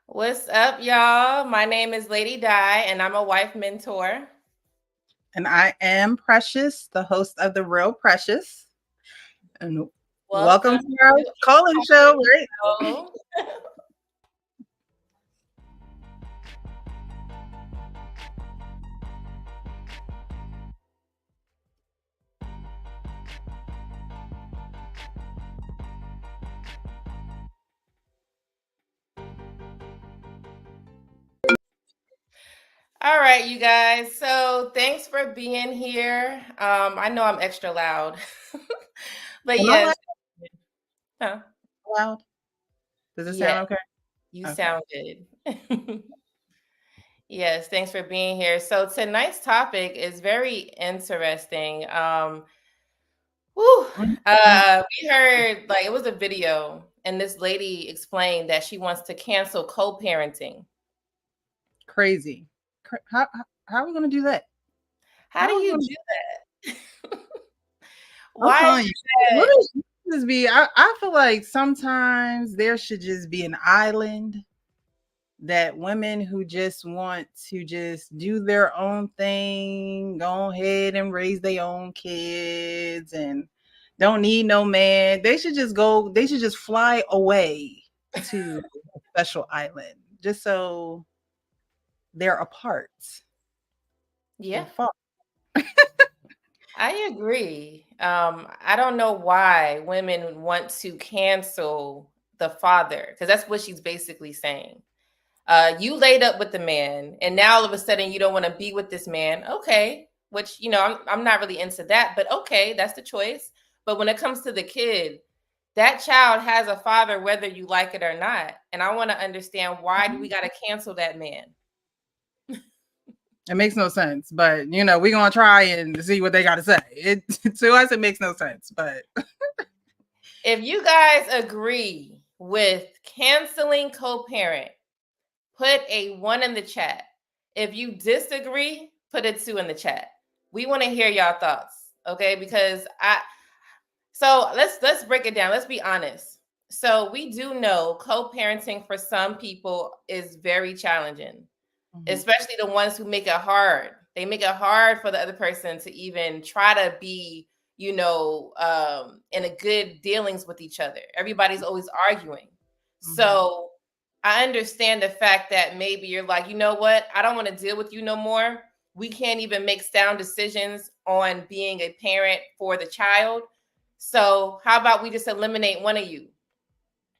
What's up, y'all? My name is Lady Di, and I'm a wife mentor. And I am Precious, the host of The Real Precious. And welcome to our calling show, right? All right, you guys. So thanks for being here. I know I'm extra loud, but yes. Huh? Loud. Does it Yeah, sound okay? You sound good. Yes, thanks for being here. So tonight's topic is very interesting. We heard like it was a video, and this lady explained that she wants to cancel co-parenting. Crazy. How are we going to do that? How do you do that? Why is that? What is this be? I feel like sometimes there should just be an island that women who just want to just do their own thing, go ahead and raise their own kids and don't need no man. They should just fly away to a special island just so they're apart. Yeah. I agree. I don't know why women want to cancel the father, because that's what she's basically saying. You laid up with the man, and now all of a sudden you don't want to be with this man. Okay, which I'm not really into that, but okay, that's the choice. But when it comes to the kid, that child has a father, whether you like it or not. And I want to understand, why do we got to cancel that man? It makes no sense, but we're gonna try and see what they got to say. To us, it makes no sense, but if you guys agree with canceling co-parent, put a 1 in the chat. If you disagree, put a 2 in the chat. We want to hear y'all thoughts, okay? Because so let's break it down. Let's be honest. So we do know co-parenting for some people is very challenging, especially the ones who make it hard. They make it hard for the other person to even try to be, in a good dealings with each other. Everybody's always arguing. So I understand the fact that maybe you're like, you know what? I don't want to deal with you no more. We can't even make sound decisions on being a parent for the child. So how about we just eliminate one of you,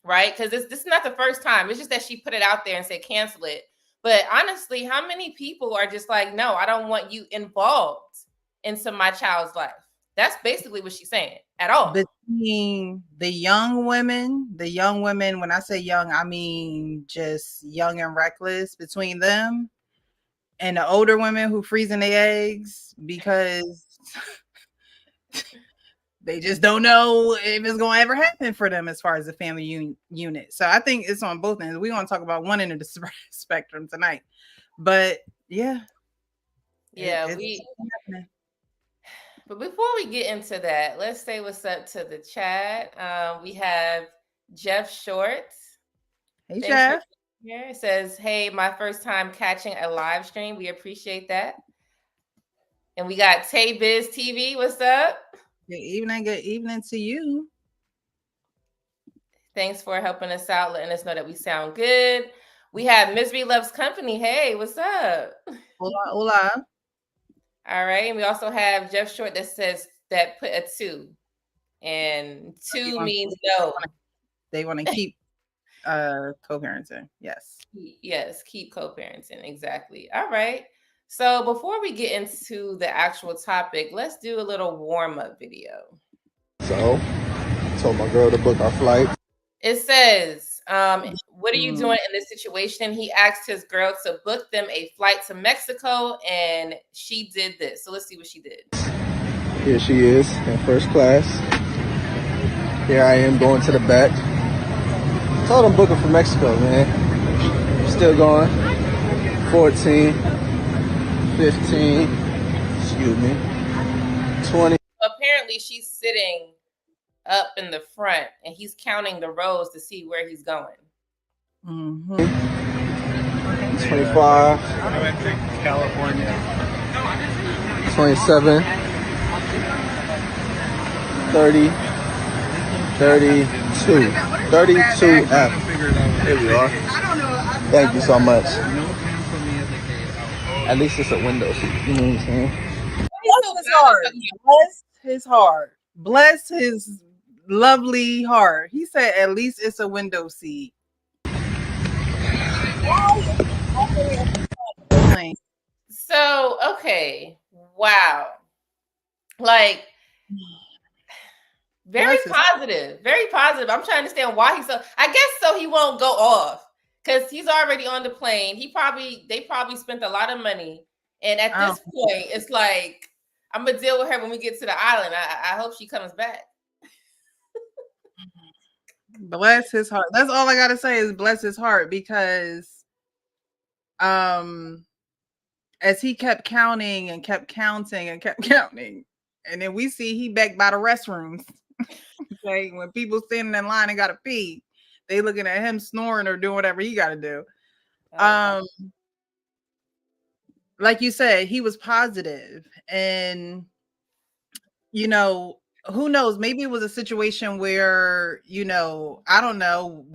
right? Because this is not the first time. It's just that she put it out there and said cancel it. But honestly, how many people are just like, no, I don't want you involved into my child's life? That's basically what she's saying at all. Between the young women, when I say young, I mean just young and reckless, between them and the older women who freezing their eggs because they just don't know if it's going to ever happen for them as far as the family unit. So I think it's on both ends. We're going to talk about one end of the spectrum tonight. But yeah. Yeah, But before we get into that, let's say what's up to the chat. We have Jeff Shorts. Hey, Thanks for Jeff. being here. It says, "Hey, my first time catching a live stream. We appreciate that." And we got Tay Biz TV. What's up? Good evening. Good evening to you. Thanks for helping us out, letting us know that we sound good. We have Misery Loves Company. Hey, what's up? Hola, hola. All right. And we also have Jeff Short that says that put a 2. And 2 means no. They want to keep co-parenting. Yes. Yes, keep co-parenting. Exactly. All right. So before we get into the actual topic, let's do a little warm-up video. So, I told my girl to book our flight. It says, what are you doing in this situation? He asked his girl to book them a flight to Mexico, and she did this. So let's see what she did. Here she is in first class. Here I am going to the back. Told him booking for Mexico, man. Still going. 14, 15, excuse me, 20. Apparently, she's sitting up in the front, and he's counting the rows to see where he's going. 25, California, 27, 30, 32, 32F. Here we are. Thank you so much. At least it's a window seat. You know what I'm saying? Bless his heart. Bless his heart. Bless his lovely heart. He said, "At least it's a window seat." So, okay. Wow. Like, very positive. Very positive. I'm trying to understand why he's so. I guess so he won't go off because he's already on the plane. They probably spent a lot of money, and at this point, it's like I'm gonna deal with her when we get to the island. I hope she comes back. Bless his heart. That's all I gotta say is bless his heart, because as he kept counting and kept counting and kept counting, and then we see he back by the restrooms. Okay, when people standing in line and gotta pee, they looking at him snoring or doing whatever he gotta do. Like you said, he was positive, and you know, who knows? Maybe it was a situation where, I don't know.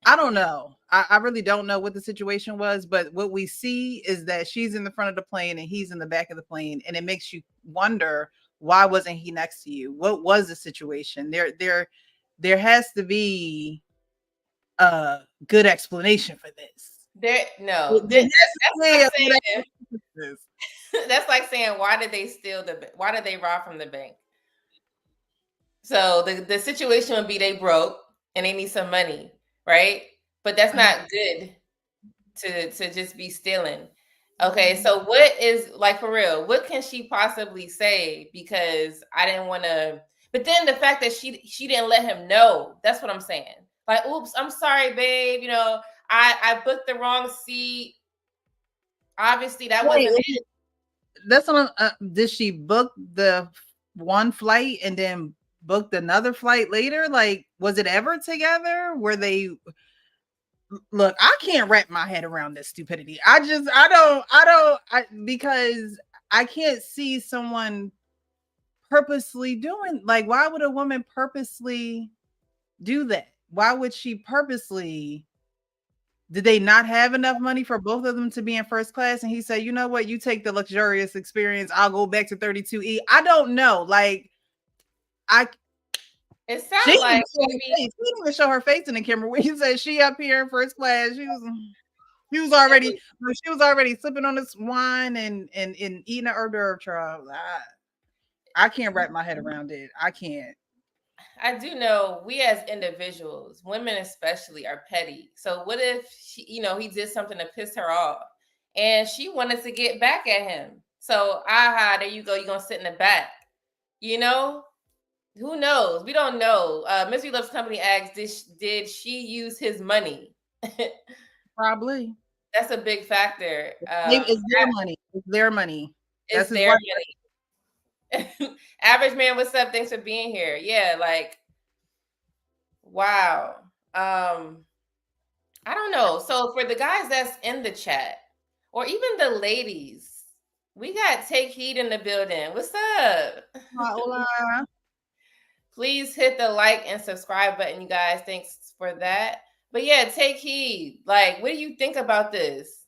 I don't know. I really don't know what the situation was, but what we see is that she's in the front of the plane and he's in the back of the plane, and it makes you wonder, why wasn't he next to you? What was the situation? There has to be a good explanation for this. That's like saying, why did they rob from the bank? So the situation would be they broke and they need some money, right? But that's not good to just be stealing. Okay, so what is, like, for real, what can she possibly say? Because I didn't want to, but then the fact that she didn't let him know, that's what I'm saying. Like, oops, I'm sorry, babe. I booked the wrong seat. Obviously, that wasn't it. That's what did she book the one flight and then booked another flight later? Like, was it ever together? Were they? Look, I can't wrap my head around this stupidity. Because I can't see someone purposely doing, like, why would a woman purposely do that? Why would she purposely? Did they not have enough money for both of them to be in first class? And he said, you know what? You take the luxurious experience. I'll go back to 32E. I don't know. Like, it sounds like she didn't even show her face in the camera when he said she up here in first class. She was already sipping on this wine and eating an hors d'oeuvre trial. I can't wrap my head around it. I can't. I do know we as individuals, women especially, are petty. So what if he did something to piss her off and she wanted to get back at him? So there you go. You're gonna sit in the back. Who knows? We don't know. Misery Loves Company asks, did she use his money? Probably. That's a big factor. It's their money. It's their money. It's their money. Average man, what's up? Thanks for being here. Yeah, like, wow. I don't know. So for the guys that's in the chat, or even the ladies, we got Take Heed in the building. What's up? Hola. Please hit the like and subscribe button, you guys. Thanks for that. But yeah, Take Heed. Like, what do you think about this?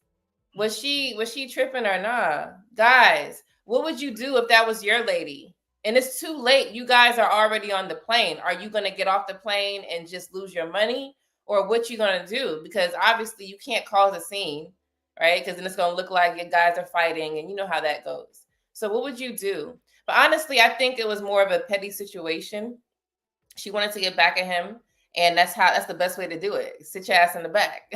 Was she tripping or nah? Guys, what would you do if that was your lady? And it's too late. You guys are already on the plane. Are you going to get off the plane and just lose your money? Or what you going to do? Because obviously you can't cause a scene, right? Because then it's going to look like your guys are fighting, and you know how that goes. So what would you do? But honestly, I think it was more of a petty situation. She wanted to get back at him, and that's the best way to do it. Sit your ass in the back,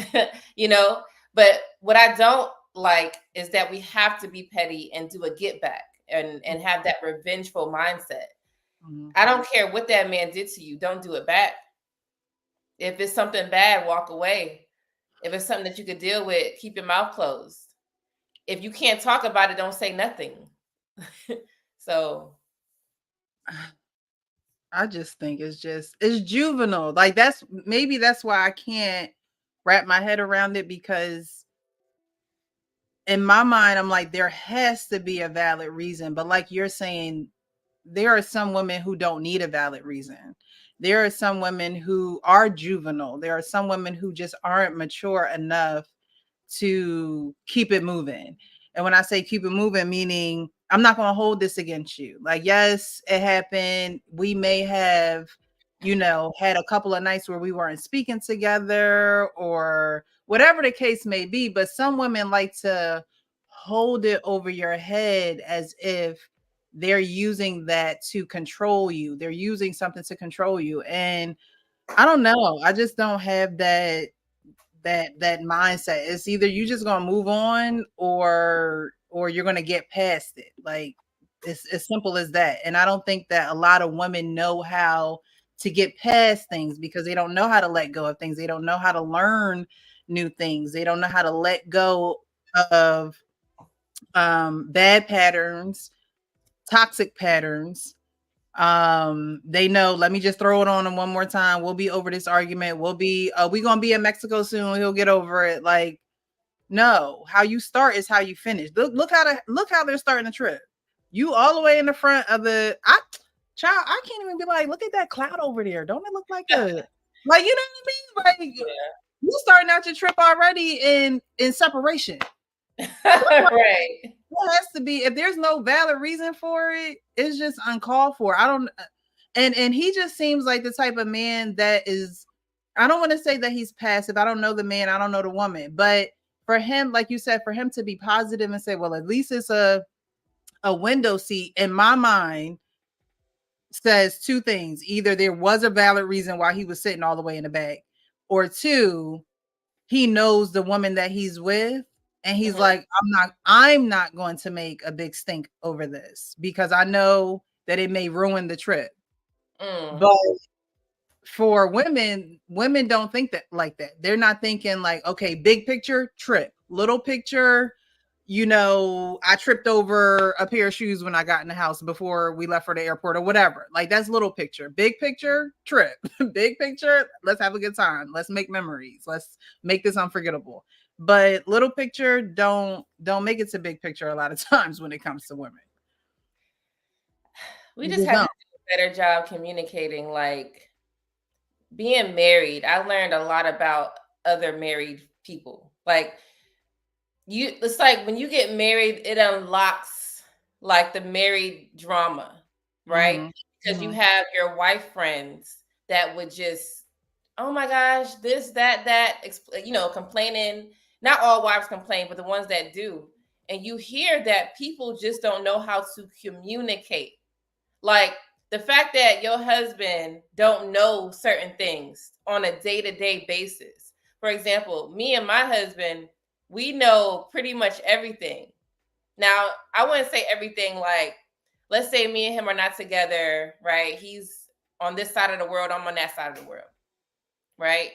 you know. But what I don't like is that we have to be petty and do a get back and have that revengeful mindset. Mm-hmm. I don't care what that man did to you. Don't do it back. If it's something bad, walk away. If it's something that you could deal with, keep your mouth closed. If you can't talk about it, don't say nothing. So I just think it's juvenile. Like that's why I can't wrap my head around it, because in my mind I'm like, there has to be a valid reason. But like you're saying, there are some women who don't need a valid reason. There are some women who are juvenile. There are some women who just aren't mature enough to keep it moving. And when I say keep it moving, meaning I'm not going to hold this against you. Like, yes, it happened. We may have, had a couple of nights where we weren't speaking together or whatever the case may be. But some women like to hold it over your head as if they're using that to control you. They're using something to control you. And I don't know. I just don't have that mindset. It's either you just gonna move on or you're gonna get past it. Like it's as simple as that. And I don't think that a lot of women know how to get past things because they don't know how to let go of things. They don't know how to learn new things. They don't know how to let go of bad patterns, toxic patterns. They know, let me just throw it on him one more time. We'll be over this argument. We gonna be in Mexico soon. He'll get over it. Like, no, how you start is how you finish. Look how they're starting the trip. You all the way in the front of I can't even be like, look at that cloud over there. Don't it look like you know what I mean? Like you starting out your trip already in separation. right. It has to be. If there's no valid reason for it, it's just uncalled for. I don't. And he just seems like the type of man that is. I don't want to say that he's passive. I don't know the man. I don't know the woman. But for him, like you said, for him to be positive and say, well, at least it's a window seat. In my mind, says two things: either there was a valid reason why he was sitting all the way in the back, or two, he knows the woman that he's with. And he's like, I'm not going to make a big stink over this because I know that it may ruin the trip. But for women don't think that like that. They're not thinking like, okay, big picture trip, little picture, I tripped over a pair of shoes when I got in the house before we left for the airport or whatever. Like that's little picture. Big picture, trip. Big picture, let's have a good time. Let's make memories. Let's make this unforgettable. But little picture, don't make it to big picture a lot of times when it comes to women. We just have to do a better job communicating. Like being married, I learned a lot about other married people. Like it's like when you get married, it unlocks like the married drama, right? Because you have your wife friends that would just, oh my gosh, this, that, complaining. Not all wives complain, but the ones that do. And you hear that people just don't know how to communicate. Like the fact that your husband don't know certain things on a day-to-day basis. For example, me and my husband, we know pretty much everything. Now, I wouldn't say everything like, let's say me and him are not together, right? He's on this side of the world, I'm on that side of the world, right?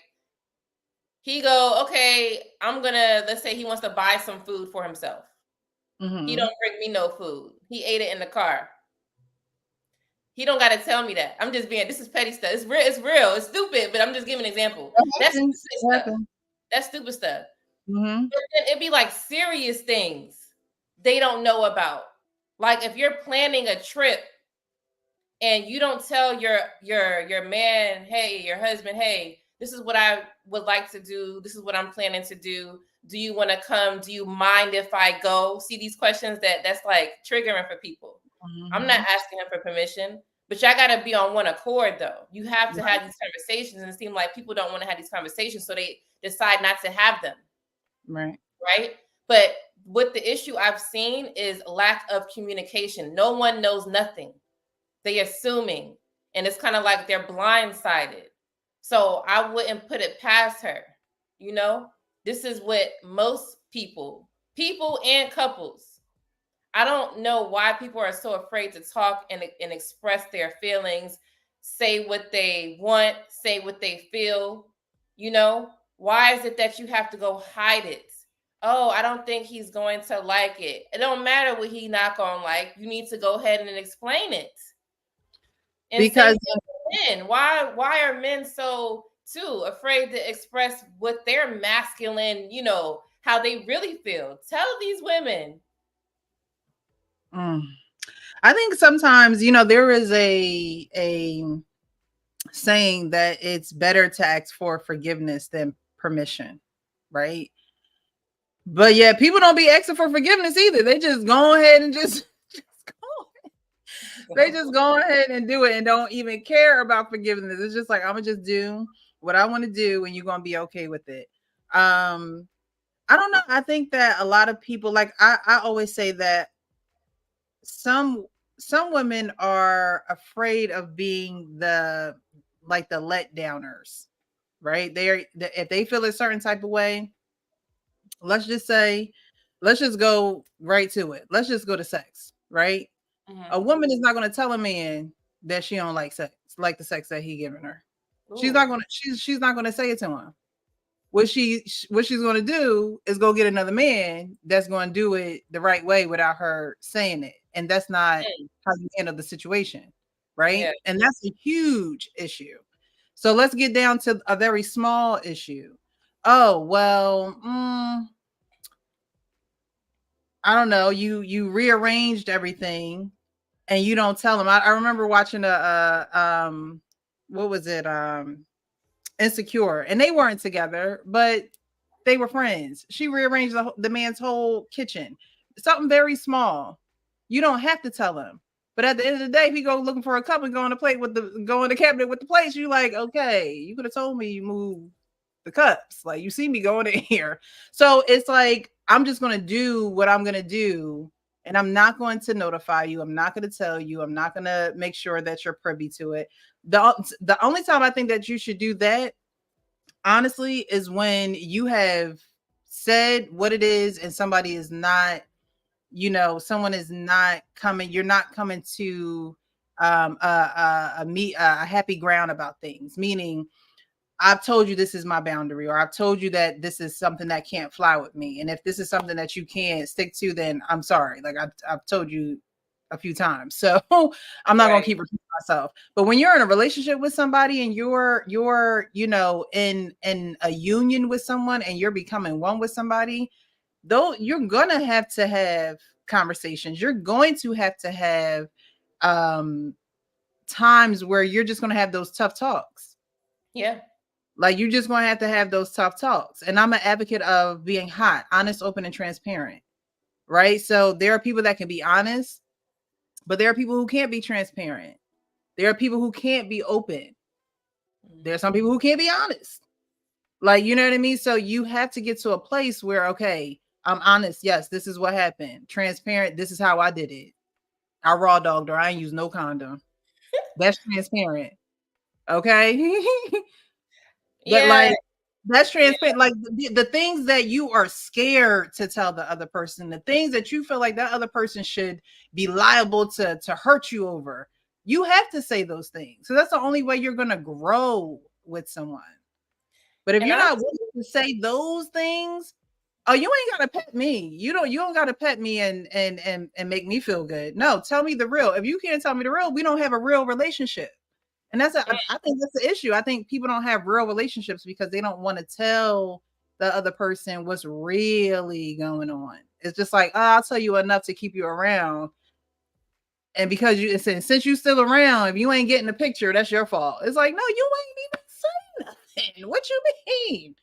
He go, okay, let's say he wants to buy some food for himself. He don't bring me no food. He ate it in the car. He don't got to tell me that. I'm just being, this is petty stuff. It's real. It's real. It's stupid, but I'm just giving an example. That's stupid stuff. That's stupid stuff. Mm-hmm. But then it'd be like serious things they don't know about. Like if you're planning a trip and you don't tell your man, hey, your husband, hey, this is what I would like to do. This is what I'm planning to do. Do you want to come? Do you mind if I go? See these questions that's like triggering for people. Mm-hmm. I'm not asking him for permission, but y'all got to be on one accord though. You have to have these conversations, and it seems like people don't want to have these conversations, so they decide not to have them. Right. But what the issue I've seen is lack of communication. No one knows nothing. They assuming, and it's kind of like they're blindsided. So I wouldn't put it past her. This is what most people and couples. I don't know why people are so afraid to talk and express their feelings, say what they want, say what they feel. Why is it that you have to go hide it? Oh, I don't think he's going to like it. It don't matter what he not gonna like. You need to go ahead and explain it. And because men, why are men so too afraid to express what their masculine, how they really feel? Tell these women. I think sometimes, there is a saying that it's better to ask for forgiveness than permission, right? But yeah, people don't be asking for forgiveness either. They just go ahead and just go. They just go ahead and do it and don't even care about forgiveness. It's just like, I'm gonna just do what I want to do and you're gonna be okay with it. I don't know. I think that a lot of people, like I always say that some women are afraid of being the letdowners, right? If they feel a certain type of way, let's just go right to it. Let's just go to sex, right? Mm-hmm. A woman is not going to tell a man that she don't like sex, like the sex that he giving her. Ooh. She's not going to say it to him. What she's going to do is go get another man that's going to do it the right way without her saying it. And that's not how you handle the situation, right? Yeah. And that's a huge issue. So let's get down to a very small issue. Oh, well, I don't know. You rearranged everything and you don't tell him. I remember watching what was it? Insecure, and they weren't together, but they were friends. She rearranged the man's whole kitchen. Something very small. You don't have to tell him. But at the end of the day, if he go looking for a cup and go in the cabinet with the plates, you like, okay, you could have told me you moved the cups. Like, you see me going in here. So it's like, I'm just going to do what I'm going to do. And I'm not going to notify you. I'm not going to tell you. I'm not going to make sure that you're privy to it. The only time I think that you should do that, honestly, is when you have said what it is and somebody is not, someone is not coming. You're not coming to a happy ground about things. Meaning, I've told you this is my boundary, or I've told you that this is something that can't fly with me. And if this is something that you can't stick to, then I'm sorry. Like I've told you a few times. So I'm not going to keep repeating myself. But when you're in a relationship with somebody and you're in a union with someone and you're becoming one with somebody, though, you're going to have conversations. You're going to have times where you're just going to have those tough talks. Yeah. Like, you're just going to have those tough talks. And I'm an advocate of being hot, honest, open, and transparent. Right. So there are people that can be honest, but there are people who can't be transparent. There are people who can't be open. There are some people who can't be honest. Like, you know what I mean? So you have to get to a place where, okay, I'm honest. Yes, this is what happened. Transparent. This is how I did it. I raw dogged her. I ain't use no condom. That's transparent. Okay. But like, that's transparent. Like the things that you are scared to tell the other person, the things that you feel like that other person should be liable to hurt you over, you have to say those things. So that's the only way you're going to grow with someone. But if you're not willing to say those things, Oh, you ain't gotta pet me. You don't gotta pet me and make me feel good. No, tell me the real. If you can't tell me the real, we don't have a real relationship. And I think that's the issue. I think people don't have real relationships because they don't want to tell the other person what's really going on. It's just like, oh, I'll tell you enough to keep you around. And because since you still around, if you ain't getting the picture, that's your fault. It's like, no, you ain't even saying nothing. What you mean?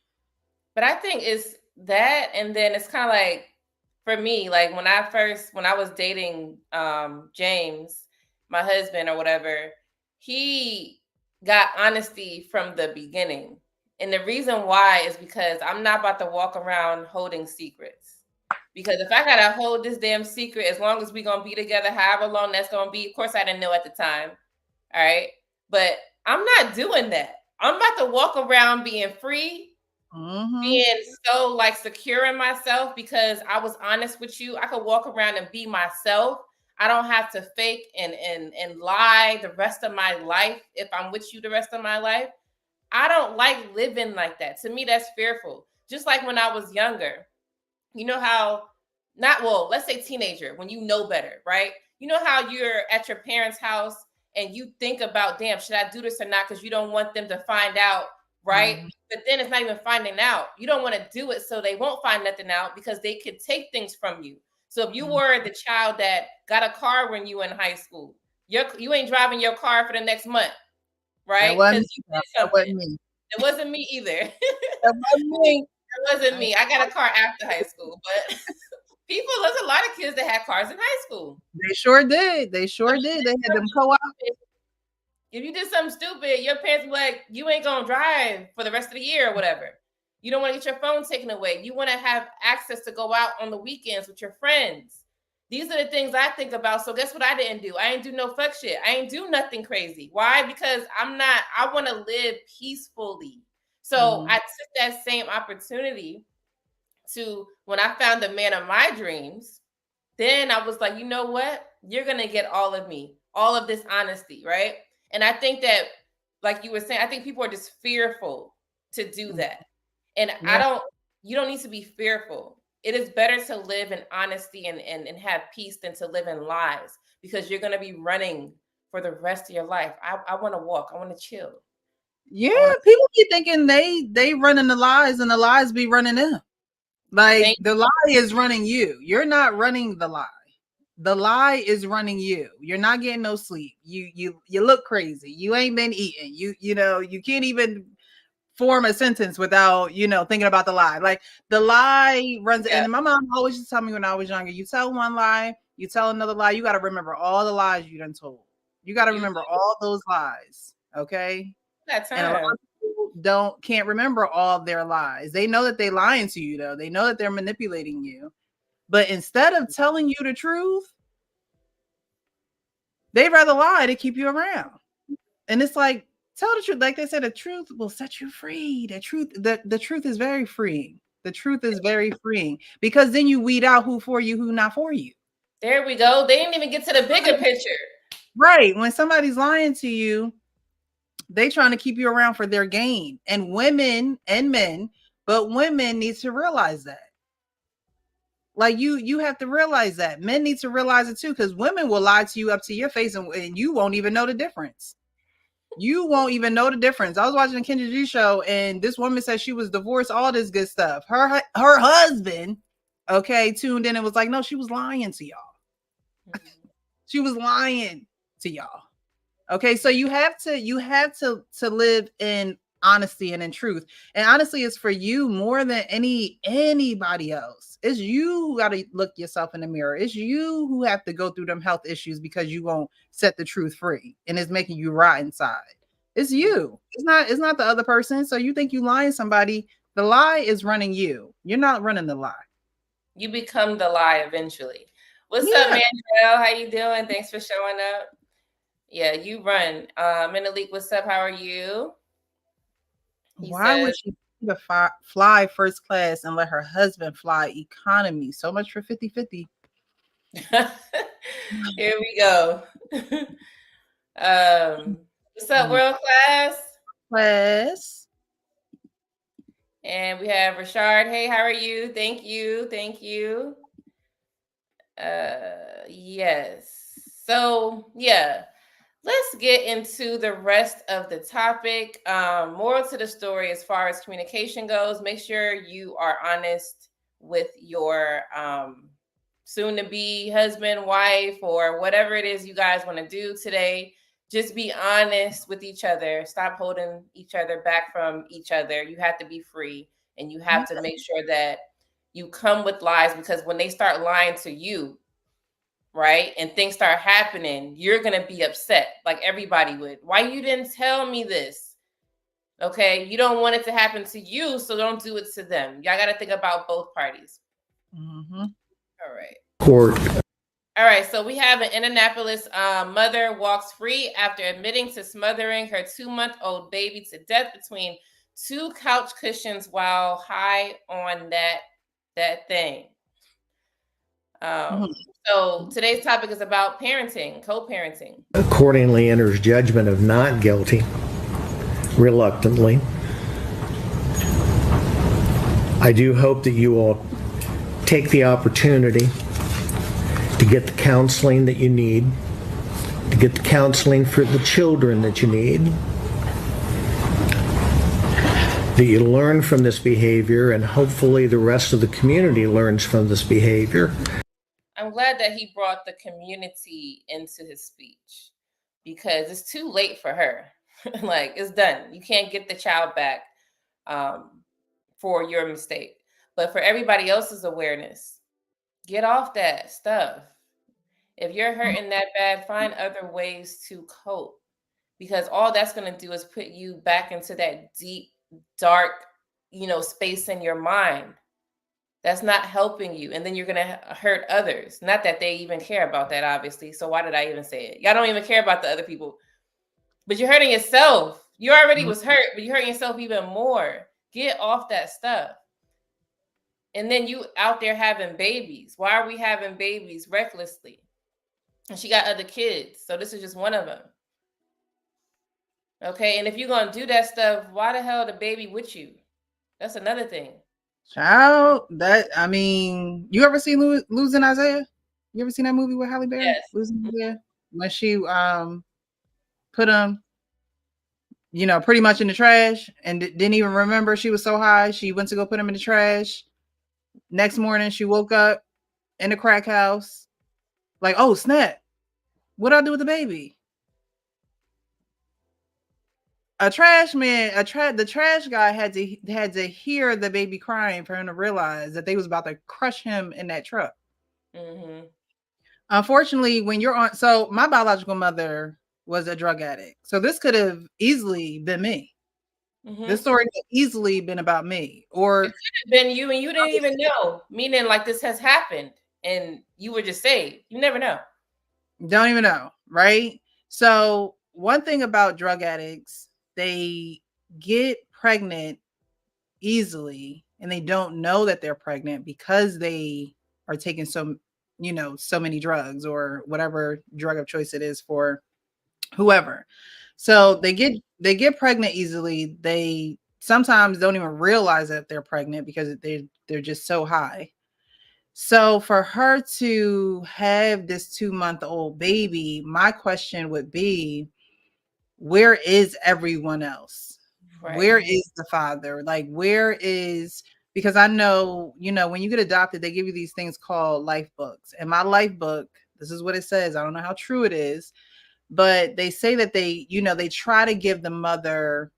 But I think it's that, and then it's kind of like, for me, like when I was dating James, my husband or whatever, he got honesty from the beginning. And the reason why is because I'm not about to walk around holding secrets. Because if I gotta hold this damn secret, as long as we're gonna be together, however long that's gonna be, of course I didn't know at the time. All right. But I'm not doing that. I'm about to walk around being free, being so like secure in myself because I was honest with you. I could walk around and be myself. I don't have to fake and lie the rest of my life if I'm with you the rest of my life. I don't like living like that. To me, that's fearful. Just like when I was younger, you know how, not, well, let's say teenager, when you know better, right? You know how you're at your parents' house and you think about, damn, should I do this or not? Because you don't want them to find out, right? But then it's not even finding out. You don't want to do it so they won't find nothing out because they could take things from you. So if you were the child that got a car when you were in high school, you ain't driving your car for the next month, right? Because you did something. Wasn't me. It wasn't me either. That wasn't me. It wasn't me. I got a car after high school, but there's a lot of kids that had cars in high school. They sure did. They sure did. They had them co-op. If you did something stupid, your parents be like, you ain't gonna drive for the rest of the year or whatever. You don't want to get your phone taken away. You want to have access to go out on the weekends with your friends. These are the things I think about. So guess what I didn't do? I ain't do no fuck shit. I ain't do nothing crazy. Why? Because I want to live peacefully. So I took that same opportunity to, when I found the man of my dreams, then I was like, you know what? You're going to get all of me, all of this honesty, right? And I think that, like you were saying, I think people are just fearful to do that. And you don't need to be fearful. It is better to live in honesty and have peace than to live in lies, because you're going to be running for the rest of your life. I want to walk. I want to chill. Yeah, people be thinking they running the lies and the lies be running them. Like the lie is running you. You're not running the lie. The lie is running you. You're not getting no sleep. You look crazy. You ain't been eating. You can't even form a sentence without thinking about the lie. Like the lie runs. And my mom always used to tell me when I was younger, you tell one lie, you tell another lie, you got to remember all the lies you done told. You got to remember all those lies. Okay. And a lot of people can't remember all their lies. They know that they lying to you, though. They know that they're manipulating you. But instead of telling you the truth, they'd rather lie to keep you around. And it's like, tell the truth. Like they said, the truth will set you free. The truth is very freeing. The truth is very freeing, because then you weed out who for you, who not for you. There we go. They didn't even get to the bigger picture. Right. When somebody's lying to you, they trying to keep you around for their gain. And women and men, but women need to realize that. Like you have to realize that. Men need to realize it too, because women will lie to you up to your face and you won't even know the difference. You won't even know the difference. I was watching a Kendra G show and this woman said she was divorced, all this good stuff. Her husband, tuned in and was like, no, she was lying to y'all. She was lying to y'all. Okay, so you have to live in honesty and in truth. And honestly, it's for you more than anybody else. It's you who got to look yourself in the mirror. It's you who have to go through them health issues because you won't set the truth free and it's making you rot inside. It's you. It's not the other person. So you think you lying somebody, the lie is running you. You're not running the lie. You become the lie eventually. What's up, Mandrell? How you doing? Thanks for showing up. Yeah, you run. Minalik, what's up? How are you? Why would she fly first class and let her husband fly economy? So much for 50-50. Here we go. What's up, world class? Class. And we have Rashard. Hey, how are you? Thank you. Thank you. Yes. So, yeah. Let's get into the rest of the topic. Moral to the story as far as communication goes, make sure you are honest with your soon to be husband, wife, or whatever it is you guys want to do today. Just be honest with each other. Stop holding each other back from each other. You have to be free, and you have to make sure that you come with lies, because when they start lying to you, right, and things start happening, you're gonna be upset like everybody would. Why you didn't tell me this? Okay, you don't want it to happen to you, so don't do it to them. Y'all got to think about both parties. All right. Court. All right, so we have an Indianapolis mother walks free after admitting to smothering her 2-month-old baby to death between 2 couch cushions while high on that thing. So today's topic is about parenting, co-parenting. Accordingly enters judgment of not guilty, reluctantly. I do hope that you will take the opportunity to get the counseling that you need, to get the counseling for the children that you need, that you learn from this behavior, and hopefully the rest of the community learns from this behavior. I'm glad that he brought the community into his speech, because it's too late for her. Like, it's done. You can't get the child back for your mistake. But for everybody else's awareness, get off that stuff. If you're hurting that bad, find other ways to cope, because all that's going to do is put you back into that deep, dark, space in your mind. That's not helping you. And then you're going to hurt others. Not that they even care about that, obviously. So why did I even say it? Y'all don't even care about the other people. But you're hurting yourself. You already was hurt, but you're hurting yourself even more. Get off that stuff. And then you out there having babies. Why are we having babies recklessly? And she got other kids. So this is just one of them. Okay. And if you're going to do that stuff, why the hell the baby with you? That's another thing. Child, you ever seen Losing Isaiah? You ever seen that movie with Halle Berry? Yes. Losing Isaiah? When she put him, pretty much in the trash and didn't even remember she was so high. She went to go put him in the trash. Next morning, she woke up in the crack house. Like, oh, snap. What'd I do with the baby? The trash guy had to hear the baby crying for him to realize that they was about to crush him in that truck. Mm-hmm. Unfortunately, so my biological mother was a drug addict. So this could have easily been me. Mm-hmm. This story could easily been about me. Or it could have been you and you didn't even know. Meaning like this has happened and you were just saved. You never know. Don't even know, right? So one thing about drug addicts, they get pregnant easily and they don't know that they're pregnant because they are taking so many drugs or whatever drug of choice it is for whoever. So they get pregnant easily. They sometimes don't even realize that they're pregnant because they're just so high. So for her to have this 2-month-old baby, my question would be, where is everyone else? Right. Where is the father? Like, because I know, when you get adopted, they give you these things called life books. And my life book, this is what it says. I don't know how true it is, but they say that they try to give the mother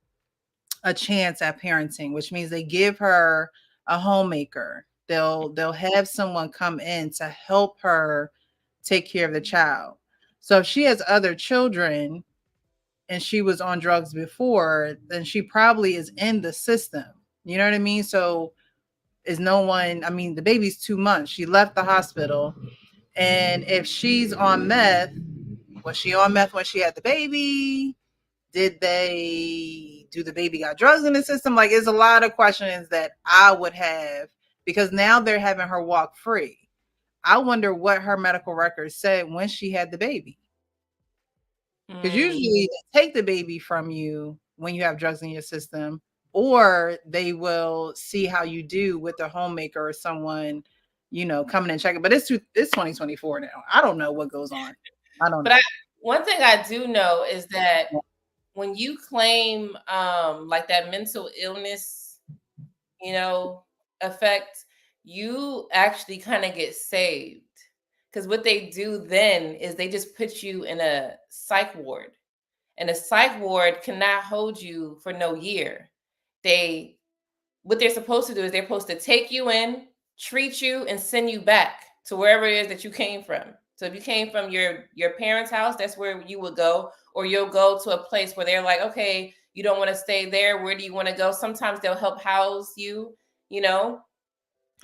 a chance at parenting, which means they give her a homemaker. They'll have someone come in to help her take care of the child. So if she has other children and she was on drugs before, then she probably is in the system. You know what I mean? So the baby's 2 months. She left the hospital. And if she's on meth, was she on meth when she had the baby? Do the baby got drugs in the system? Like, it's a lot of questions that I would have, because now they're having her walk free. I wonder what her medical records said when she had the baby. Because usually they take the baby from you when you have drugs in your system. or they will see how you do with a homemaker or someone, coming and checking. But it's 2024 now. I don't know what goes on. I don't know. One thing I do know is that when you claim like that mental illness, effect, you actually kind of get saved. Because what they do then is they just put you in a psych ward. And a psych ward cannot hold you for no year. What they're supposed to do is they're supposed to take you in, treat you, and send you back to wherever it is that you came from. So if you came from your parents' house, that's where you would go, or you'll go to a place where they're like, okay, you don't want to stay there. Where do you want to go? Sometimes they'll help house you,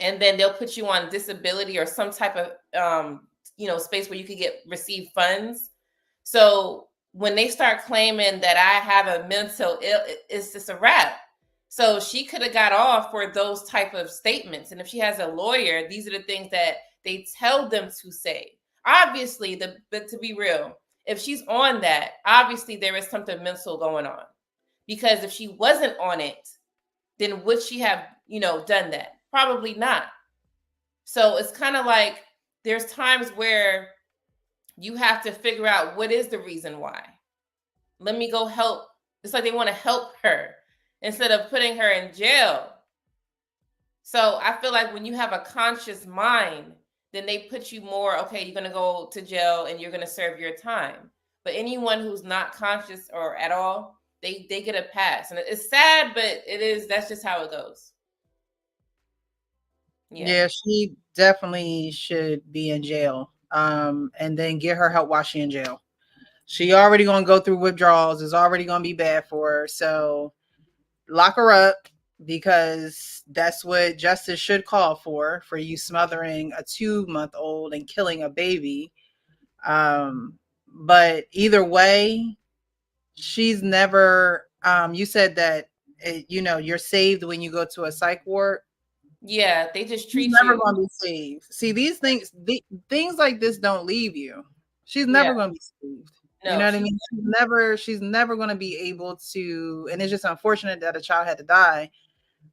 and then they'll put you on disability or some type of, space where you could receive funds. So when they start claiming that I have a mental it's just a wrap. So she could have got off for those type of statements. And if she has a lawyer, these are the things that they tell them to say. Obviously, but to be real, if she's on that, obviously there is something mental going on. Because if she wasn't on it, then would she have, done that? Probably not. So it's kind of like there's times where you have to figure out what is the reason why. Let me go help. It's like they want to help her instead of putting her in jail. So I feel like when you have a conscious mind, then they put you more, okay, you're going to go to jail and you're going to serve your time. But anyone who's not conscious or at all, they get a pass. And it's sad, but that's just how it goes. Yeah, she definitely should be in jail. And then get her help while she's in jail. She already going to go through withdrawals. It's already going to be bad for her. So lock her up, because that's what justice should call for you smothering a 2-month-old and killing a baby. But either way, she's never, you said that, you're saved when you go to a psych ward. Yeah, they just treat She's never going to be saved. See, these things like this don't leave you. She's never going to be saved. No, you know what I mean? She's never going to be able to, and it's just unfortunate that a child had to die.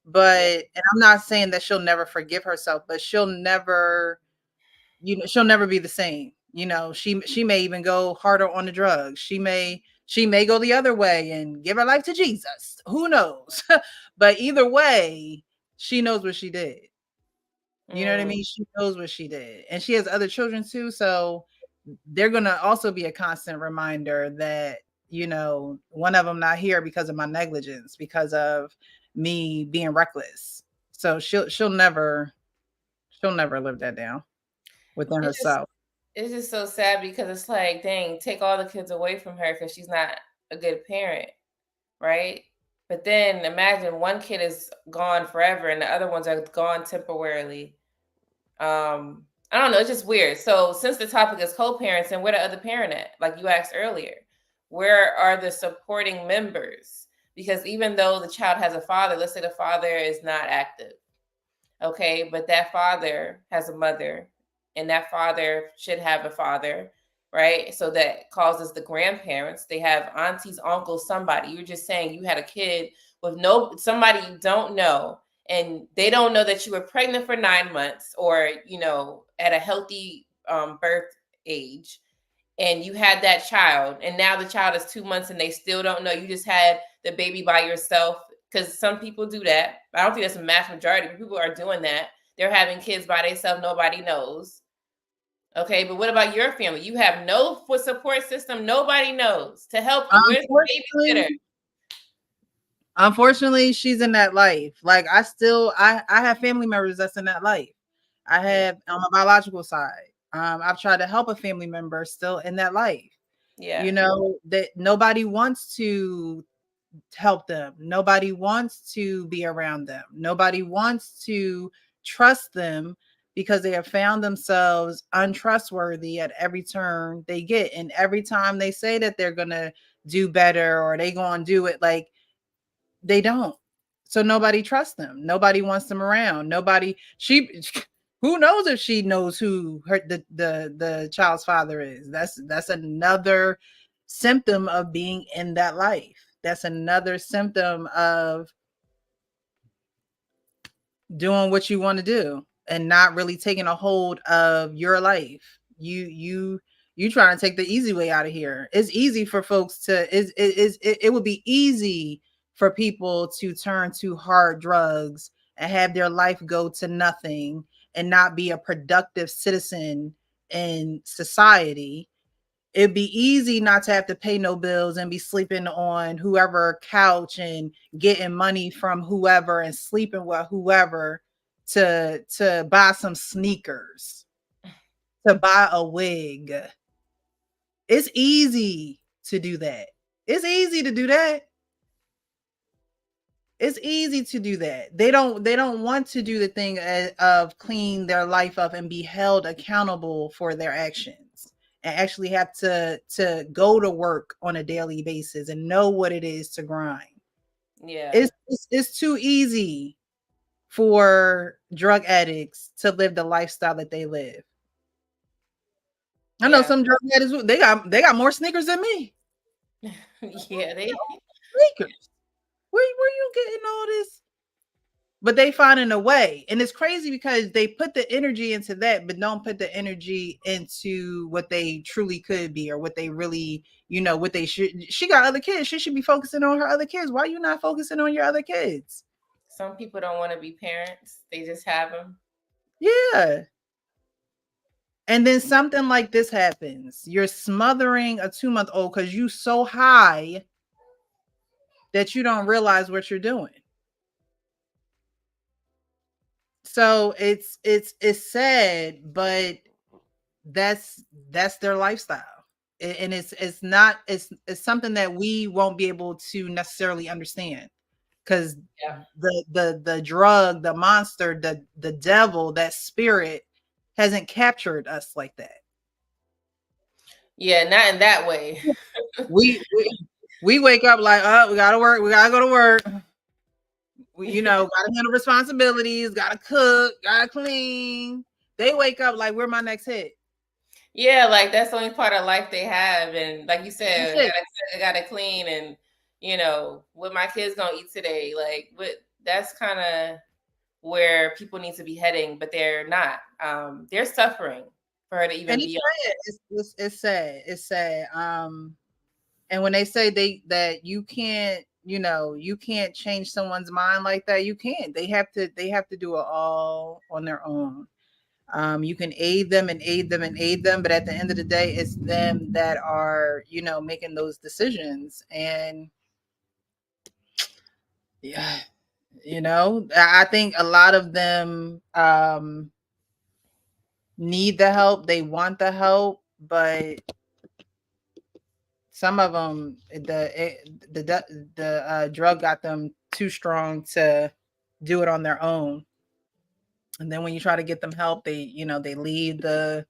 But, and I'm not saying that she'll never forgive herself, but she'll never be the same. She may even go harder on the drugs. She may go the other way and give her life to Jesus. Who knows? But either way, she knows what she did. You know what I mean? She knows what she did. And she has other children too. So they're going to also be a constant reminder that, one of them not here because of my negligence, because of me being reckless. So she'll never live that down within herself. It's just so sad, because it's like, dang, take all the kids away from her because she's not a good parent, right? But then imagine one kid is gone forever and the other ones are gone temporarily. I don't know. It's just weird. So since the topic is co-parents, and where the other parent at? Like you asked earlier, where are the supporting members? Because even though the child has a father, let's say the father is not active. Okay, but that father has a mother, and that father should have a father, right? So that causes the grandparents. They have aunties, uncles, somebody. You're just saying you had a kid with somebody you don't know, and they don't know that you were pregnant for 9 months, or at a healthy birth age, and you had that child, and now the child is 2 months and they still don't know. You just had the baby by yourself, because some people do that. I don't think that's a mass majority, but people are doing that. They're having kids by themselves. Nobody knows. Okay, but what about your family? You have no support system. Nobody knows to help you. Where's the babysitter? Unfortunately, she's in that life. Like I have family members that's in that life. I have on my biological side. I've tried to help a family member still in that life. Yeah. That nobody wants to help them. Nobody wants to be around them. Nobody wants to trust them, because they have found themselves untrustworthy at every turn they get. And every time they say that they're going to do better or they going to do it, like they don't. So nobody trusts them. Nobody wants them around. Who knows if she knows who the child's father is. That's another symptom of being in that life. That's another symptom of doing what you want to do and not really taking a hold of your life. You trying to take the easy way out of here. It's easy for folks to it would be easy for people to turn to hard drugs and have their life go to nothing and not be a productive citizen in society. It'd be easy not to have to pay no bills and be sleeping on whoever couch and getting money from whoever and sleeping with whoever to buy some sneakers, to buy a wig. It's easy to do that. It's easy to do that. It's easy to do that. They don't want to do the thing of clean their life up and be held accountable for their actions and actually have to go to work on a daily basis and know what it is to grind. Yeah. It's too easy for drug addicts to live the lifestyle that they live. I know some drug addicts, they got more sneakers than me. Yeah, they sneakers. Where you getting all this? But they finding a way. And it's crazy because they put the energy into that, but don't put the energy into what they truly could be or what they really, what they should. She got other kids. She should be focusing on her other kids. Why are you not focusing on your other kids? Some people don't want to be parents. They just have them. Yeah. And then something like this happens. You're smothering a 2-month-old because you so high that you don't realize what you're doing. So it's sad, but that's their lifestyle. And it's something that we won't be able to necessarily understand because the drug, the monster, the devil, that spirit hasn't captured us like that. Yeah, not in that way. we wake up like, oh, we gotta work, we gotta go to work. We, gotta handle responsibilities, gotta cook, gotta clean. They wake up like, we're my next hit. Yeah, like that's the only part of life they have. And like you said, I gotta clean and what my kids gonna eat today. Like that's kind of where people need to be heading, but they're not. They're suffering for her to even be it's sad. It's sad. And when they say that you can't, you can't change someone's mind like that, you can't. They have to do it all on their own. You can aid them and aid them and aid them, but at the end of the day, it's them that are, making those decisions. And yeah, I think a lot of them need the help. They want the help, but some of them, the drug got them too strong to do it on their own. And then when you try to get them help, they leave the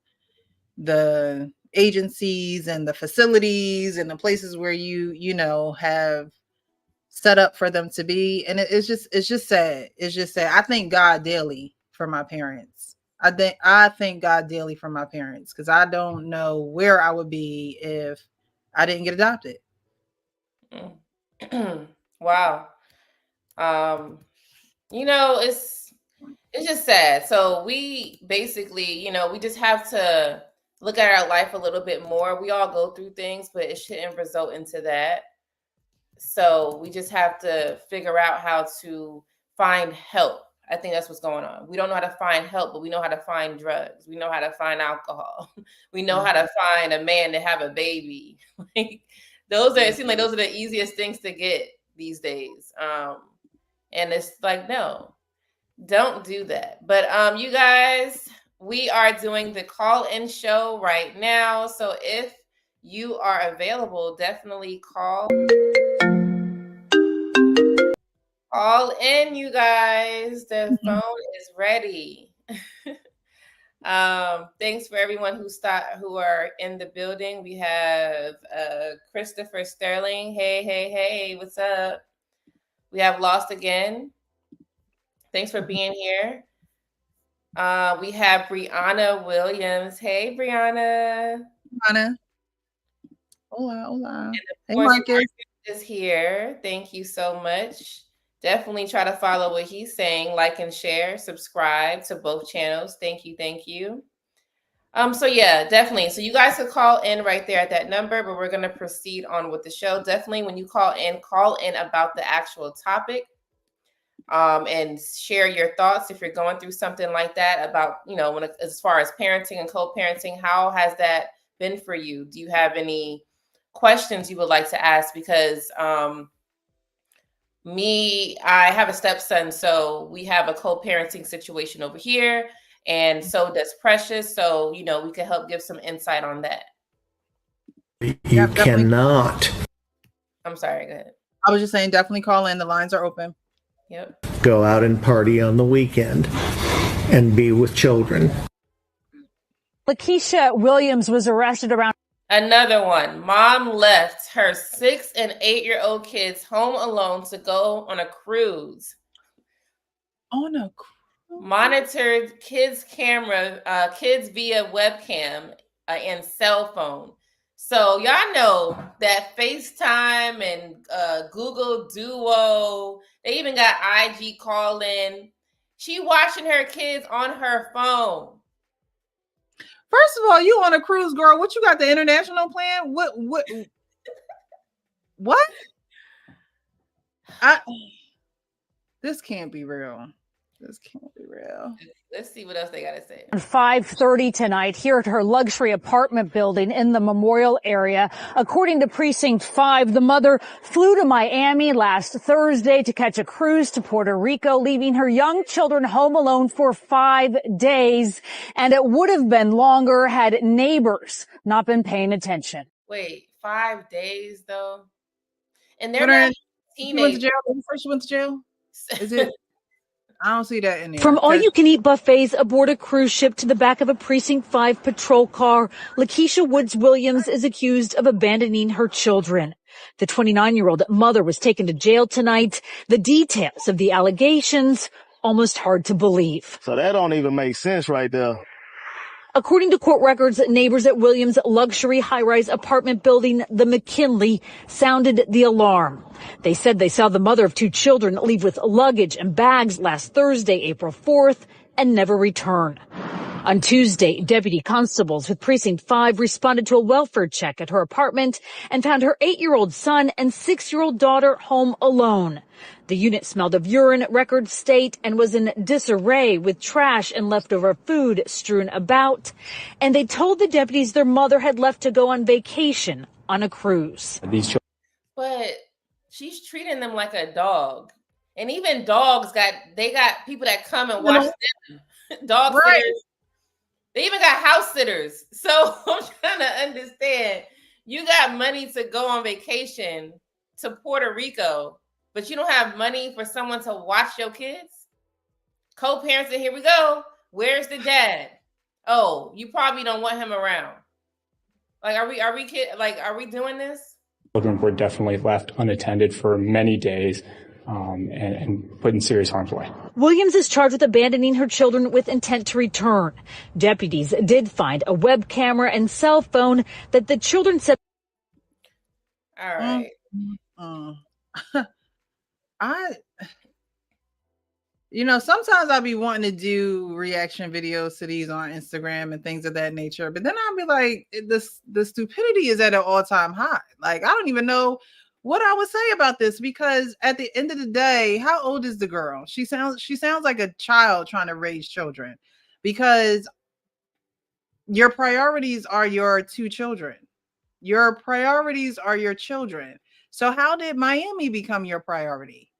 agencies and the facilities and the places where you have set up for them to be. And it's just sad. It's just sad. I thank God daily for my parents. I thank God daily for my parents because I don't know where I would be if I didn't get adopted. Wow. It's just sad. So we basically, we just have to look at our life a little bit more. We all go through things, but it shouldn't result into that. So we just have to figure out how to find help. I think that's what's going on. We don't know how to find help, but we know how to find drugs. We know how to find alcohol. We know how to find a man to have a baby. It seems like those are the easiest things to get these days. And it's like, no, don't do that. But you guys, we are doing the call-in show right now. So if you are available, definitely call in, you guys. The phone is ready. Thanks for everyone who are in the building. We have Christopher Sterling. Hey, what's up? We have Lost Again. Thanks for being here. We have Brianna Williams. Hey, Brianna. Hola. And of course, Marcus is here. Thank you so much. Definitely try to follow what he's saying, like and share, subscribe to both channels. Thank you. Thank you. So yeah, definitely. So you guys could call in right there at that number, but we're going to proceed on with the show. Definitely when you call in about the actual topic. And share your thoughts if you're going through something like that about, as far as parenting and co-parenting, how has that been for you? Do you have any questions you would like to ask? Because I have a stepson, so we have a co-parenting situation over here, and so does Precious. So, we can help give some insight on that. You cannot. I'm sorry, go ahead. I was just saying, definitely call in. The lines are open. Yep. Go out and party on the weekend and be with children. Lakeisha Williams was arrested around. Another one. Mom left her 6 and 8-year-old kids home alone to go on a cruise. On a cruise? Monitored kids' camera, kids via webcam and cell phone. So y'all know that FaceTime and Google Duo, they even got IG call-in. She watching her kids on her phone. First of all, you on a cruise, girl. What you got, the international plan? What? This can't be real. This can't be real. Let's see what else they got to say. 5:30 tonight here at her luxury apartment building in the Memorial area. According to Precinct 5, the mother flew to Miami last Thursday to catch a cruise to Puerto Rico, leaving her young children home alone for 5 days. And it would have been longer had neighbors not been paying attention. Wait, 5 days though? And they're not teenagers. You went to jail? First you went to jail? Is it? I don't see that in there. From all-you-can-eat buffets aboard a cruise ship to the back of a Precinct 5 patrol car, Lakeisha Woods Williams is accused of abandoning her children. The 29-year-old mother was taken to jail tonight. The details of the allegations, almost hard to believe. So that don't even make sense right there. According to court records, neighbors at Williams' luxury high-rise apartment building, the McKinley, sounded the alarm. They said they saw the mother of 2 children leave with luggage and bags last Thursday, April 4th, and never return. On Tuesday, deputy constables with Precinct 5 responded to a welfare check at her apartment and found her 8-year-old son and 6-year-old daughter home alone. The unit smelled of urine, records state, and was in disarray with trash and leftover food strewn about. And they told the deputies their mother had left to go on vacation on a cruise. But she's treating them like a dog. And even dogs got people that come and watch them. Dog sitters. They even got house sitters. So I'm trying to understand. You got money to go on vacation to Puerto Rico, but you don't have money for someone to watch your kids? Co-parenting, here we go. Where's the dad? Oh, you probably don't want him around. Like, are we doing this? Children were definitely left unattended for many days and put in serious harm's way. Williams is charged with abandoning her children with intent to return. Deputies did find a web camera and cell phone that the children said. All right. Sometimes I'll be wanting to do reaction videos to these on Instagram and things of that nature, but then I'll be like, the stupidity is at an all-time high. Like, I don't even know what I would say about this, because at the end of the day, how old is the girl? She sounds like a child trying to raise children, because your priorities are your 2 children. Your priorities are your children. So how did Miami become your priority?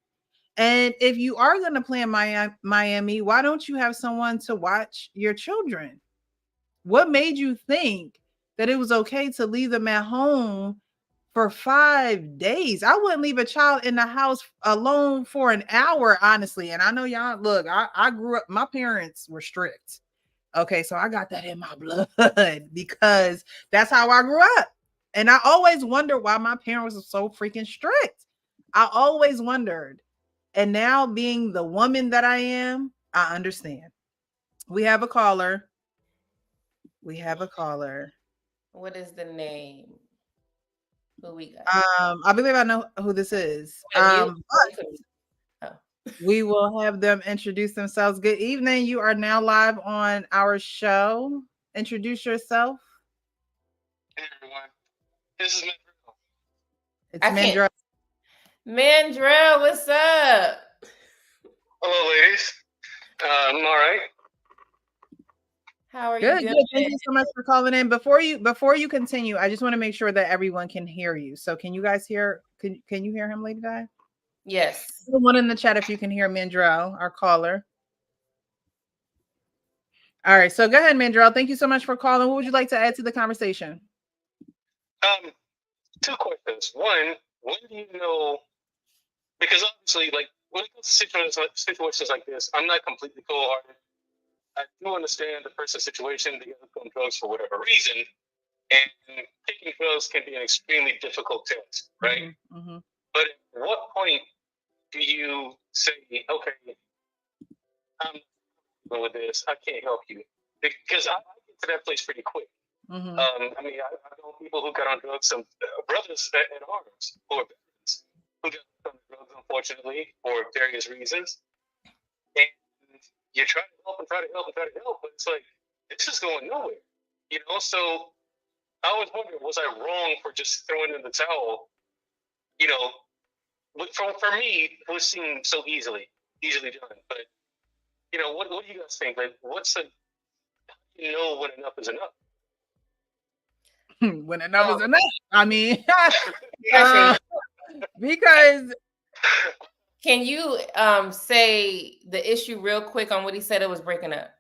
And if you are going to plan Miami, why don't you have someone to watch your children? What made you think that it was okay to leave them at home for 5 days? I wouldn't leave a child in the house alone for an hour, honestly. And I know y'all, look, I grew up, my parents were strict. Okay, so I got that in my blood because that's how I grew up. And I always wondered why my parents were so freaking strict. I always wondered. And now, being the woman that I am, I understand. We have a caller. What is the name? Who we got? I believe I know who this is. We will have them introduce themselves. Good evening. You are now live on our show. Introduce yourself. Hey everyone, this is Mandrell. It's Mandrell. Mandrell, what's up? Hello, ladies. I'm all right. How are Good, you doing? good. Thank you so much for calling in. Before you continue, I just want to make sure that everyone can hear you. So can you guys hear? Can you hear him, Lady Di? Yes. The one in the chat if you can hear Mandrell, our caller. All right, so go ahead, Mandrell. Thank you so much for calling. What would you like to add to the conversation? Two questions. One, when do you know? Because obviously, like when it comes to situations like this, I'm not completely cold-hearted. I do understand the person's situation. They get hooked on drugs for whatever reason, and taking drugs can be an extremely difficult task, right? Mm-hmm. But at what point do you say, okay, I'm not with this. I can't help you, because I get to that place pretty quick. Mm-hmm. I mean, I know people who got on drugs, some brothers at arms who are veterans who got on drugs, unfortunately, for various reasons. And you try to help and try to help and try to help, but it's like, this is going nowhere, you know? So I always wonder, was I wrong for just throwing in the towel? You know, for me, it was seen so easily done. But, you know, what do you guys think? Like, you know when enough is enough? When enough is enough. I mean, because can you say the issue real quick on what he said? It was breaking up.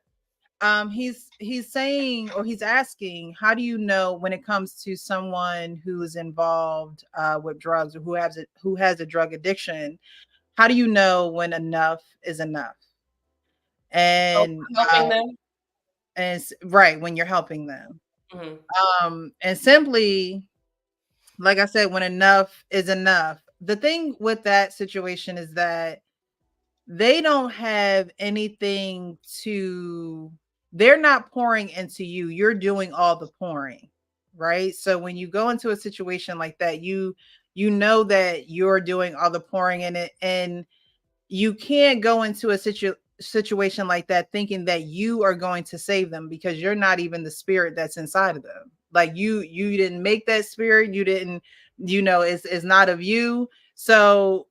He's saying, or he's asking, how do you know when it comes to someone who is involved with drugs or who has a drug addiction? How do you know when enough is enough? And helping them, and right, when you're helping them. Mm-hmm. And simply, like I said, when enough is enough. The thing with that situation is that they don't have anything to, they're not pouring into you. You're doing all the pouring, right? So when you go into a situation like that, you know that you're doing all the pouring in it, and you can't go into a situation like that thinking that you are going to save them, because you're not even the spirit that's inside of them. Like you didn't make that spirit. You didn't, it's not of you. So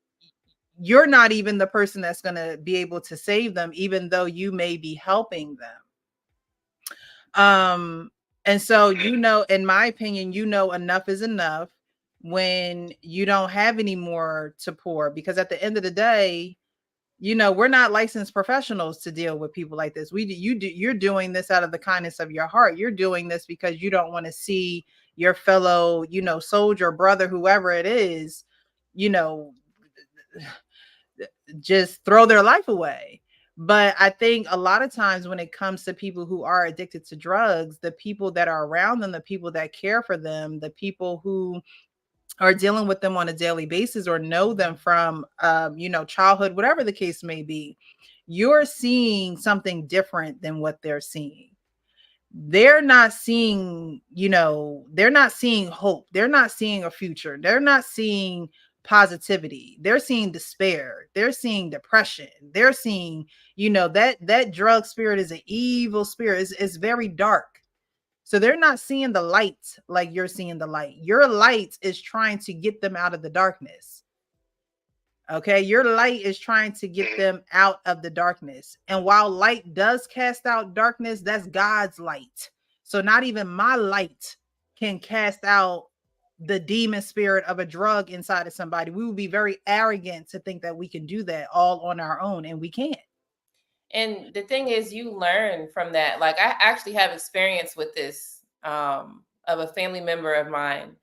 you're not even the person that's going to be able to save them, even though you may be helping them. And so, in my opinion, enough is enough when you don't have any more to pour, because at the end of the day, we're not licensed professionals to deal with people like this. You're doing this out of the kindness of your heart. You're doing this because you don't want to see your fellow, soldier, brother, whoever it is, just throw their life away. But I think a lot of times when it comes to people who are addicted to drugs, the people that are around them, the people that care for them, the people who are dealing with them on a daily basis or know them from, childhood, whatever the case may be, you're seeing something different than what they're seeing. They're not seeing, they're not seeing hope. They're not seeing a future. They're not seeing positivity. They're seeing despair. They're seeing depression. They're seeing, that drug spirit is an evil spirit. It's very dark. So they're not seeing the light like you're seeing the light. Your light is trying to get them out of the darkness. Okay, your light is trying to get them out of the darkness. And while light does cast out darkness, that's God's light. So not even my light can cast out the demon spirit of a drug inside of somebody. We would be very arrogant to think that we can do that all on our own, and we can't. And the thing is, you learn from that. Like, I actually have experience with this of a family member of mine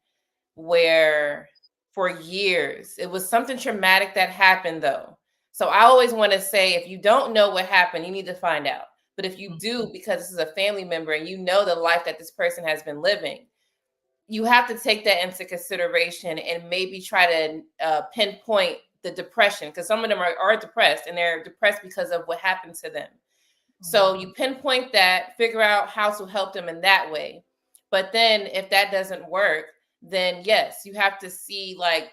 where for years, it was something traumatic that happened though. So I always want to say, if you don't know what happened, you need to find out. But if you do, because this is a family member and you know the life that this person has been living, you have to take that into consideration and maybe try to pinpoint the depression, because some of them are depressed, and they're depressed because of what happened to them. So you pinpoint that, figure out how to help them in that way. But then if that doesn't work, then yes, you have to see, like,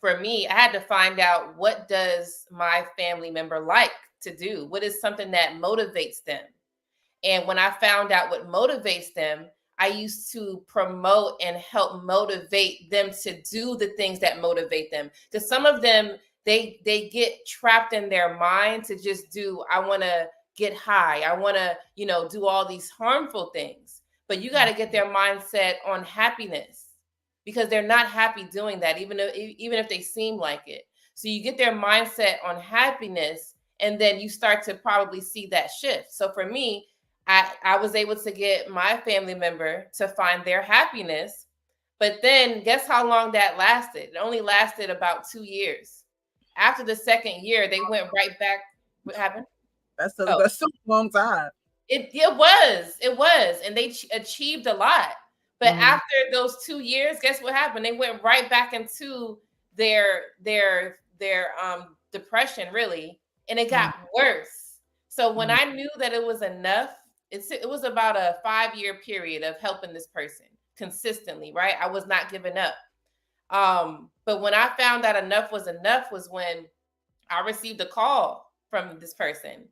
for me, I had to find out, what does my family member like to do? What is something that motivates them? And when I found out what motivates them, I used to promote and help motivate them to do the things that motivate them. Because some of them, they get trapped in their mind to just do, I want to get high. I want to, do all these harmful things. But you got to get their mindset on happiness, because they're not happy doing that, even if they seem like it. So you get their mindset on happiness, and then you start to probably see that shift. So for me, I was able to get my family member to find their happiness. But then guess how long that lasted? It only lasted about 2 years. After the second year, they went right back. What happened? That's a long time. It was, and they achieved a lot. But after those 2 years, guess what happened? They went right back into their depression, really, and it got worse. So when I knew that it was enough, it was about a 5-year period of helping this person consistently, right? I was not giving up. But when I found that enough was when I received a call from this person,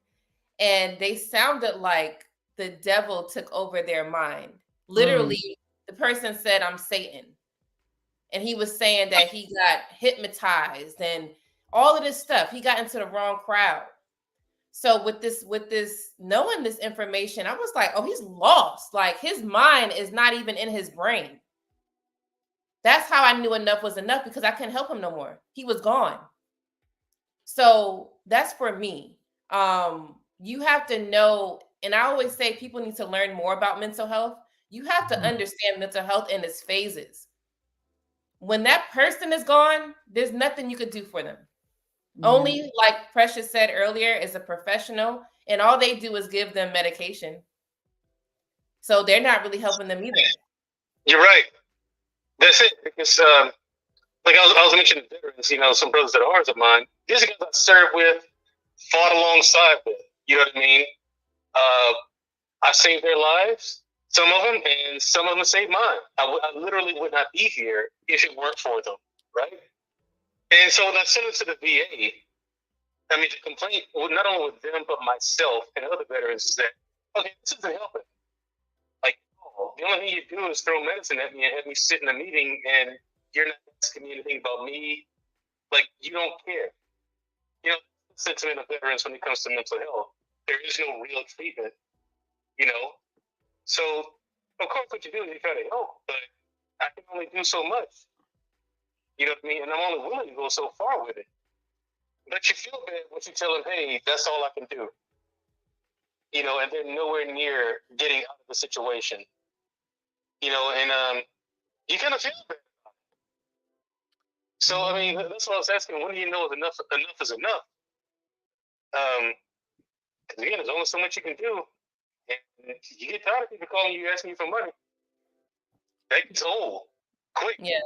and they sounded like the devil took over their mind. Literally, the person said, "I'm Satan." And he was saying that he got hypnotized and all of this stuff. He got into the wrong crowd. So with this knowing this information, I was like, oh, he's lost. Like, his mind is not even in his brain. That's how I knew enough was enough, because I couldn't help him no more. He was gone. So that's for me. You have to know, and I always say people need to learn more about mental health. You have to understand mental health in its phases. When that person is gone, there's nothing you could do for them. Only, like Precious said earlier, is a professional, and all they do is give them medication. So they're not really helping them either. You're right. That's it. Because like I was mentioning veterans, some brothers that are ours of mine, these guys I served with, fought alongside with. You know what I mean? I saved their lives, some of them, and some of them saved mine. I literally would not be here if it weren't for them, right? And so when I sent it to the VA, the complaint, not only with them, but myself and other veterans, is that, okay, this isn't helping. Like, the only thing you do is throw medicine at me and have me sit in a meeting, and you're not asking me anything about me. Like, you don't care. The sentiment of veterans when it comes to mental health. There is no real treatment, So, of course, what you do is you try to help, but I can only do so much. You know what I mean? And I'm only willing to go so far with it. But you feel bad when you tell them, hey, that's all I can do. And they're nowhere near getting out of the situation. And you kind of feel bad. So, that's what I was asking. When do you know enough is enough? Because again, there's only so much you can do. And you get tired of people calling you, asking you for money. That gets old quick. Yeah.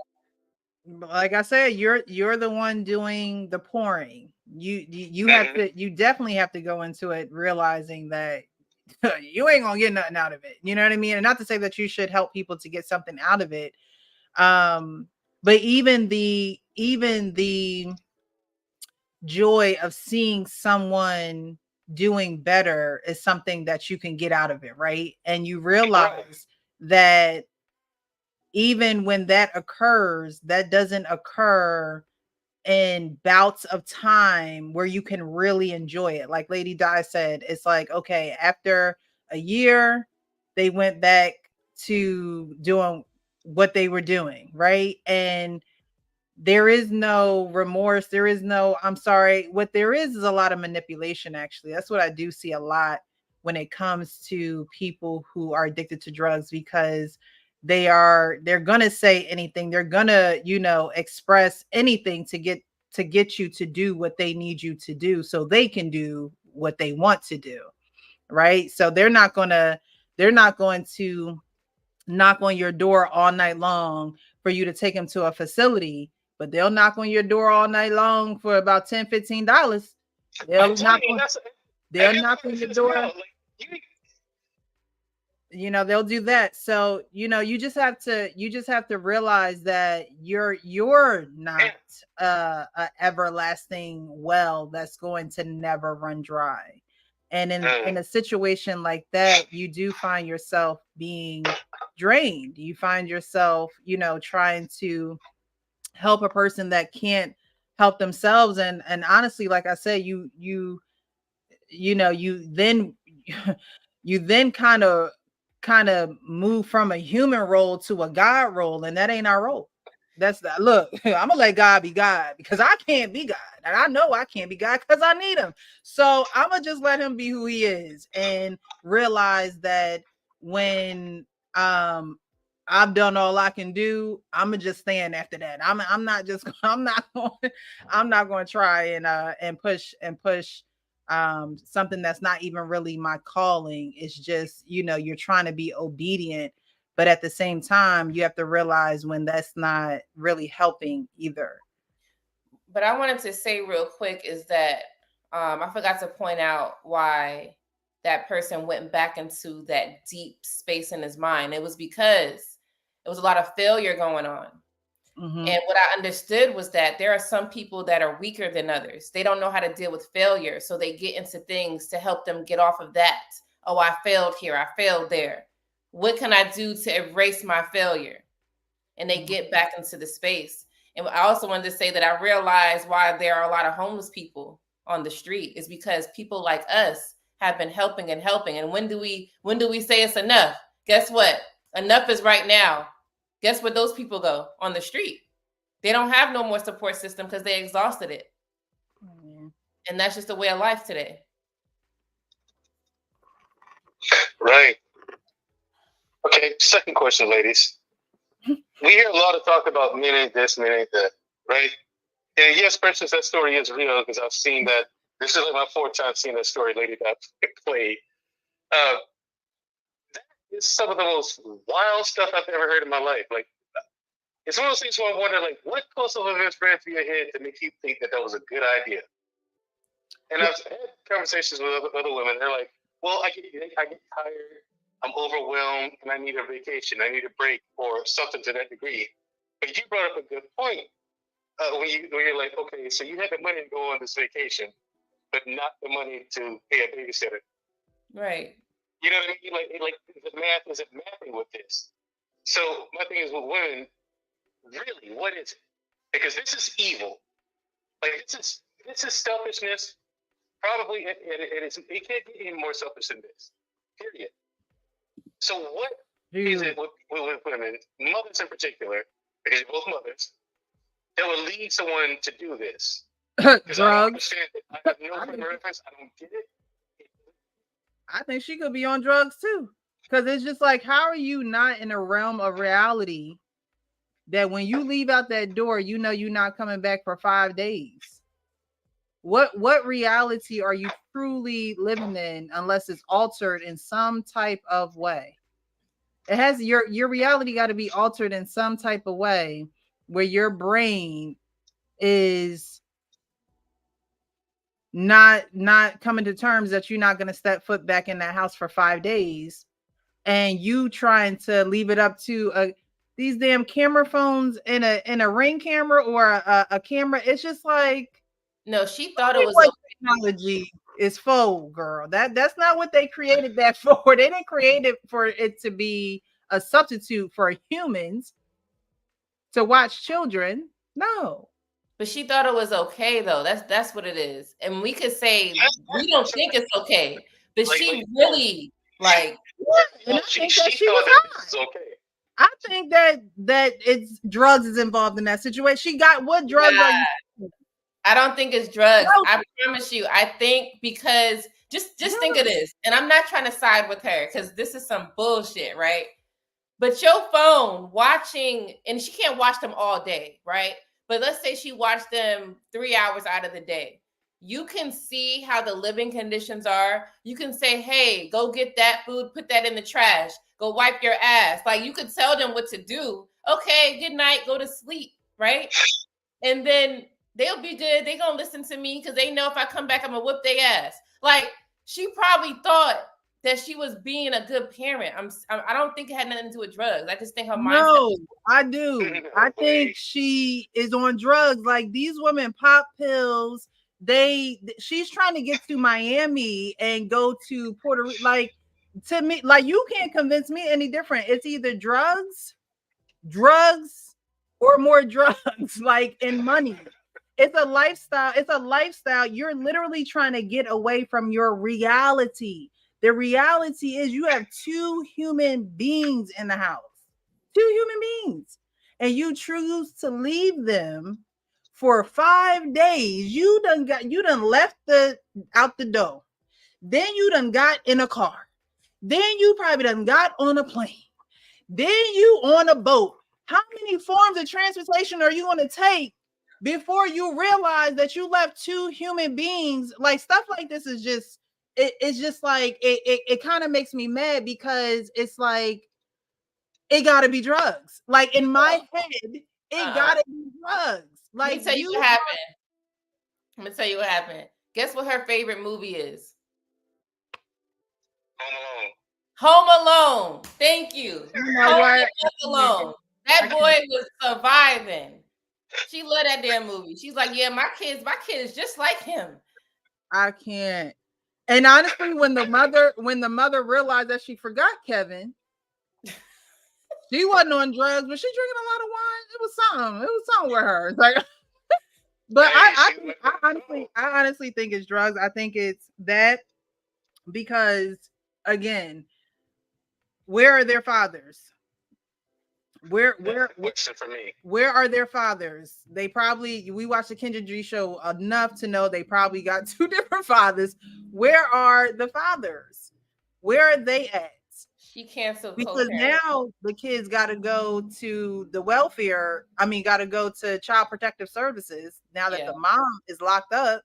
Like I said, you're the one doing the pouring. You have to, you definitely have to go into it realizing that you ain't gonna get nothing out of it. You know what I mean? And not to say that you should help people to get something out of it. But even the joy of seeing someone doing better is something that you can get out of it, right? And you realize that even when that occurs, that doesn't occur in bouts of time where you can really enjoy it. Like Lady Di said, it's like, okay, after a year, they went back to doing what they were doing, right? And there is no remorse. There is no, I'm sorry. What there is a lot of manipulation, actually. That's what I do see a lot when it comes to people who are addicted to drugs, because they're going to say anything. They're going to, express anything to get you to do what they need you to do so they can do what they want to do. Right. So they're not going to knock on your door all night long for you to take them to a facility, but they'll knock on your door all night long for about $10, $15. They'll knock on your door. You know, they'll do that. So, you know, you just have to realize that you're not a everlasting well that's going to never run dry. And in a situation like that, you do find yourself being drained. You find yourself, you know, trying to help a person that can't help themselves. And honestly, like I said, you know, you then you then kind of move from a human role to a God role, and that ain't our role. That's the look. I'm gonna let God be God because I can't be God, and I know I can't be God because I need Him. So I'm gonna just let Him be who He is, and realize that when I've done all I can do, I'm gonna just stand after that. I'm not just I'm not going to try and push something that's not even really my calling. It's just, you know, you're trying to be obedient, but at the same time you have to realize when that's not really helping either. But I wanted to say real quick is that I forgot to point out why that person went back into that deep space in his mind. It was because it was a lot of failure going on. Mm-hmm. And what I understood was that there are some people that are weaker than others. They don't know how to deal with failure. So they get into things to help them get off of that. Oh, I failed here. I failed there. What can I do to erase my failure? And they get back into the space. And I also wanted to say that I realized why there are a lot of homeless people on the street is because people like us have been helping and helping. And when do we say it's enough? Guess what? Enough is right now. Guess where those people go? On the street. They don't have no more support system because they exhausted it. Mm-hmm. And that's just the way of life today. Right. Okay, second question, ladies. We hear a lot of talk about men ain't this, men ain't that, right? And yes, for instance, that story is real because I've seen that. This is like my fourth time seeing that story, lady, that played. That is some of the most wild stuff I've ever heard in my life. Like, it's one of those things where I wonder, like, what coastal events ran through your head to make you think that was a good idea? And I've had conversations with other women. They're like, well, I get tired, I'm overwhelmed, and I need a vacation. I need a break or something to that degree. But you brought up a good point when you're like, okay, so you had the money to go on this vacation, but not the money to pay a babysitter. Right. You know what I mean? Like the math isn't mapping with this. So my thing is with women, really, what is it? Because this is evil. Like this is selfishness. Probably it can't be any more selfish than this. Period. So what is it with women, mothers in particular, because you're both mothers, that would lead someone to do this? Drugs. I don't understand it. I have no frame of reference. I don't get it. I think she could be on drugs too. Because it's just like, how are you not in a realm of reality that when you leave out that door, you know you're not coming back for 5 days? What reality are you truly living in unless it's altered in some type of way? It has your reality got to be altered in some type of way where your brain is not coming to terms that you're not going to step foot back in that house for 5 days, and you trying to leave it up to these damn camera phones in a Ring camera or a camera. It's just like, no, she thought it was what technology is for, girl. That's not what they created that for. They didn't create it for it to be a substitute for humans to watch children. No. But she thought it was okay, though. That's what it is. And we could say we don't think it's okay, but she really like. And I think that she was high. Okay. I think that it's drugs is involved in that situation. She got what drugs are you? I don't think it's drugs. No. I promise you. I think because just think of this, and I'm not trying to side with her because this is some bullshit, right? But your phone watching, and she can't watch them all day, right? But let's say she watched them 3 hours out of the day. You can see how the living conditions are. You can say, hey, go get that food, put that in the trash, go wipe your ass. Like, you could tell them what to do. Okay, good night, go to sleep, right? And then they'll be good. They're going to listen to me because they know if I come back, I'm going to whip their ass. Like, she probably thought that she was being a good parent. I don't think it had nothing to do with drugs. I just think her mindset. No, I do. I think she is on drugs. Like, these women pop pills. She's trying to get to Miami and go to Puerto Rico. Like, to me, like, you can't convince me any different. It's either drugs, or more drugs, like, and money. It's a lifestyle. You're literally trying to get away from your reality. The reality is you have two human beings in the house. Two human beings. And you choose to leave them for 5 days. You done left out the door. Then you done got in a car. Then you probably done got on a plane. Then you on a boat. How many forms of transportation are you going to take before you realize that you left two human beings? Like, stuff like this is just, it's just like, it kind of makes me mad, because it's like, it gotta be drugs. Like, in my head, it gotta be drugs. Like, let me tell you what happened. I'm gonna tell you what happened. Guess what her favorite movie is? Home Alone. Thank you. Home Alone. That boy was surviving. She loved that damn movie. She's like, yeah, my kid is just like him. I can't. And honestly, when the mother realized that she forgot Kevin, she wasn't on drugs, but she drinking a lot of wine. It was something with her. It's like, but I honestly think it's drugs. I think it's that, because, again, where are their fathers? Where are their fathers? We watched the Kendra G show enough to know they probably got two different fathers. Where are the fathers? Where are they at? She canceled, because now the kids got to go to the welfare. I mean, got to go to Child Protective Services now that the mom is locked up.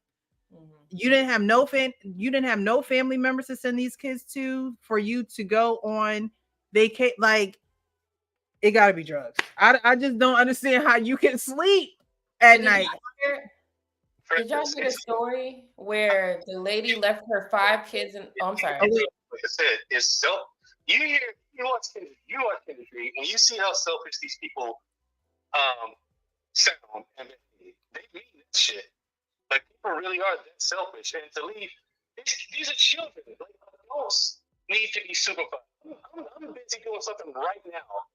Mm-hmm. You didn't have no family members to send these kids to for you to go on vacation. Like, it got to be drugs. I just don't understand how you can sleep at night. Did y'all hear the story where the lady left her 5 kids and I'm sorry. Like I said, it's you watch Kendrick, and you see how selfish these people sound, and they mean that shit. Like, people really are that selfish, and to leave, these are children. Like, adults need to be supervised. I'm busy doing something right now.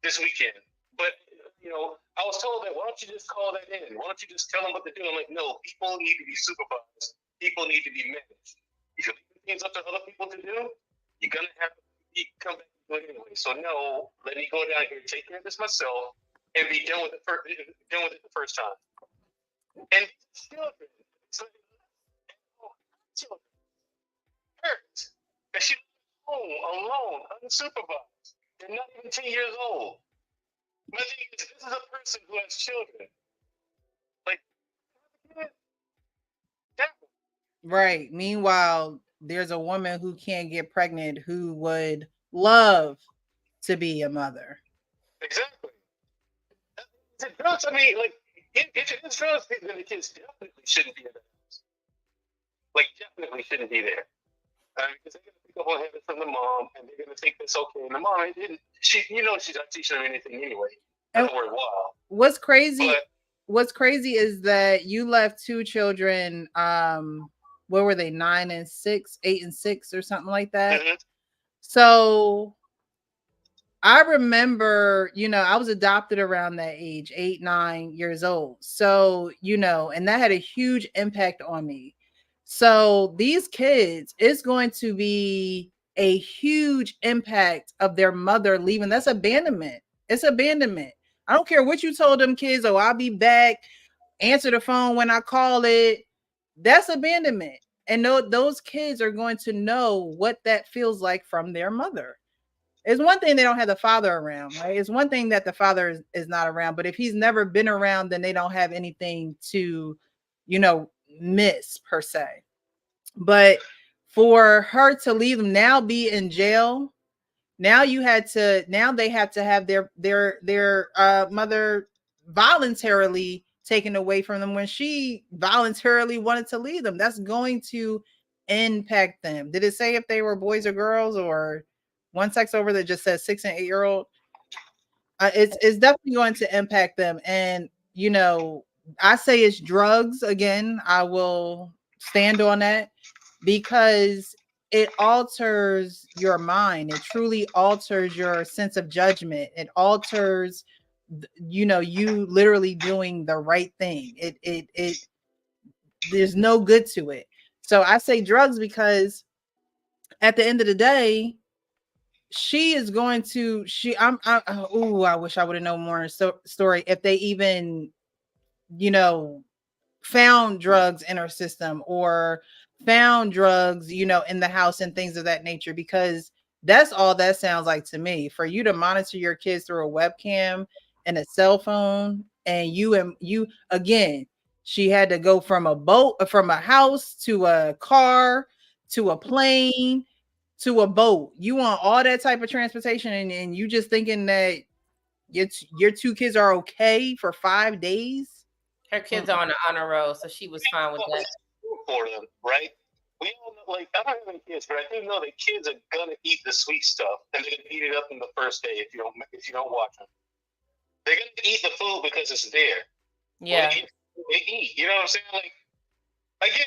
This weekend, but I was told that, why don't you just call that in? Why don't you just tell them what to do? I'm like, no, people need to be supervised. People need to be managed. If you leave things up to other people to do, you're gonna have to come back and do it anyway. So no, let me go down here, take care of this myself, and be done with it the first time. And children, children, parents, and she's home alone, unsupervised. They're not even 10 years old. My thing is, this is a person who has children. Like, right. Meanwhile, there's a woman who can't get pregnant who would love to be a mother. Exactly. Drugs, I mean, like, if it's drugs, then the kids definitely shouldn't be in the house. Like, definitely shouldn't be there. Because they're going to pick up on habits from the mom, and they're going to think that's okay. And the mom, she's not teaching them anything anyway. That's worth a while. What's crazy is that you left 2 children, what were they, 9 and 6, 8 and 6, or something like that? Mm-hmm. So I remember, I was adopted around that age, 8, 9 years old. So, and that had a huge impact on me. So these kids, it's going to be a huge impact of their mother leaving. That's abandonment. It's abandonment. I don't care what you told them kids. Oh, I'll be back. Answer the phone when I call it. That's abandonment. And those kids are going to know what that feels like from their mother. It's one thing they don't have the father around, right? It's one thing that the father is not around. But if he's never been around, then they don't have anything to, miss per se. But for her to leave them, now be in jail, now they have to have their mother voluntarily taken away from them when she voluntarily wanted to leave them. That's going to impact them. Did it say if they were boys or girls, or one sex over that just says 6 and 8-year-old? It's definitely going to impact them. And, you know, I say it's drugs. Again, I will stand on that because it alters your mind. It truly alters your sense of judgment. It alters, you know, you literally doing the right thing. It there's no good to it. So I say drugs because at the end of the day, she is going to I wish I would have known more in the story if they even, you know, found drugs in her system or found drugs, you know, in the house and things of that nature, because that's all that sounds like to me. For you to monitor your kids through a webcam and a cell phone, and you again, she had to go from a house to a car to a plane to a boat. You want all that type of transportation, and you just thinking that your two kids are okay for 5 days? Her kids are on the honor roll, so she was fine with that. For them, right? We all know, like, I don't have any kids, but I do know that kids are gonna eat the sweet stuff, and they're gonna eat it up in the first day if you don't watch them. They're gonna eat the food because it's there. Yeah. They eat. You know what I'm saying? Like, again,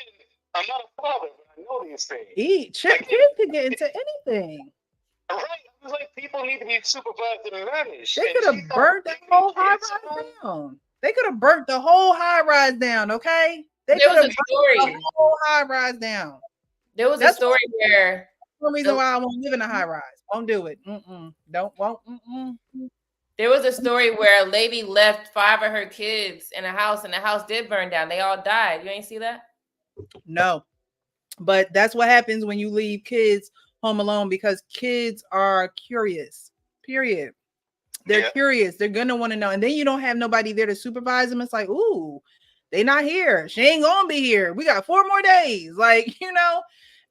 I'm not a father, but I know these things. Kids could get into anything. Right. I was like, people need to be supervised and managed. They could have burnt that whole high rise down. They could have burnt the whole high rise down, okay? They could have burnt the whole high rise down. There was a story where one reason why I won't live in a high rise. Won't do it. There was a story where a lady left 5 of her kids in a house, and the house did burn down. They all died. You ain't see that? No. But that's what happens when you leave kids home alone, because kids are curious. Period. They're curious. They're gonna want to know. And then you don't have nobody there to supervise them. It's like, ooh, they not here. She ain't gonna be here. We got 4 more days. Like, you know,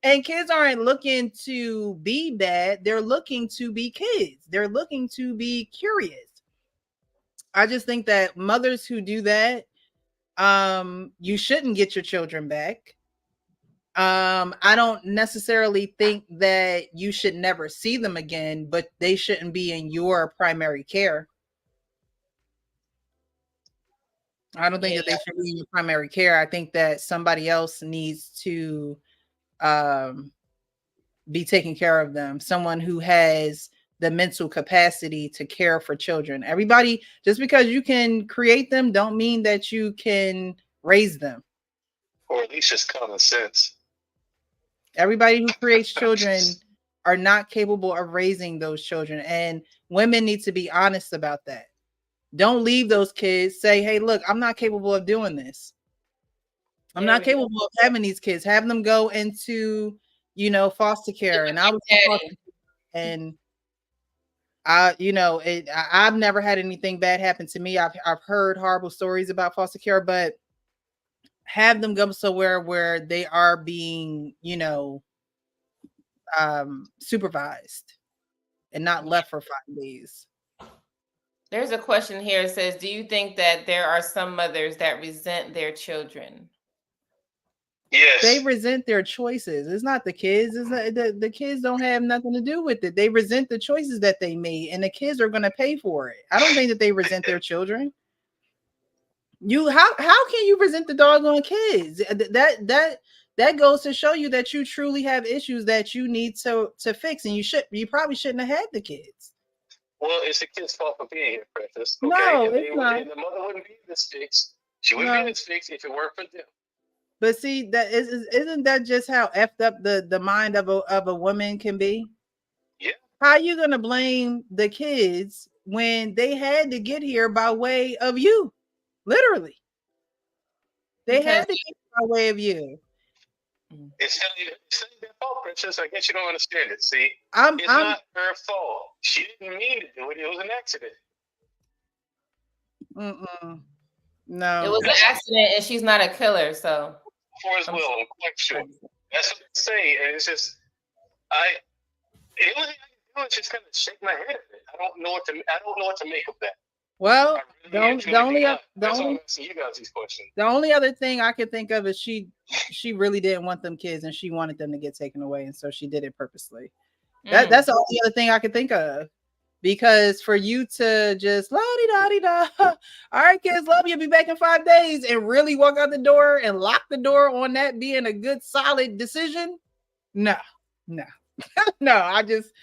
and kids aren't looking to be bad. They're looking to be kids. They're looking to be curious. I just think that mothers who do that, you shouldn't get your children back. I don't necessarily think that you should never see them again, but they shouldn't be in your primary care. I don't think that they should be in your primary care. I think that somebody else needs to be taking care of them. Someone who has the mental capacity to care for children. Everybody, just because you can create them, don't mean that you can raise them. Or at least just common sense. Everybody who creates children are not capable of raising those children. And women need to be honest about that. Don't leave those kids. Say, hey, look, I'm not capable of doing this. I'm not capable of having these kids. Have them go into, you know, foster care. And I was and I've never had anything bad happen to me. I've heard horrible stories about foster care, but have them go somewhere where they are being, you know, supervised and not left for 5 days. There's a question here. It says, do you think that there are some mothers that resent their children? Yes. They resent their choices. It's not the kids. It's not, the kids don't have nothing to do with it. They resent the choices that they made, and the kids are going to pay for it. I don't think that they resent their children. How can you resent the doggone kids? That goes to show you that you truly have issues that you need to fix, and you probably shouldn't have had the kids. Well, it's the kid's fault for being here, Precious. Okay? No, it's not. The mother wouldn't be this fixed. She wouldn't be this fixed if it weren't for them. But see, that isn't that just how effed up the mind of a woman can be? Yeah. How are you gonna blame the kids when they had to get here by way of you? Literally, they had to get by way of you. It's not their fault, Princess. I guess you don't understand it. See, it's not her fault. She didn't mean to do it. It was an accident. No, it was an accident, and she's not a killer. So, for as well, I'm quite sure. That's what they say, and it's just it was just kind of shake my head at it. I don't know what to make of that. Well, Really the only do other not. That's why I'm asking you guys these questions. the only other thing I could think of is she really didn't want them kids and she wanted them to get taken away, and so she did it purposely. That's the only other thing I could think of. Because for you to just la-di-da-di-da, all right, kids, love you, be back in 5 days, and really walk out the door and lock the door on that being a good, solid decision, no. no, I just,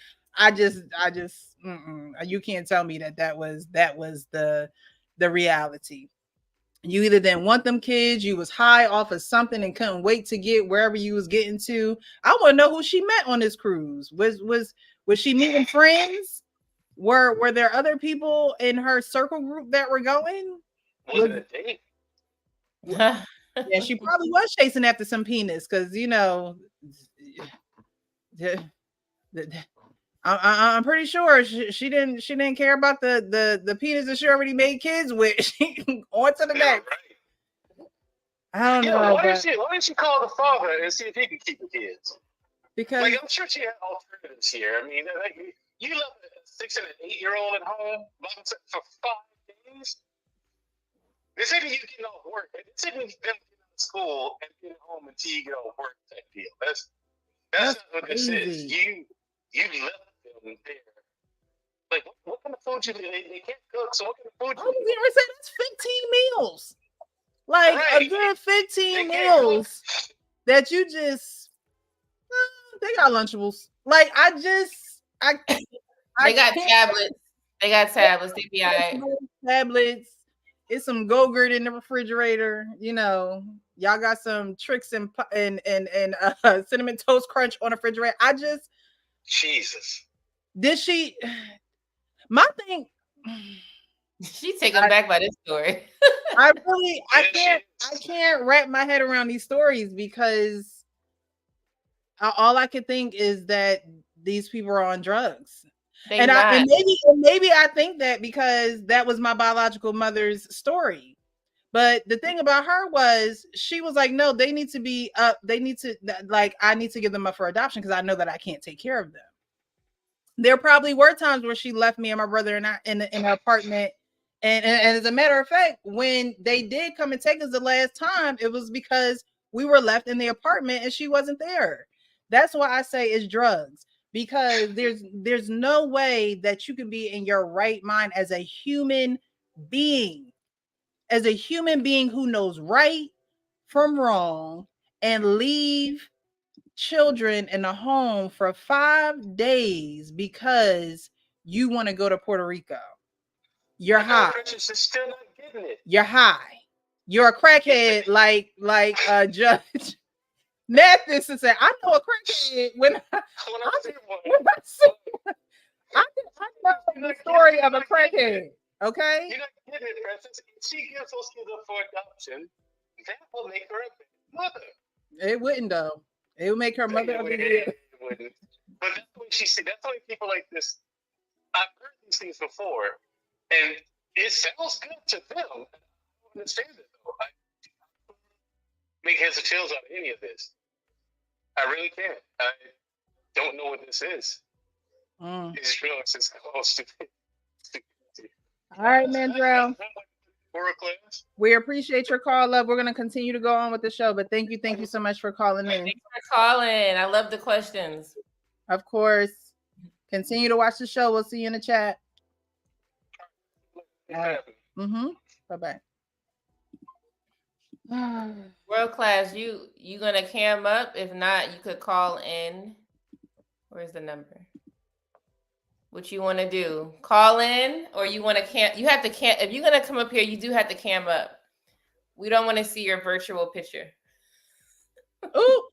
you can't tell me that was the reality. You either didn't want them kids, you was high off of something and couldn't wait to get wherever you was getting to. I want to know who she met on this cruise. Was she meeting friends? Were there other people in her circle group that were going? Was it a date? Yeah, she probably was chasing after some penis because I'm pretty sure she didn't care about the penis that she already made kids with. She on to the next. Right. I don't know. Why didn't she call the father and see if he could keep the kids? Because I'm sure she had alternatives here. I mean, you left a 6 and an 8-year-old at home for 5 days. This isn't you getting off work. This isn't them getting out of school and getting home until you get off work type deal. That's not what crazy. This is. You left them there. Like, what kind of food you they can't cook, so what kind of food you I say that's 15 meals. Like right. A good 15 meals that you just they got Lunchables. Like they got tablets. They got tablets. They be all right. Tablets. It's some Go-Gurt in the refrigerator. Y'all got some Trix and Cinnamon Toast Crunch on the refrigerator. Jesus. Did she? My thing. She's taken back by this story. I can't wrap my head around these stories because all I could think is that these people are on drugs. And maybe I think that because that was my biological mother's story. But the thing about her was she was like, no, they need to be up. They need to I need to give them up for adoption because I know that I can't take care of them. There probably were times where she left me and my brother in her apartment. And as a matter of fact, when they did come and take us the last time, it was because we were left in the apartment and she wasn't there. That's why I say it's drugs, because there's no way that you can be in your right mind as a human being who knows right from wrong and leave children in a home for 5 days because you want to go to Puerto Rico. You're high. Still not getting it. You're high. You're a crackhead, like Judge Mathis and say, I know a crackhead when I know the story of a crackhead. Okay? You're not getting it, Princess. If she gives those kids up for adoption, that will make her a mother. It wouldn't, though. It would make her mother of the year. It wouldn't. But that's the way that's the way people like this. I've heard these things before, and it sounds good to them. I don't understand it, though. I make heads or tails out of any of this. I really can't. I don't know what this is. These drugs is called stupidity. All right, Mandrell. World class. We appreciate your call, love. We're going to continue to go on with the show, but thank you so much for calling in. Thanks for calling. I love the questions. Of course. Continue to watch the show. We'll see you in the chat. All right. Bye-bye. World class, you gonna cam up? If not, you could call in. Where's the number? What you want to do? Call in, or you want to cam? You have to cam. If you're gonna come up here, you do have to cam up. We don't want to see your virtual picture. Ooh.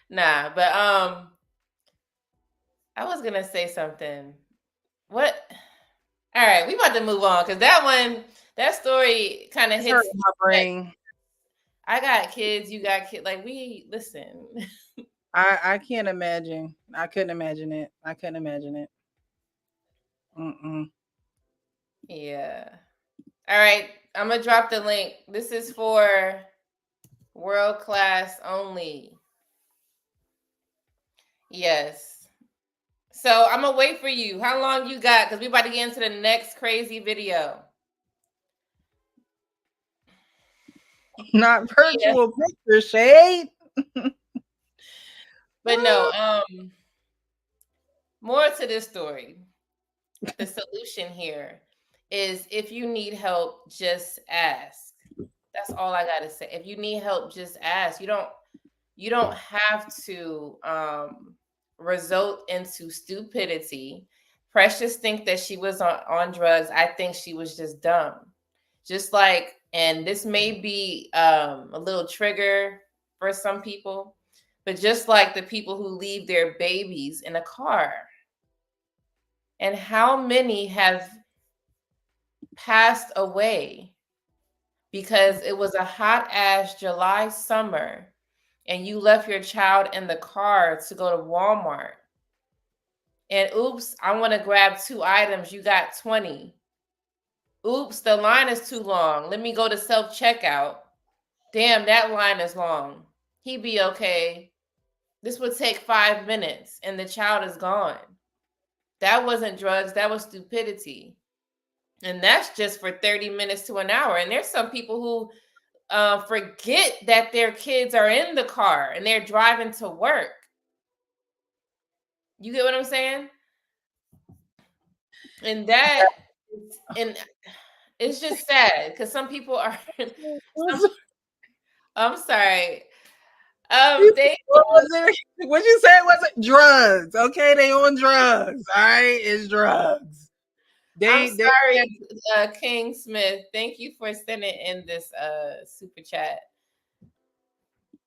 Nah, but I was gonna say something. What? All right, we about to move on because that story kind of hits my brain. Like, I got kids, you got kids. Like, listen. I can't imagine. I couldn't imagine it. Yeah. All right. I'm going to drop the link. This is for world class only. Yes. So I'm gonna wait for you. How long you got? Because we about to get into the next crazy video. Not virtual picture shade. But no, more to this story. The solution here is if you need help, just ask. That's all I gotta say. If you need help, just ask. You don't have to result into stupidity. Precious think that she was on drugs. I think she was just dumb. Just like, and this may be a little trigger for some people, but just like the people who leave their babies in a car. And how many have passed away because it was a hot ass July summer and you left your child in the car to go to Walmart. And oops, I want to grab 2 items. You got 20. Oops, the line is too long. Let me go to self-checkout. Damn, that line is long. He'd be okay. This would take 5 minutes and the child is gone. That wasn't drugs. That was stupidity. And that's just for 30 minutes to an hour. And there's some people who forget that their kids are in the car and they're driving to work. You get what I'm saying? And that, and it's just sad because some people are. I'm sorry. They. What you say? Was it drugs? Okay, they on drugs. All right, it's drugs. I'm sorry, King Smith. Thank you for sending in this super chat.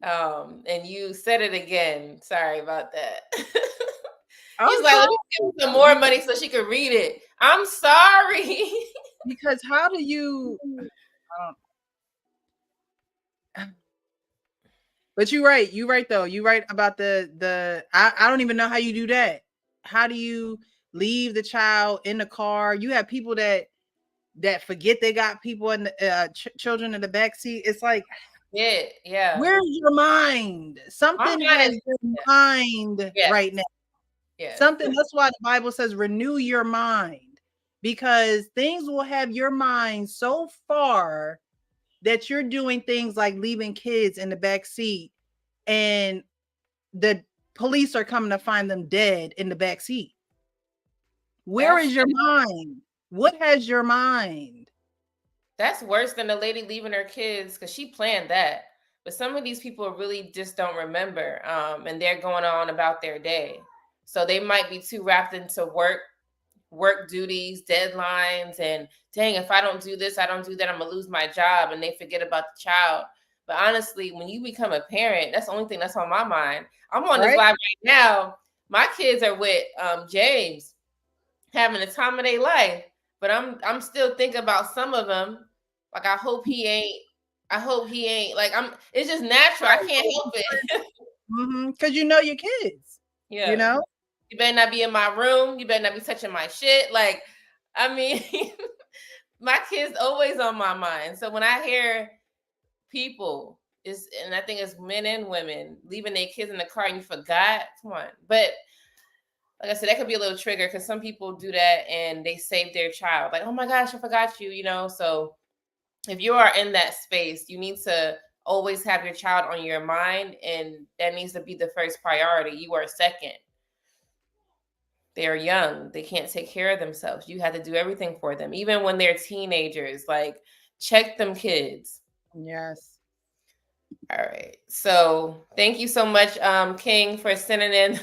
And you said it again. Sorry about that. He's like, let me give her some more money so she could read it. I'm sorry. Because how do you? But you're right. You're right though. You're right about the. I don't even know how you do that. How do you leave the child in the car? You have people that forget they got people in the children in the back seat. It's like, yeah. Where's your mind? Something has your mind right now. Yeah. Something. That's why the Bible says renew your mind, because things will have your mind so far that you're doing things like leaving kids in the back seat and the police are coming to find them dead in the back seat. Where is your mind? What has your mind? That's worse than the lady leaving her kids because she planned that. But some of these people really just don't remember, and they're going on about their day. So they might be too wrapped into work duties, deadlines, and dang, if I don't do this, I don't do that, I'm gonna lose my job, and they forget about the child. But honestly, when you become a parent, that's the only thing that's on my mind. I'm on this live right now. My kids are with James, having the time of their life, but I'm still thinking about some of them. Like I hope he ain't like it's just natural. I can't help it. Because you know your kids. Yeah. You know? You better not be in my room. You better not be touching my shit. Like, I mean, my kids always on my mind. So when I hear people and I think it's men and women leaving their kids in the car and you forgot, come on. But like I said, that could be a little trigger because some people do that and they save their child. Like, oh my gosh, I forgot you, So if you are in that space, you need to always have your child on your mind, and that needs to be the first priority. You are second. They're young. They can't take care of themselves. You have to do everything for them. Even when they're teenagers, like check them kids. Yes. All right. So thank you so much, King, for sending in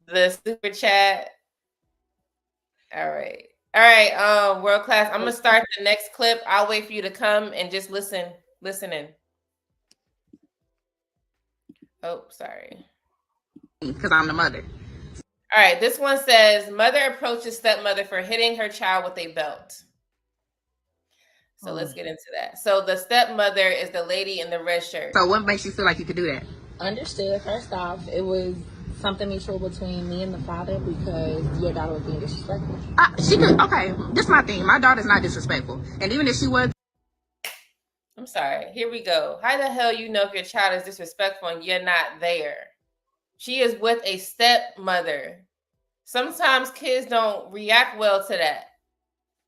the super chat. All right. World class. I'm gonna start the next clip. I'll wait for you to come and just listen in. Oh, sorry. Because I'm the mother. All right. This one says, mother approaches stepmother for hitting her child with a belt. So let's get into that. So the stepmother is the lady in the red shirt. So what makes you feel like you could do that? Understood. First off, it was something mutual between me and the father because your daughter was being disrespectful. She could. Okay, this is my thing. My daughter's not disrespectful, and even if she was, I'm sorry. Here we go. How the hell you know if your child is disrespectful and you're not there? She is with a stepmother. Sometimes kids don't react well to that.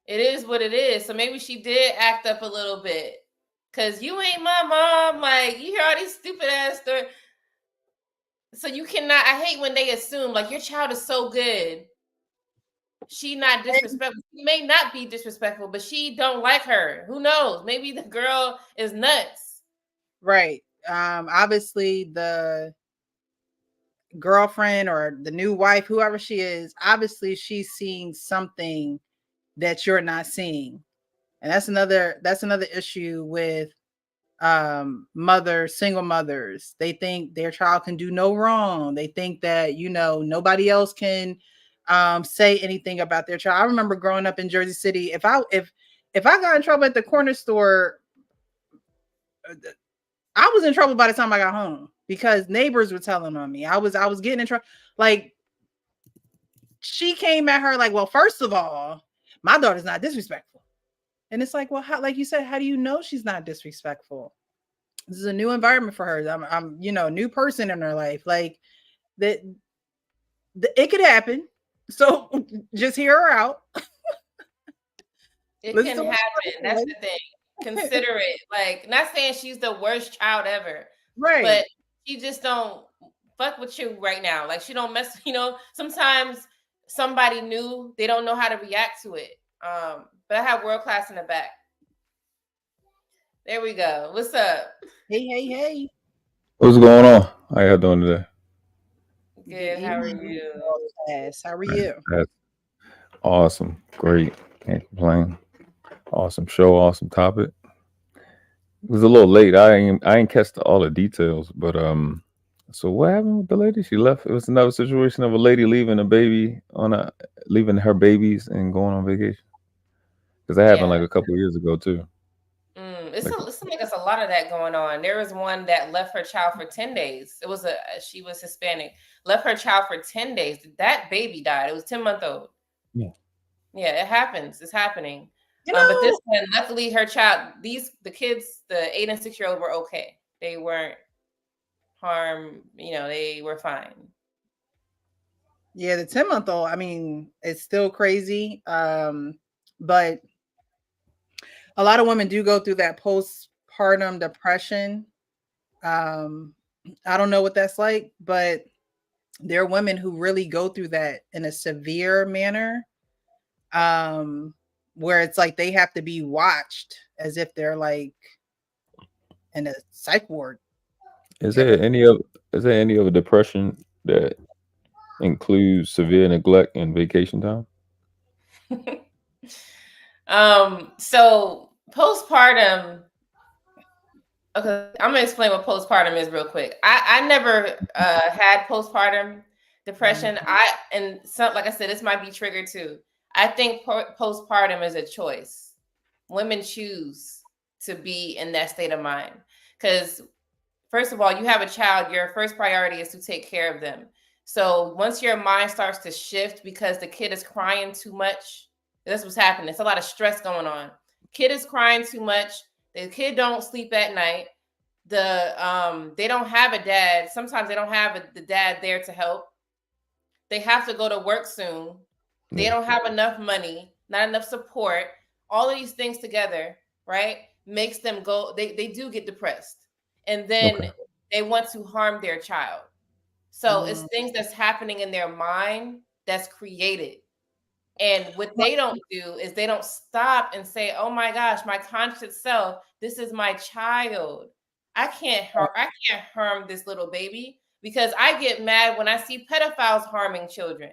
It is what it is. So maybe she did act up a little bit. Cause you ain't my mom. Like, you hear all these stupid ass stories. So you cannot, I hate when they assume like your child is so good. She not disrespectful. She may not be disrespectful, but she don't like her. Who knows? Maybe the girl is nuts. Right. Obviously the girlfriend or the new wife, whoever she is, obviously she's seeing something that you're not seeing. And that's another issue with single mothers. They think their child can do no wrong. They think that, nobody else can say anything about their child. I remember growing up in Jersey City, if I got in trouble at the corner store, I was in trouble by the time I got home because neighbors were telling on me. I was getting in trouble. Like, she came at her like, well, first of all, my daughter's not disrespectful. And it's like, well, how, like you said, how do you know she's not disrespectful? This is a new environment for her. I'm a new person in her life. Like that, it could happen. So just hear her out. It can happen. That's the thing. Consider it. Like, not saying she's the worst child ever, right? But she just don't fuck with you right now. Like, she don't mess. Sometimes somebody new, they don't know how to react to it. But I have world class in the back. There we go. What's up? Hey. What's going on? How y'all doing today? Good. How are you? How are you? That's awesome. Great. Can't complain. Awesome show. Awesome topic. It was a little late. I ain't catch all the details, but so what happened with the lady? She left. It was another situation of a lady leaving leaving her babies and going on vacation. Because that happened like a couple of years ago too. It's like it's a lot of that going on. There was one that left her child for 10 days. She was Hispanic, left her child for 10 days. That baby died. It was 10-month-old. Yeah, it happens. It's happening. But this one, luckily, her child, the kids, the 8 and 6-year-old were okay. They weren't harmed. They were fine. Yeah, the 10-month-old. I mean, it's still crazy. But a lot of women do go through that postpartum depression. I don't know what that's like, but there are women who really go through that in a severe manner, where it's like they have to be watched as if they're like in a psych ward. Is there any other depression that includes severe neglect and vacation time? So postpartum. Okay, I'm gonna explain what postpartum is real quick. I never had postpartum depression. Like I said, this might be triggered too. I think postpartum is a choice. Women choose to be in that state of mind because, first of all, you have a child. Your first priority is to take care of them. So once your mind starts to shift because the kid is crying too much, that's what's happening. It's a lot of stress going on. Kid is crying too much. The kid don't sleep at night. They don't have a dad. Sometimes they don't have the dad there to help. They have to go to work soon. They don't have enough money, not enough support. All of these things together, right, makes them go. They do get depressed, and then they want to harm their child. So it's things that's happening in their mind that's created. And what they don't do is they don't stop and say, oh my gosh, my conscious self, this is my child. I can't harm this little baby because I get mad when I see pedophiles harming children.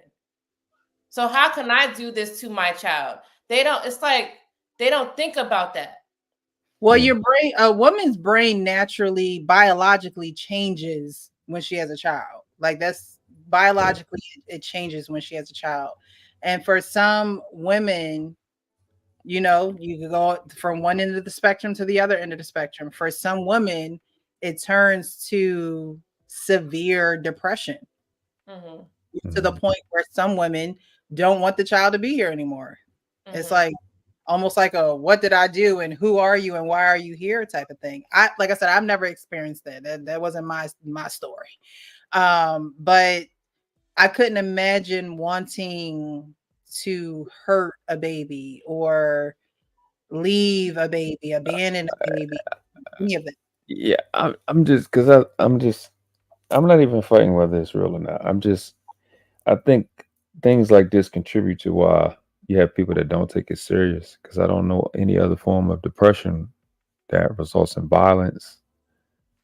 So how can I do this to my child? It's like they don't think about that. Well, a woman's brain naturally, biologically changes when she has a child. Like, that's biologically, it changes when she has a child. And for some women, you can go from one end of the spectrum to the other end of the spectrum. For some women, it turns to severe depression to the point where some women don't want the child to be here anymore. It's like almost like a what did I do and who are you and why are you here type of thing. Like I said, I've never experienced that. That wasn't my story. But I couldn't imagine wanting to hurt a baby or leave a baby, abandon a baby, any of that. Yeah, I'm just because I'm not even fighting whether it's real or not. I think things like this contribute to why you have people that don't take it serious. Because I don't know any other form of depression that results in violence.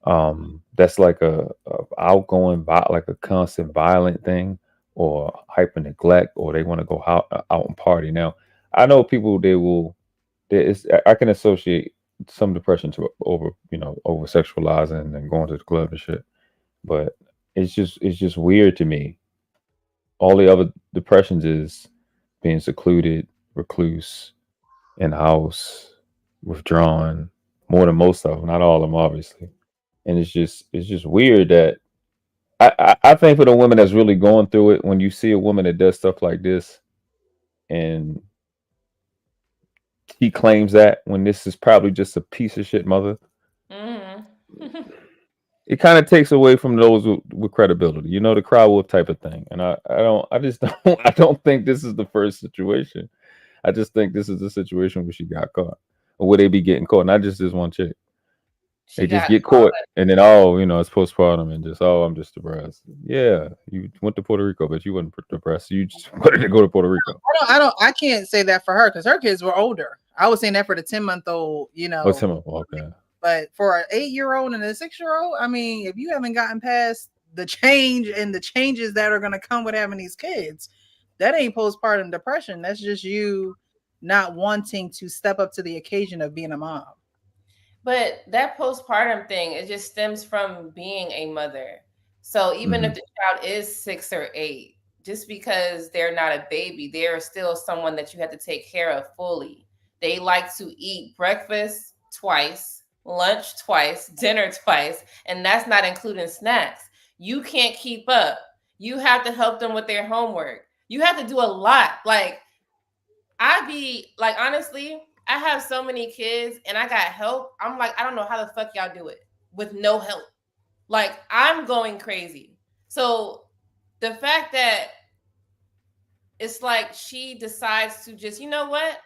That's like a outgoing, like a constant violent thing, or hyper neglect, or they want to go out and party. Now, I know people they will. I can associate some depression to over sexualizing and going to the club and shit. But it's just weird to me. All the other depressions is being secluded, recluse, in house, withdrawn, more than most of them, not all of them, obviously. And it's just weird that I think for the women that's really going through it, when you see a woman that does stuff like this, and he claims that when this is probably just a piece of shit mother, Mm-hmm. it kind of takes away from those with credibility, the cry wolf type of thing. And I just don't, I don't think this is the first situation. I just think this is the situation where she got caught, or where they be getting caught, not just this one chick. They just get caught, and then it's postpartum, and just I'm just depressed. Yeah, you went to Puerto Rico, but you wasn't depressed. You just wanted to go to Puerto Rico. I can't say that for her because her kids were older. I was saying that for the 10-month-old, Oh, 10-month, okay. But for an 8-year-old and a 6-year-old, I mean, if you haven't gotten past the change and the changes that are going to come with having these kids, that ain't postpartum depression. That's just you not wanting to step up to the occasion of being a mom. But that postpartum thing, it just stems from being a mother. So even if the child is 6 or 8, just because they're not a baby, they're still someone that you have to take care of fully. They like to eat breakfast twice, lunch twice, dinner twice, and that's not including snacks. You can't keep up. You have to help them with their homework. You have to do a lot. Like, honestly, I have so many kids and I got help. I'm like, I don't know how the fuck y'all do it with no help. Like, I'm going crazy. So the fact that it's like she decides to just, you know what?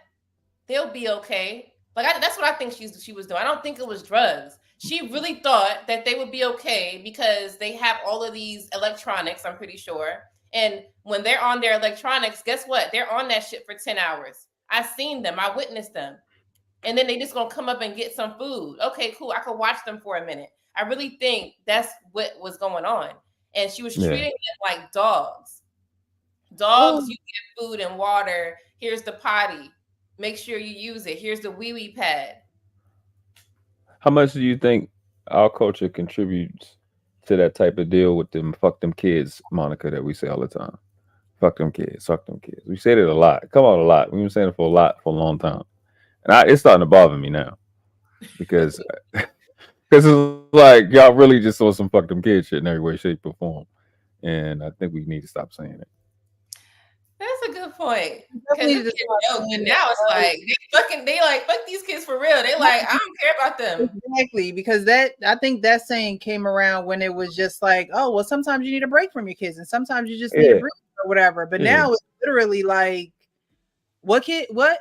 They'll be okay. Like, that's what I think she was doing. I don't think it was drugs. She really thought that they would be okay because they have all of these electronics, I'm pretty sure. And when they're on their electronics, guess what? They're on that shit for 10 hours. I've seen them. I witnessed them. And then they just gonna come up and get some food. Okay, cool. I could watch them for a minute. I really think that's what was going on. And she was treating them like dogs. Dogs, you get food and water. Here's the potty. Make sure you use it. Here's the wee-wee pad. How much do you think our culture contributes to that type of deal with them fuck them kids, Monica, that we say all the time? Fuck them kids, fuck them kids. We said it a lot. Come on, a lot. We've been saying it for a long time. And it's starting to bother me now. Because it's like y'all really just saw some fuck them kids shit in every way, shape, or form. And I think we need to stop saying it. That's a good point. Because now it's like they like fuck these kids for real. They like, I don't care about them. Exactly, because I think that saying came around when it was just like, oh well, sometimes you need a break from your kids, and sometimes you just need a break or whatever. But now it's literally like, what kid, what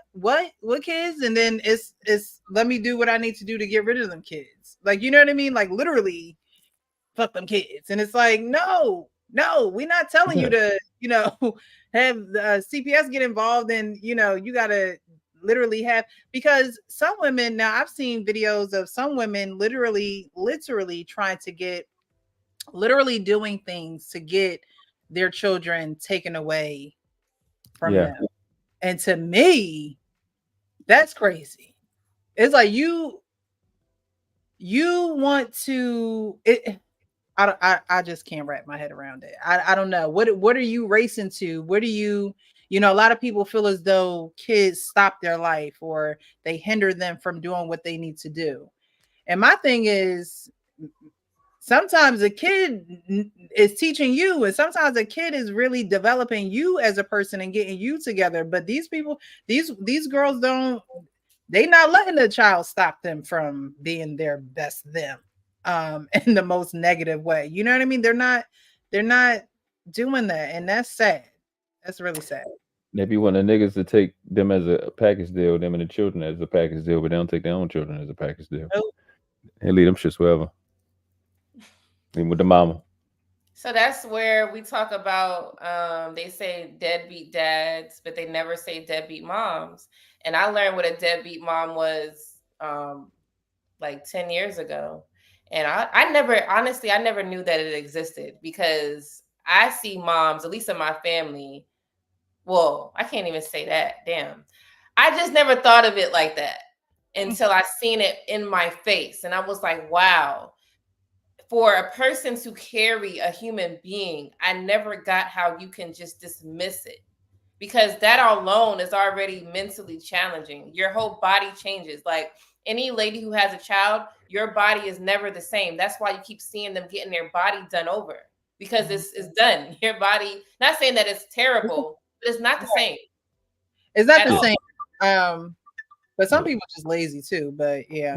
kids, and then it's let me do what I need to do to get rid of them kids. Like, you know what I mean? Like, literally, fuck them kids, and it's like, no, we're not telling you to, have CPS get involved, and you gotta literally have, because some women, now I've seen videos of some women literally trying to get, literally doing things to get their children taken away from them. And to me, that's crazy. It's like you want to I just can't wrap my head around it. I don't know. What are you racing to? What do you, a lot of people feel as though kids stop their life or they hinder them from doing what they need to do. And my thing is, sometimes a kid is teaching you, and sometimes a kid is really developing you as a person and getting you together. But these people, these girls they not letting the child stop them from being their best them. In the most negative way. You know what I mean? They're not doing that, and that's sad. That's really sad. They be wanting the niggas to take them as a package deal, them and the children as a package deal, but they don't take their own children as a package deal. Nope. They leave them shits wherever. Even with the mama. So that's where we talk about they say deadbeat dads, but they never say deadbeat moms. And I learned what a deadbeat mom was like 10 years ago. And I never knew that it existed, because I see moms, at least in my family. Well, I can't even say that. Damn. I just never thought of it like that until I seen it in my face. And I was like, wow, for a person to carry a human being, I never got how you can just dismiss it, because that alone is already mentally challenging. Your whole body changes. Like any lady who has a child, your body is never the same. That's why you keep seeing them getting their body done over, because it's done. Your body, not saying that it's terrible, but it's not the same. It's not the same. But some people are just lazy too. But yeah.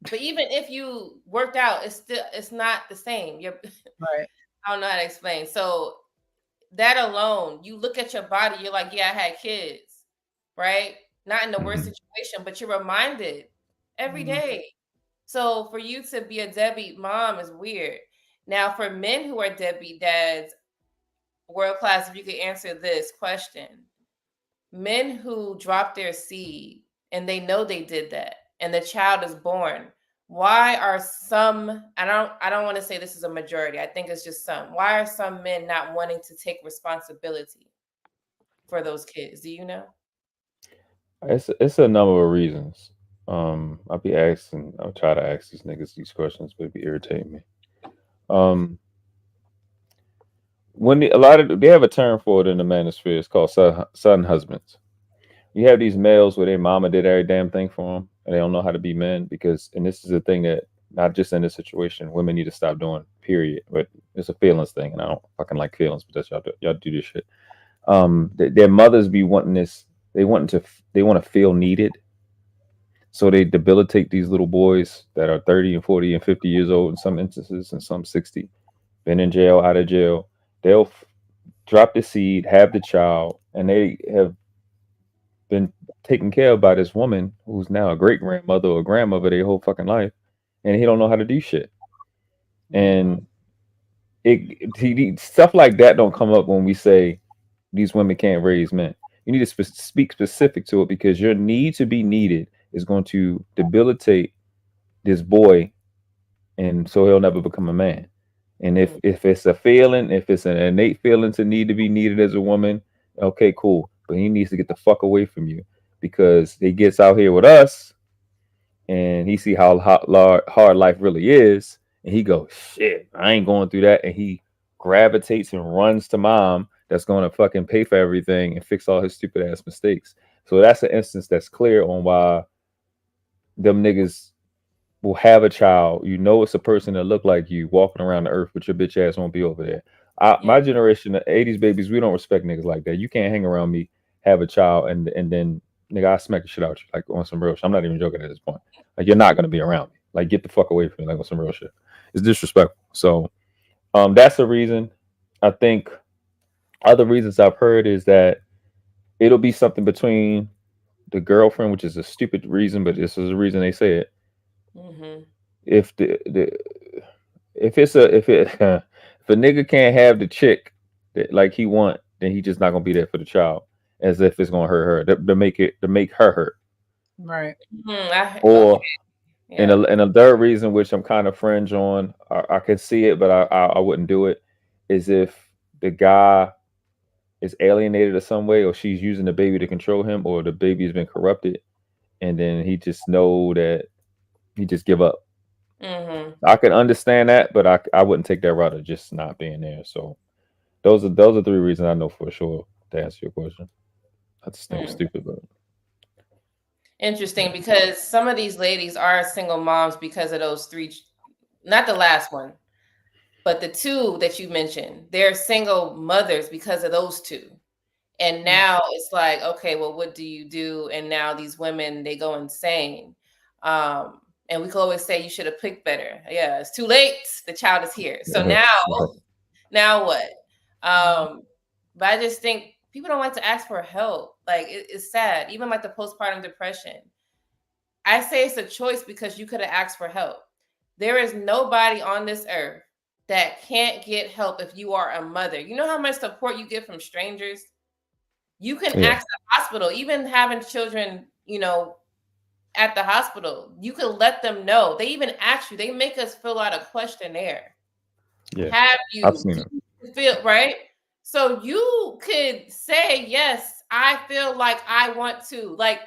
But even if you worked out, it's not the same. You're right. I don't know how to explain. So that alone, you look at your body, you're like, yeah, I had kids, right? Not in the worst situation, but you're reminded every day. So for you to be a deadbeat mom is weird. Now, for men who are deadbeat dads, world class, if you could answer this question: men who drop their seed and they know they did that, and the child is born, why are some, I don't want to say this is a majority, I think it's just some, why are some men not wanting to take responsibility for those kids? Do you know? It's a number of reasons. I'll try to ask these niggas these questions, but it be irritating me. When they have a term for it in the manosphere, it's called son husbands. You have these males where their mama did every damn thing for them, and they don't know how to be men, because, and this is the thing that, not just in this situation, women need to stop doing, period. But it's a feelings thing, and I don't fucking like feelings, but that's y'all do this shit. Their mothers be wanting this, they want to feel needed. So they debilitate these little boys that are 30 and 40 and 50 years old in some instances, and some 60, been in jail, out of jail. They'll drop the seed, have the child, and they have been taken care of by this woman who's now a great grandmother or grandmother their whole fucking life, and he don't know how to do shit. And stuff like that don't come up when we say these women can't raise men. You need to speak specific to it, because your need to be needed is going to debilitate this boy, and so he'll never become a man. And if it's a feeling, if it's an innate feeling to need to be needed as a woman, okay, cool. But he needs to get the fuck away from you, because he gets out here with us and he see how hard life really is, and he goes, shit, I ain't going through that. And he gravitates and runs to mom that's going to fucking pay for everything and fix all his stupid ass mistakes. So that's an instance that's clear on why them niggas will have a child. You know, it's a person that look like you walking around the earth, but your bitch ass won't be over there. My generation, the 80s babies, we don't respect niggas like that. You can't hang around me, have a child, and then nigga, I smack the shit out you, like on some real shit. I'm not even joking at this point. Like, you're not gonna be around me. Like, get the fuck away from me, like on some real shit. It's disrespectful. So that's the reason. I think other reasons I've heard is that it'll be something between the girlfriend, which is a stupid reason, but this is the reason they say it. If if a nigga can't have the chick that like he want, then he just not gonna be there for the child, as if it's gonna hurt her, to make her hurt. Right. Or and a third reason, which I'm kind of fringe on, I can see it, but I wouldn't do it, is if the guy is alienated in some way, or she's using the baby to control him, or the baby has been corrupted, and then he just know that he just give up. I can understand that, but I wouldn't take that route of just not being there. So those are three reasons I know for sure to answer your question. I just think it's stupid, but interesting, because some of these ladies are single moms because of those three, not the last one, but the two that you mentioned. They're single mothers because of those two. And now it's like, okay, well, what do you do? And now these women, they go insane. And we can always say you should have picked better. Yeah, it's too late. The child is here. So now what? But I just think people don't like to ask for help. Like it's sad. Even like the postpartum depression. I say it's a choice because you could have asked for help. There is nobody on this earth that can't get help if you are a mother. You know how much support you get from strangers? You can ask the hospital, even having children, at the hospital, you can let them know. They even ask you, they make us fill out a questionnaire. Yeah. Have I've you seen it. feel right? So you could say, yes, I feel like I want to. Like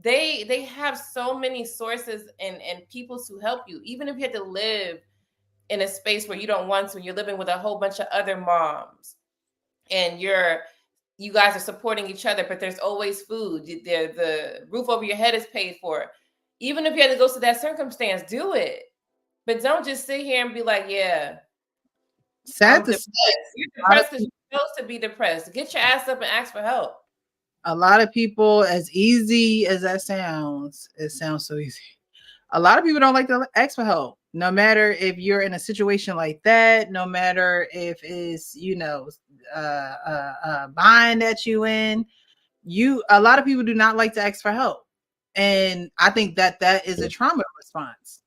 they have so many sources and people to help you. Even if you had to live in a space where you don't want to, you're living with a whole bunch of other moms and you guys are supporting each other, but there's always food. The roof over your head is paid for. Even if you had to go to that circumstance, do it. But don't just sit here and be like, yeah, sad I'm to depressed. say, You're depressed because you're supposed to be depressed. Get your ass up and ask for help. a lot of people, as easy as that sounds, it sounds so easy. A lot of people don't like to ask for help. No matter if you're in a situation like that, no matter if it's, bind that you in, a lot of people do not like to ask for help. And I think that is a trauma response.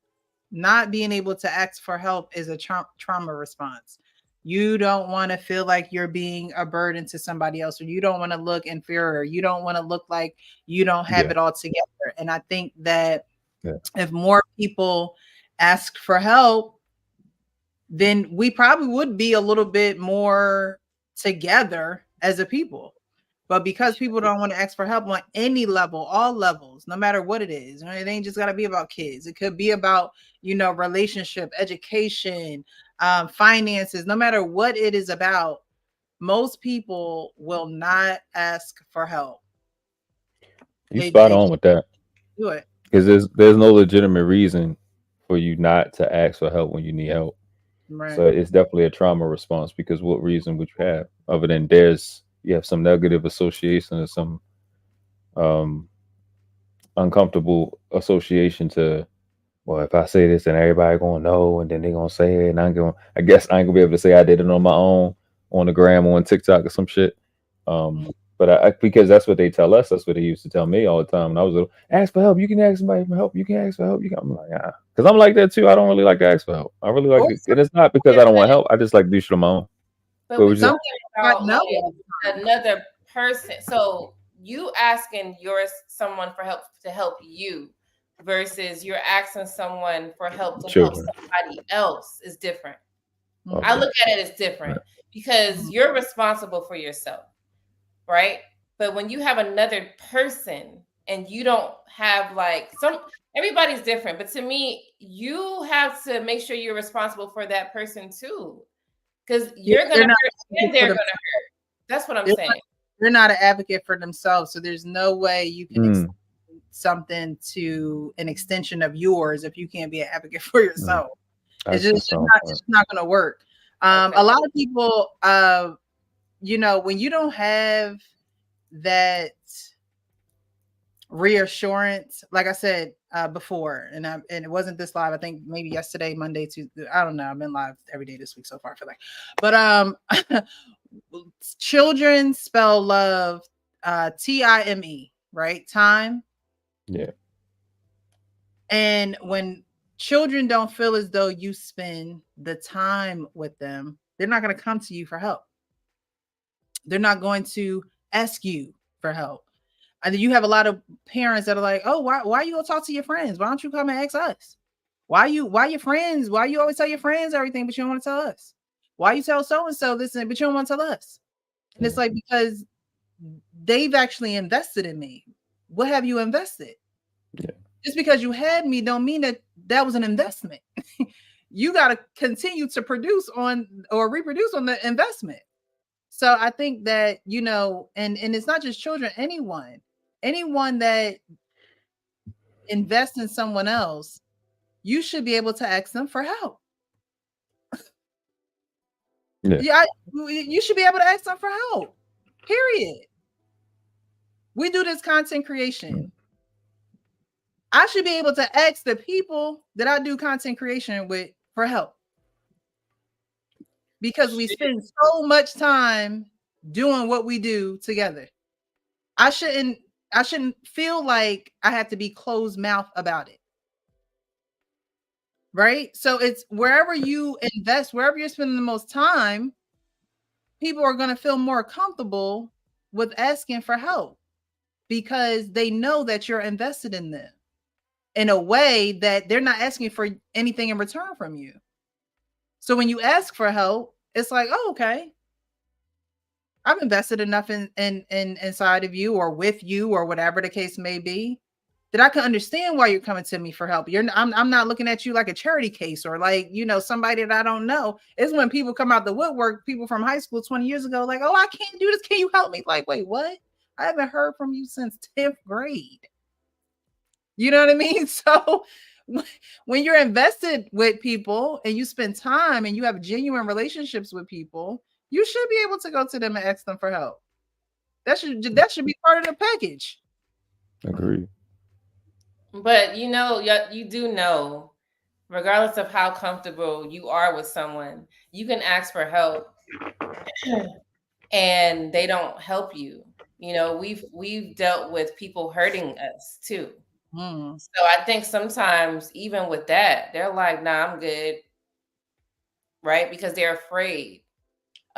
Not being able to ask for help is a trauma response. You don't want to feel like you're being a burden to somebody else, or you don't want to look inferior. You don't want to look like you don't have it all together. And I think that if more people asked for help, then we probably would be a little bit more together as a people. But because people don't want to ask for help on any level, all levels, no matter what it is, it ain't just got to be about kids. It could be about, relationship, education, finances, no matter what it is about. Most people will not ask for help. You spot on with that. Do it. Because there's no legitimate reason for you not to ask for help when you need help. Right. So it's definitely a trauma response, because what reason would you have other than you have some negative association or some uncomfortable association to, well, if I say this, then everybody gonna know, and then they gonna say it, and I guess I ain't gonna be able to say I did it on my own on the gram or on TikTok or some shit. But because that's what they tell us, that's what they used to tell me all the time. And I was like, ask for help. You can ask somebody for help. You can ask for help. I'm like, yeah, because I'm like that too. I don't really like to ask for help. I really like it, and it's not because I don't want help. I just like to do shit on my own. But we're talking about like another person. So you asking someone for help to help you versus you're asking someone for help to help somebody else is different. Okay. I look at it as different because you're responsible for yourself, right? But when you have another person and you don't have everybody's different, but to me, you have to make sure you're responsible for that person too. Because you're going to hurt and they're going to hurt. That's what I'm saying. You're not an advocate for themselves. So there's no way you can extend something to an extension of yours if you can't be an advocate for yourself. It's just not going to work. A lot of people, when you don't have that reassurance, like I said before, and it wasn't this live. I think maybe yesterday, Monday, Tuesday. I don't know. I've been live every day this week so far, I feel like. But children spell love time, right? Time. Yeah. And when children don't feel as though you spend the time with them, they're not going to come to you for help. They're not going to ask you for help. And you have a lot of parents that are like, oh, why you gonna talk to your friends? Why don't you come and ask us? Why your friends? Why you always tell your friends everything, but you don't want to tell us? Why you tell so-and-so this, but you don't want to tell us? And it's like, because they've actually invested in me. What have you invested? Yeah. Just because you had me don't mean that was an investment. You got to continue to produce on or reproduce on the investment. So I think that, and it's not just children, anyone that invests in someone else, you should be able to ask them for help. Yeah, you should be able to ask them for help. Period. We do this content creation. I should be able to ask the people that I do content creation with for help. because we spend so much time doing what we do together. I shouldn't feel like I have to be closed mouth about it. Right? So it's wherever you invest, wherever you're spending the most time, people are going to feel more comfortable with asking for help because they know that you're invested in them in a way that they're not asking for anything in return from you. So when you ask for help, it's like, oh, okay, I've invested enough in inside of you or with you or whatever the case may be that I can understand why you're coming to me for help. I'm not looking at you like a charity case or like, somebody that I don't know. It's when people come out the woodwork, people from high school 20 years ago, like, oh, I can't do this. Can you help me? Like, wait, what? I haven't heard from you since 10th grade. You know what I mean? So when you're invested with people and you spend time and you have genuine relationships with people, you should be able to go to them and ask them for help. That should be part of the package. Agreed. But you do know, regardless of how comfortable you are with someone, you can ask for help and they don't help you. We've dealt with people hurting us too. So I think sometimes even with that, they're like, nah, I'm good. Right? Because they're afraid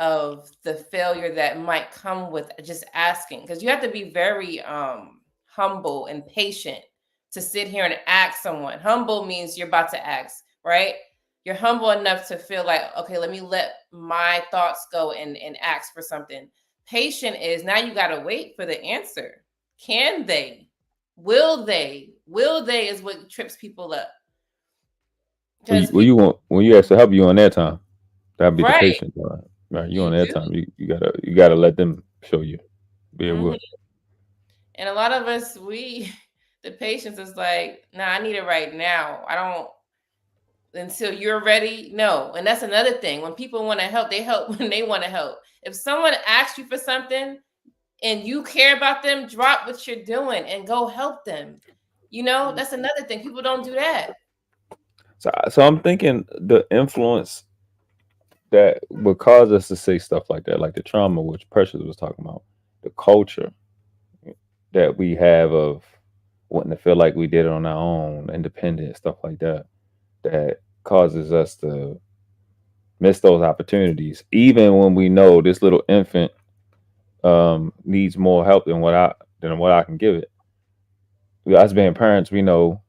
of the failure that might come with just asking. Because you have to be very humble and patient to sit here and ask someone. Humble means you're about to ask, right? You're humble enough to feel like, okay, let me let my thoughts go and ask for something. Patient is now you got to wait for the answer. Can they? Will they? Will they is what trips people up. When you ask to help you on their time, that'd be the patient, right? You on their time, you gotta let them show you. Be able to. And a lot of us, the patience is like, nah, I need it right now. I don't until you're ready. No. And that's another thing. When people want to help, they help when they want to help. If someone asks you for something and you care about them, drop what you're doing and go help them. That's another thing. People don't do that. So I'm thinking the influence that would cause us to say stuff like that, like the trauma, which Precious was talking about, the culture that we have of wanting to feel like we did it on our own, independent, stuff like that, that causes us to miss those opportunities, even when we know this little infant needs more help than what I can give it. Us being parents, we know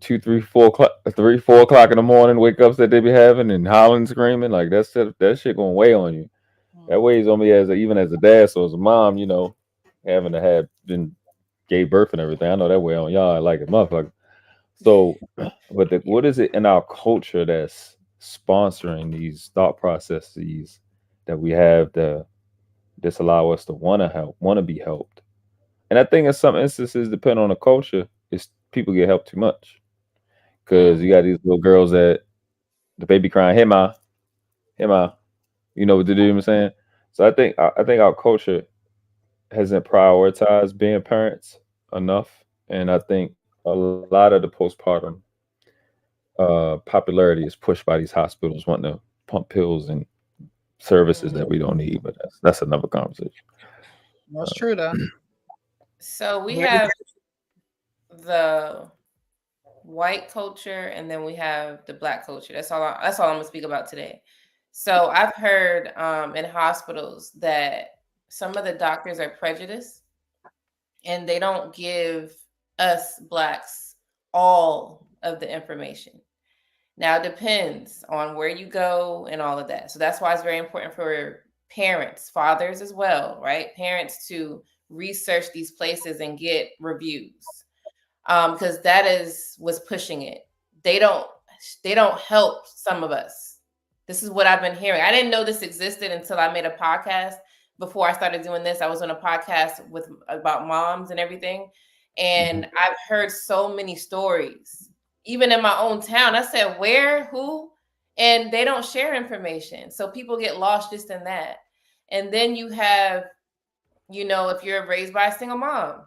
2, 3, 4 o'clock, 3, 4 o'clock in the morning wake ups that they be having and howling, screaming, like that shit gonna weigh on you. That weighs on me even as a dad. So as a mom, having to have been gave birth and everything, I know that weigh on y'all like a motherfucker. So, but what is it in our culture that's sponsoring these thought processes that we have to disallow us to want to help, want to be helped? And I think in some instances, depending on the culture, is people get helped too much. Because you got these little girls that the baby crying, hey ma, you know what to do. I'm saying. So I think our culture hasn't prioritized being parents enough, and I think a lot of the postpartum popularity is pushed by these hospitals wanting to pump pills and services that we don't need. But that's another conversation. That's true though. So we have the white culture and then we have the black culture. That's all I'm gonna speak about today. So I've heard in hospitals that some of the doctors are prejudiced and they don't give us blacks all of the information. Now it depends on where you go and all of that. So that's why it's very important for parents, fathers as well, right? Parents to research these places and get reviews. Because that is what's pushing it. They don't help some of us. This is what I've been hearing. I didn't know this existed until I made a podcast. Before I started doing this, I was on a podcast about moms and everything. And I've heard so many stories, even in my own town. I said, where, who? And they don't share information. So people get lost just in that. And then you have, if you're raised by a single mom,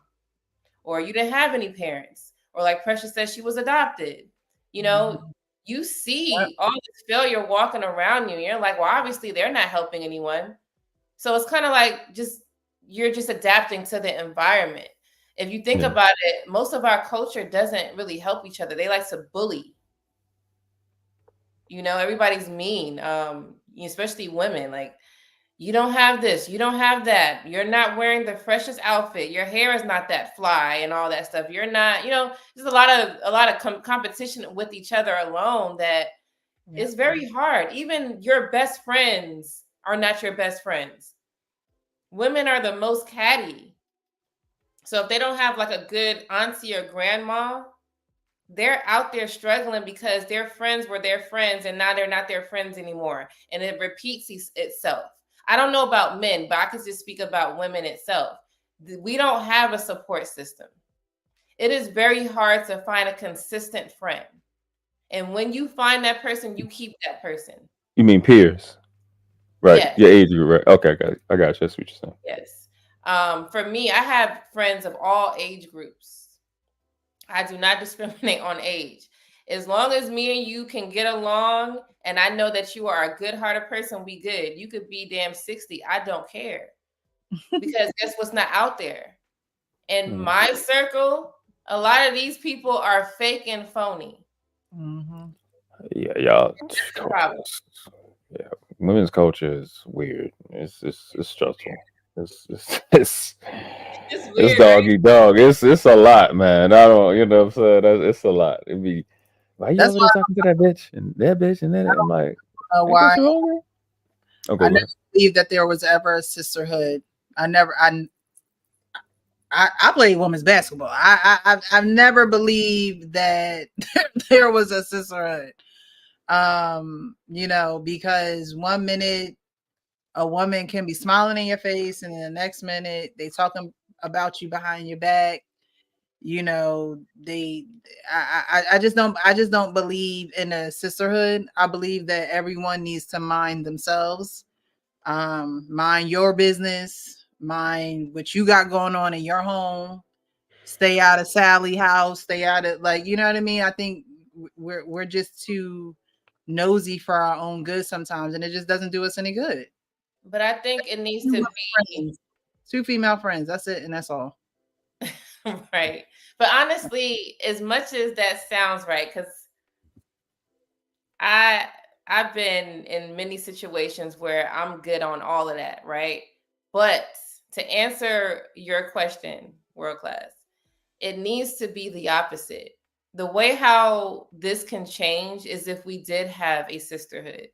or you didn't have any parents, or like Precious said, she was adopted. you see all this failure walking around you. And you're like, well, obviously they're not helping anyone. So it's kind of like you're just adapting to the environment. If you think about it, most of our culture doesn't really help each other. They like to bully. Everybody's mean, especially women. Like, you don't have this, you don't have that. You're not wearing the freshest outfit. Your hair is not that fly and all that stuff. You're not, there's a lot of competition with each other alone that is very hard. Even your best friends are not your best friends. Women are the most catty. So if they don't have like a good auntie or grandma, they're out there struggling because their friends were their friends and now they're not their friends anymore. And it repeats itself. I don't know about men, but I can just speak about women itself. We don't have a support system. It is very hard to find a consistent friend. And when you find that person, you keep that person. You mean peers? Right. Yes. Your age group, right? Okay, I got you. That's what you're saying. Yes. For me, I have friends of all age groups. I do not discriminate on age. As long as me and you can get along and I know that you are a good-hearted person, we good. You could be damn 60. I don't care. Because guess what's not out there? In my circle, a lot of these people are fake and phony. Yeah, y'all. Problem. Yeah, women's culture is weird. It's stressful. It's weird, dog eat dog. It's a lot, man. I don't, you know what I'm saying? It's a lot. It'd be, why you over there talking to that bitch and that bitch and that? I'm like, why okay, I never believed that there was ever a sisterhood. I played women's basketball. I've never believed that there was a sisterhood. Because one minute a woman can be smiling in your face and then the next minute they talking about you behind your back. I just don't believe in a sisterhood. I believe that everyone needs to mind themselves. Mind your business, mind what you got going on in your home. Stay out of Sally house, stay out of, like, you know what I mean? I think we're just too nosy for our own good sometimes, and it just doesn't do us any good. But I think it needs to be two female friends. That's it, and that's all. Right. But honestly, as much as that sounds right, because I've been in many situations where I'm good on all of that, right? But to answer your question, World Class, it needs to be the opposite. The way how this can change is if we did have a sisterhood.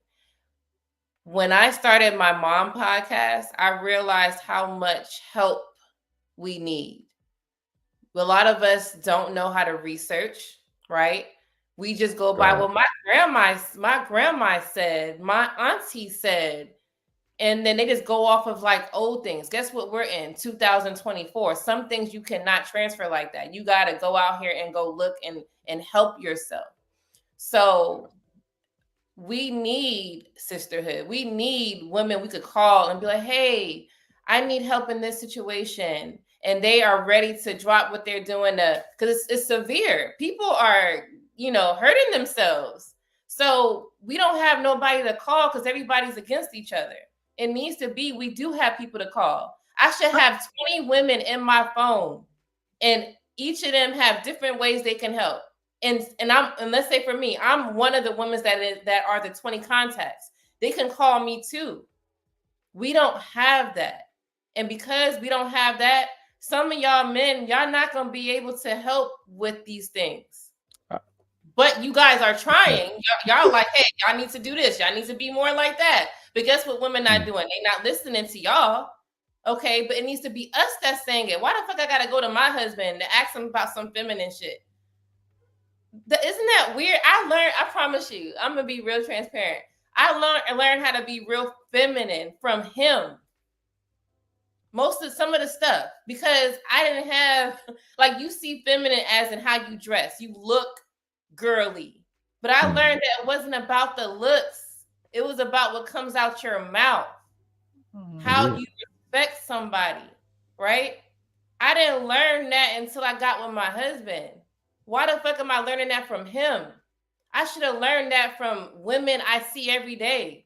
When I started my mom podcast, I realized how much help we need. A lot of us don't know how to research, right? We just go by what my grandma said, my auntie said, and then they just go off of like old things. Guess what we're in? 2024. Some things you cannot transfer like that. You got to go out here and go look and help yourself. So we need sisterhood. We need women we could call and be like, hey, I need help in this situation. And they are ready to drop what they're doing because it's severe. People are, hurting themselves. So we don't have nobody to call because everybody's against each other. It needs to be, we do have people to call. I should have 20 women in my phone, and each of them have different ways they can help. And let's say for me, I'm one of the women that are the 20 contacts. They can call me too. We don't have that. And because we don't have that, some of y'all men, y'all not going to be able to help with these things. But you guys are trying. Y'all like, hey, y'all need to do this. Y'all need to be more like that. But guess what women not doing? They not listening to y'all. Okay, but it needs to be us that's saying it. Why the fuck I got to go to my husband to ask him about some feminine shit? Isn't that weird? I promise you, I'm going to be real transparent. I learned how to be real feminine from him. Some of the stuff, because I didn't have, like, you see feminine as in how you dress. You look girly. But I learned that it wasn't about the looks. It was about what comes out your mouth. How you respect somebody, right? I didn't learn that until I got with my husband. Why the fuck am I learning that from him? I should have learned that from women I see every day,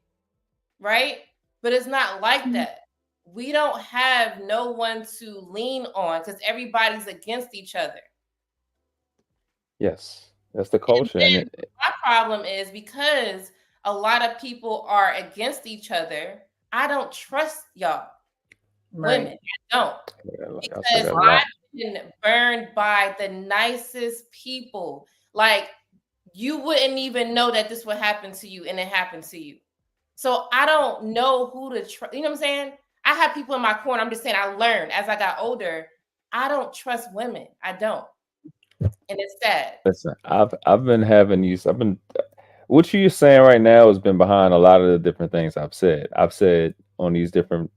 right? But it's not like that. We don't have no one to lean on because everybody's against each other. Yes, that's the culture. And my problem is because a lot of people are against each other, I don't trust y'all. Right. Women, I don't. like, Because I've been burned by the nicest people. Like, you wouldn't even know that this would happen to you, and it happened to you. So I don't know who to trust. You know what I'm saying? I have people in my corner. I'm just saying I learned as I got older. I don't trust women. I don't. And it's sad. Listen, I've been having these. What you're saying right now has been behind a lot of the different things I've said. I've said on these different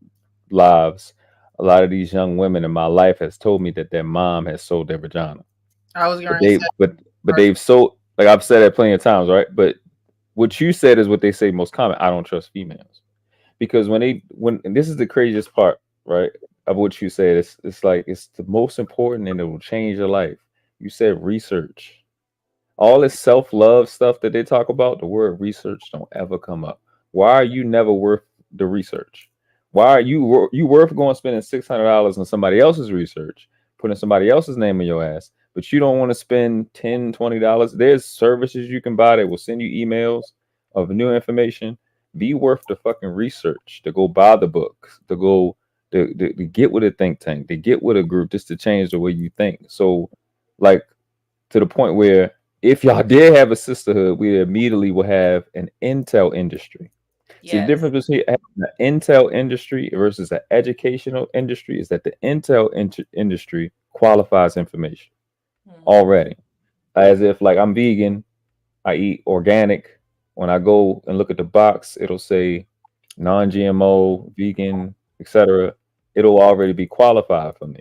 lives, a lot of these young women in my life has told me that their mom has sold their vagina. I was going to say, but they've sold, like I've said that plenty of times, right? But what you said is what they say most common. I don't trust females because when and this is the craziest part, right? Of what you said, it's like it's the most important and it will change your life. You said research. All this self-love stuff that they talk about, the word research don't ever come up. Why are you never worth the research? Why are you worth going spending $600 on somebody else's research, putting somebody else's name in your ass, but you don't want to spend $10, $20? There's services you can buy that will send you emails of new information. Be worth the fucking research to go buy the books, to go to get with a think tank, to get with a group just to change the way you think. So, like, to the point where if y'all did have a sisterhood, we immediately would have an intel industry. Yes. See, the difference between the intel industry versus an educational industry is that the intel industry qualifies information already. As if, like, I'm vegan, I eat organic. When I go and look at the box, it'll say non-GMO, vegan, etc. It'll already be qualified for me.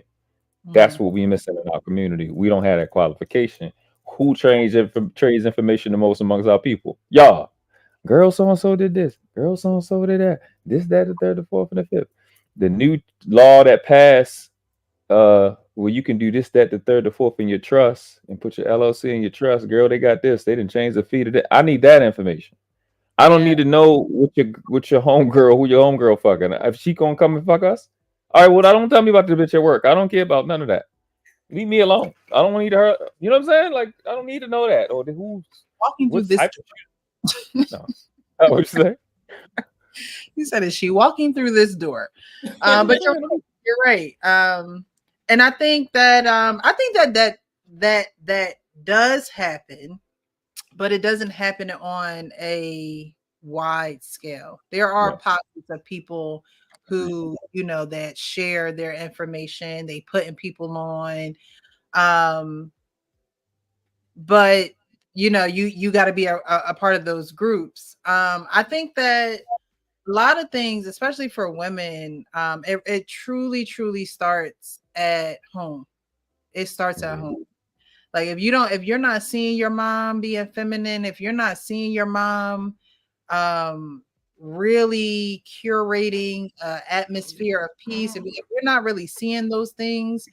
That's what we missing in our community. We don't have that qualification. Who trades information the most amongst our people? Y'all. Girl so and so did this. Girl so and so did that. This, that, the third, the fourth, and the fifth. The new law that passed, where you can do this, that, the third, the fourth in your trust and put your LLC in your trust. Girl, they got this. They didn't change the fee to that. I need that information. I don't need to know what your homegirl, who your homegirl fucking. If she gonna come and fuck us, all right. Well, don't tell me about the bitch at work. I don't care about none of that. Leave me alone. I don't need her. You know what I'm saying? Like, I don't need to know that or who's walking through this. No, what you say? You said, "Is she walking through this door?" But you're right. And I think that that does happen, but it doesn't happen on a wide scale. There are pockets of people who, you know, that share their information, they putting people on. But you know, you got to be a part of those groups. I think that a lot of things, especially for women, it truly starts at home. It starts at home. Like if you're not seeing your mom being feminine, if you're not seeing your mom really curating atmosphere of peace, if you're not really seeing those things,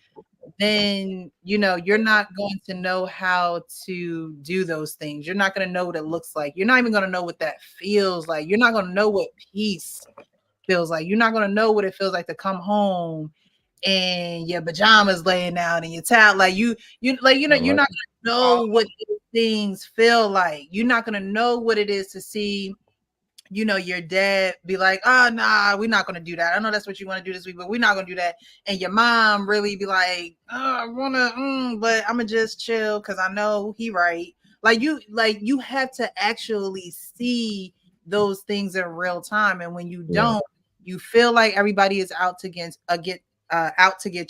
then you know you're not going to know how to do those things. You're not going to know what it looks like. You're not even going to know what that feels like. You're not going to know what peace feels like. You're not going to know what it feels like to come home and your pajamas laying out and your towel, like you're not gonna know what these things feel like. You're not gonna know what it is to see, you know, your dad be like, "Oh, nah, we're not gonna do that. I know that's what you want to do this week, but we're not gonna do that." And your mom really be like, "Oh, I wanna, but I'm gonna just chill because I know he right." Like you have to actually see those things in real time, and when you don't, you feel like everybody is out to get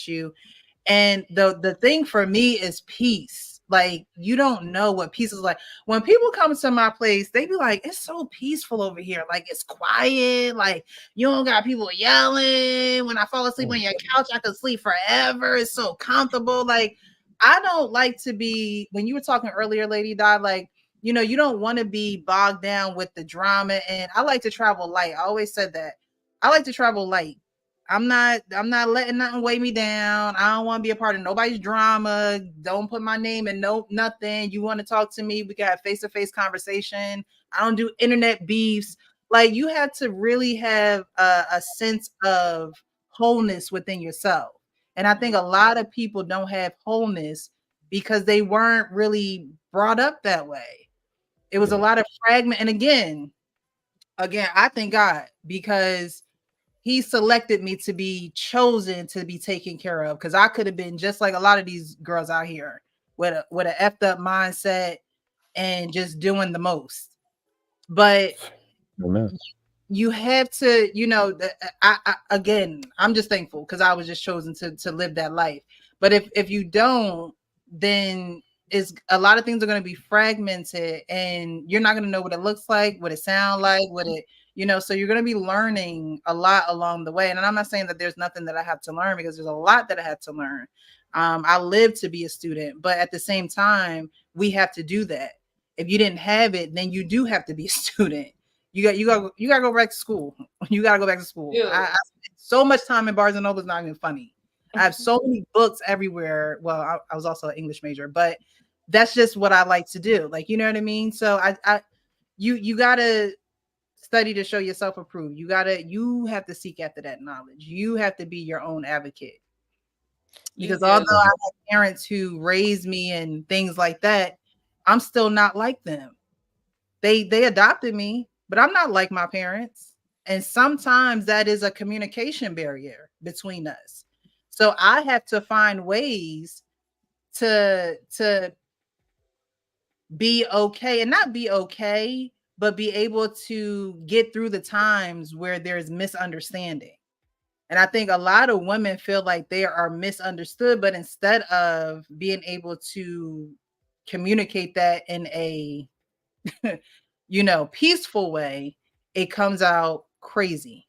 you. And the thing for me is peace. Like you don't know what peace is like. When people come to my place, they be like, "It's so peaceful over here. Like it's quiet. Like you don't got people yelling. When I fall asleep on your couch, I could sleep forever. It's so comfortable." Like I don't like to be. When you were talking earlier, Lady Di, like, you know, you don't want to be bogged down with the drama. And I like to travel light. I always said that. I like to travel light. I'm not letting nothing weigh me down. I don't want to be a part of nobody's drama. Don't put my name in nothing. You want to talk to me, we can have face-to-face conversation. I don't do internet beefs. Like, you have to really have a sense of wholeness within yourself. And I think a lot of people don't have wholeness because they weren't really brought up that way. It was a lot of fragment. And again, I thank God, because he selected me to be chosen to be taken care of, because I could have been just like a lot of these girls out here with a effed up mindset and just doing the most. But you have to, again, I'm just thankful because I was just chosen to live that life. But if you don't, then is a lot of things are going to be fragmented, and you're not going to know what it looks like, what it sounds like, what it, so you're going to be learning a lot along the way. And I'm not saying that there's nothing that I have to learn, because there's a lot that I had to learn. I lived to be a student, but at the same time, we have to do that. If you didn't have it, then you do have to be a student. You got to go back to school. You got to go back to school. I spent so much time in Barnes and Noble, it's not even funny. I have so many books everywhere. Well, I was also an English major, but that's just what I like to do. Like, you know what I mean? So you got to study to show yourself approved. You have to seek after that knowledge. You have to be your own advocate. Because although I have parents who raised me and things like that, I'm still not like them. They adopted me, but I'm not like my parents. And sometimes that is a communication barrier between us. So I have to find ways to be okay, and not be okay, but be able to get through the times where there's misunderstanding. And I think a lot of women feel like they are misunderstood, but instead of being able to communicate that in a peaceful way, it comes out crazy.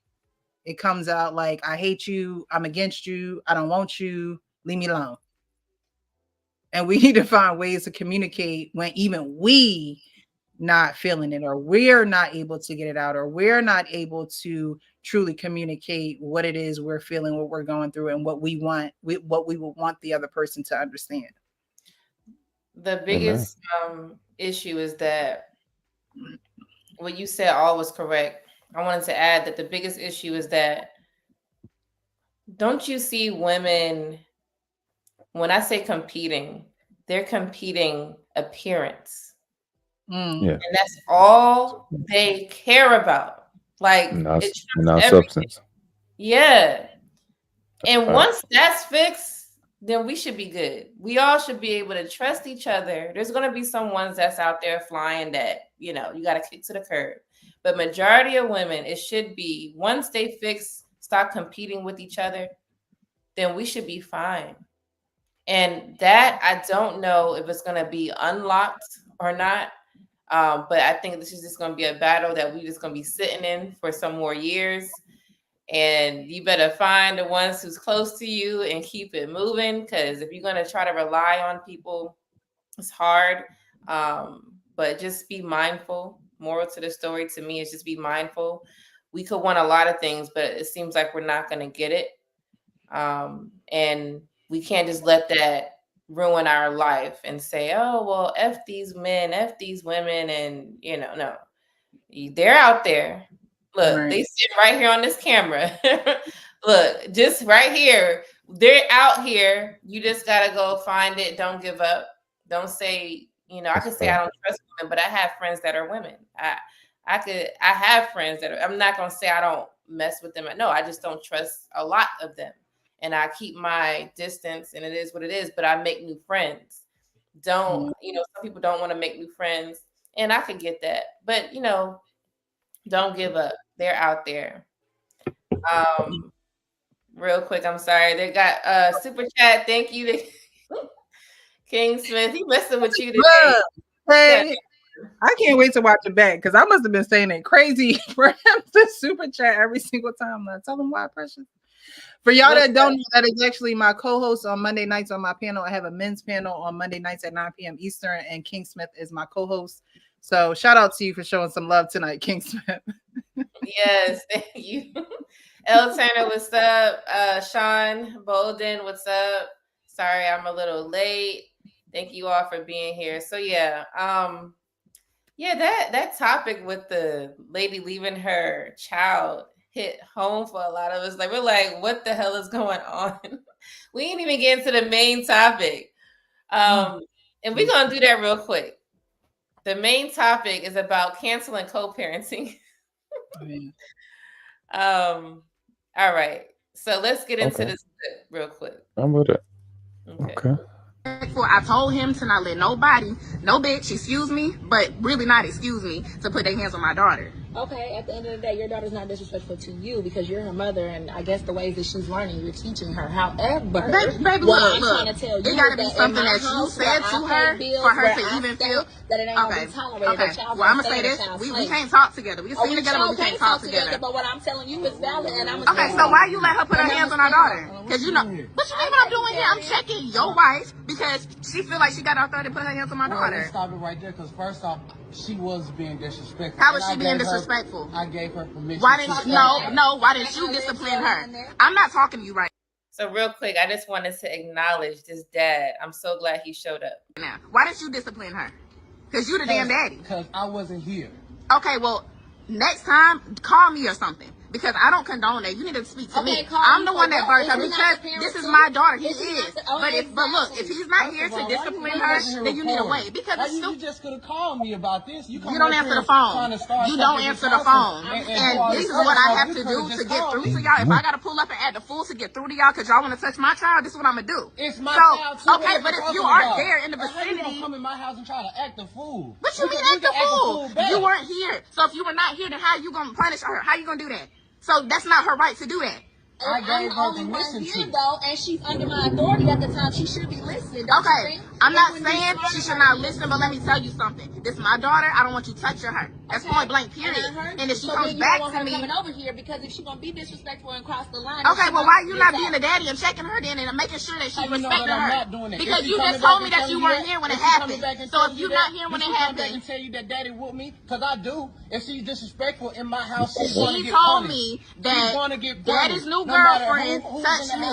It comes out like, I hate you, I'm against you, I don't want you, leave me alone. And we need to find ways to communicate when even we not feeling it, or we're not able to get it out, or we're not able to truly communicate what it is we're feeling, what we're going through, and what we want, what we would want the other person to understand. The biggest issue is that what you said all was correct. I wanted to add that the biggest issue is that, don't you see women, when I say competing, they're competing appearance. Yeah. And that's all they care about. Like, not everything. substance. Yeah. And once that's fixed, then we should be good. We all should be able to trust each other. There's going to be some ones that's out there flying that, you got to kick to the curb. But majority of women, it should be, once they stop competing with each other, then we should be fine. And that, I don't know if it's going to be unlocked or not. But I think this is just going to be a battle that we're just going to be sitting in for some more years. And you better find the ones who's close to you and keep it moving. Because if you're going to try to rely on people, it's hard. But just be mindful. Moral to the story to me is just be mindful. We could want a lot of things, but it seems like we're not going to get it. And we can't just let that ruin our life and say, oh, well, F these men, F these women. And, no, they're out there. Look, They sit right here on this camera. Look, just right here. They're out here. You just got to go find it. Don't give up. Don't say, I could say I don't trust women, but I have friends that are women. I have friends that I'm not going to say I don't mess with them. No, I just don't trust a lot of them. And I keep my distance, and it is what it is, but I make new friends. Some people don't want to make new friends, and I can get that. But, don't give up. They're out there. Real quick, I'm sorry. They got super chat. Thank you to King Smith. He messing with you today. Hey, I can't wait to watch it back, because I must have been saying it crazy for him to super chat every single time. Tell him why, Precious. For y'all that don't know, that is actually my co-host on Monday nights on my panel. I have a men's panel on Monday nights at 9 p.m. Eastern, and King Smith is my co-host. So shout out to you for showing some love tonight, King Smith. Yes, thank you. L Turner, what's up? Sean Bolden, what's up? Sorry, I'm a little late. Thank you all for being here. So yeah, that topic with the lady leaving her child hit home for a lot of us. Like, we're like, what the hell is going on? We ain't even get into the main topic. And we're gonna do that real quick. The main topic is about canceling co-parenting. All right. So let's get into this real quick. I'm with it. Okay. I told him to not let nobody, no bitch, excuse me, but really not excuse me, to put their hands on my daughter. Okay, at the end of the day, your daughter's not disrespectful to you because you're her mother, and I guess the ways that she's learning, you're teaching her. However, baby, what look, I'm trying to tell you it gotta be is that something in my that you house, said to her for her to even feel that it ain't gonna be tolerated. Okay. Well, I'm gonna say this: we can't talk together. We can sing together, but we can't talk together. But what I'm telling you is valid, and I'm okay. So why you let her put her hands on our daughter? Because you know what you mean what I'm doing here? I'm checking your wife because she feel like she got authority to put her hands on my daughter. Let's stop it right there, because first off, she was being disrespectful. How was she being disrespectful? I gave her permission. Why didn't why didn't you discipline her? I'm not talking to you right So real quick, I just wanted to acknowledge this dad. I'm so glad he showed up. now. Why didn't you discipline her? Because you the damn daddy. Because I wasn't here. Okay, well, next time, call me or something. Because I don't condone that. You need to speak to me. I'm the one that birthed her because this is my daughter. He is. But look, if he's not here to discipline her, then you need to wait. Because you just could have called me about this. You don't answer the phone. You don't answer the phone. And this is what I have to do to get through to y'all. If I got to pull up and act the fool to get through to y'all because y'all want to touch my child, this is what I'm going to do. It's my child too. Okay, but if you aren't there in the vicinity. How you gonna come in my house and try to act the fool? What you mean act the fool? You weren't here. So if you were not here, then how you going to punish her? How you going to do that? So that's not her right to do that. I gave her permission to. Though, and she's under my authority at the time. She should be listening. Okay, I'm not saying she should not listen, but let me tell you something. This is my daughter. I don't want you touching her. That's point blank, period. And if she comes back to me, coming over here because if she's gonna be disrespectful and cross the line. Okay, well, why you not being a daddy and checking her then and making sure that she's respecting her? Because you just told me that you weren't here when it happened. So if you're not here when it happened, and tell you that daddy whooped me, because I do. If she's disrespectful in my house, she's gonna get told punished. me that daddy's new girlfriend touched me.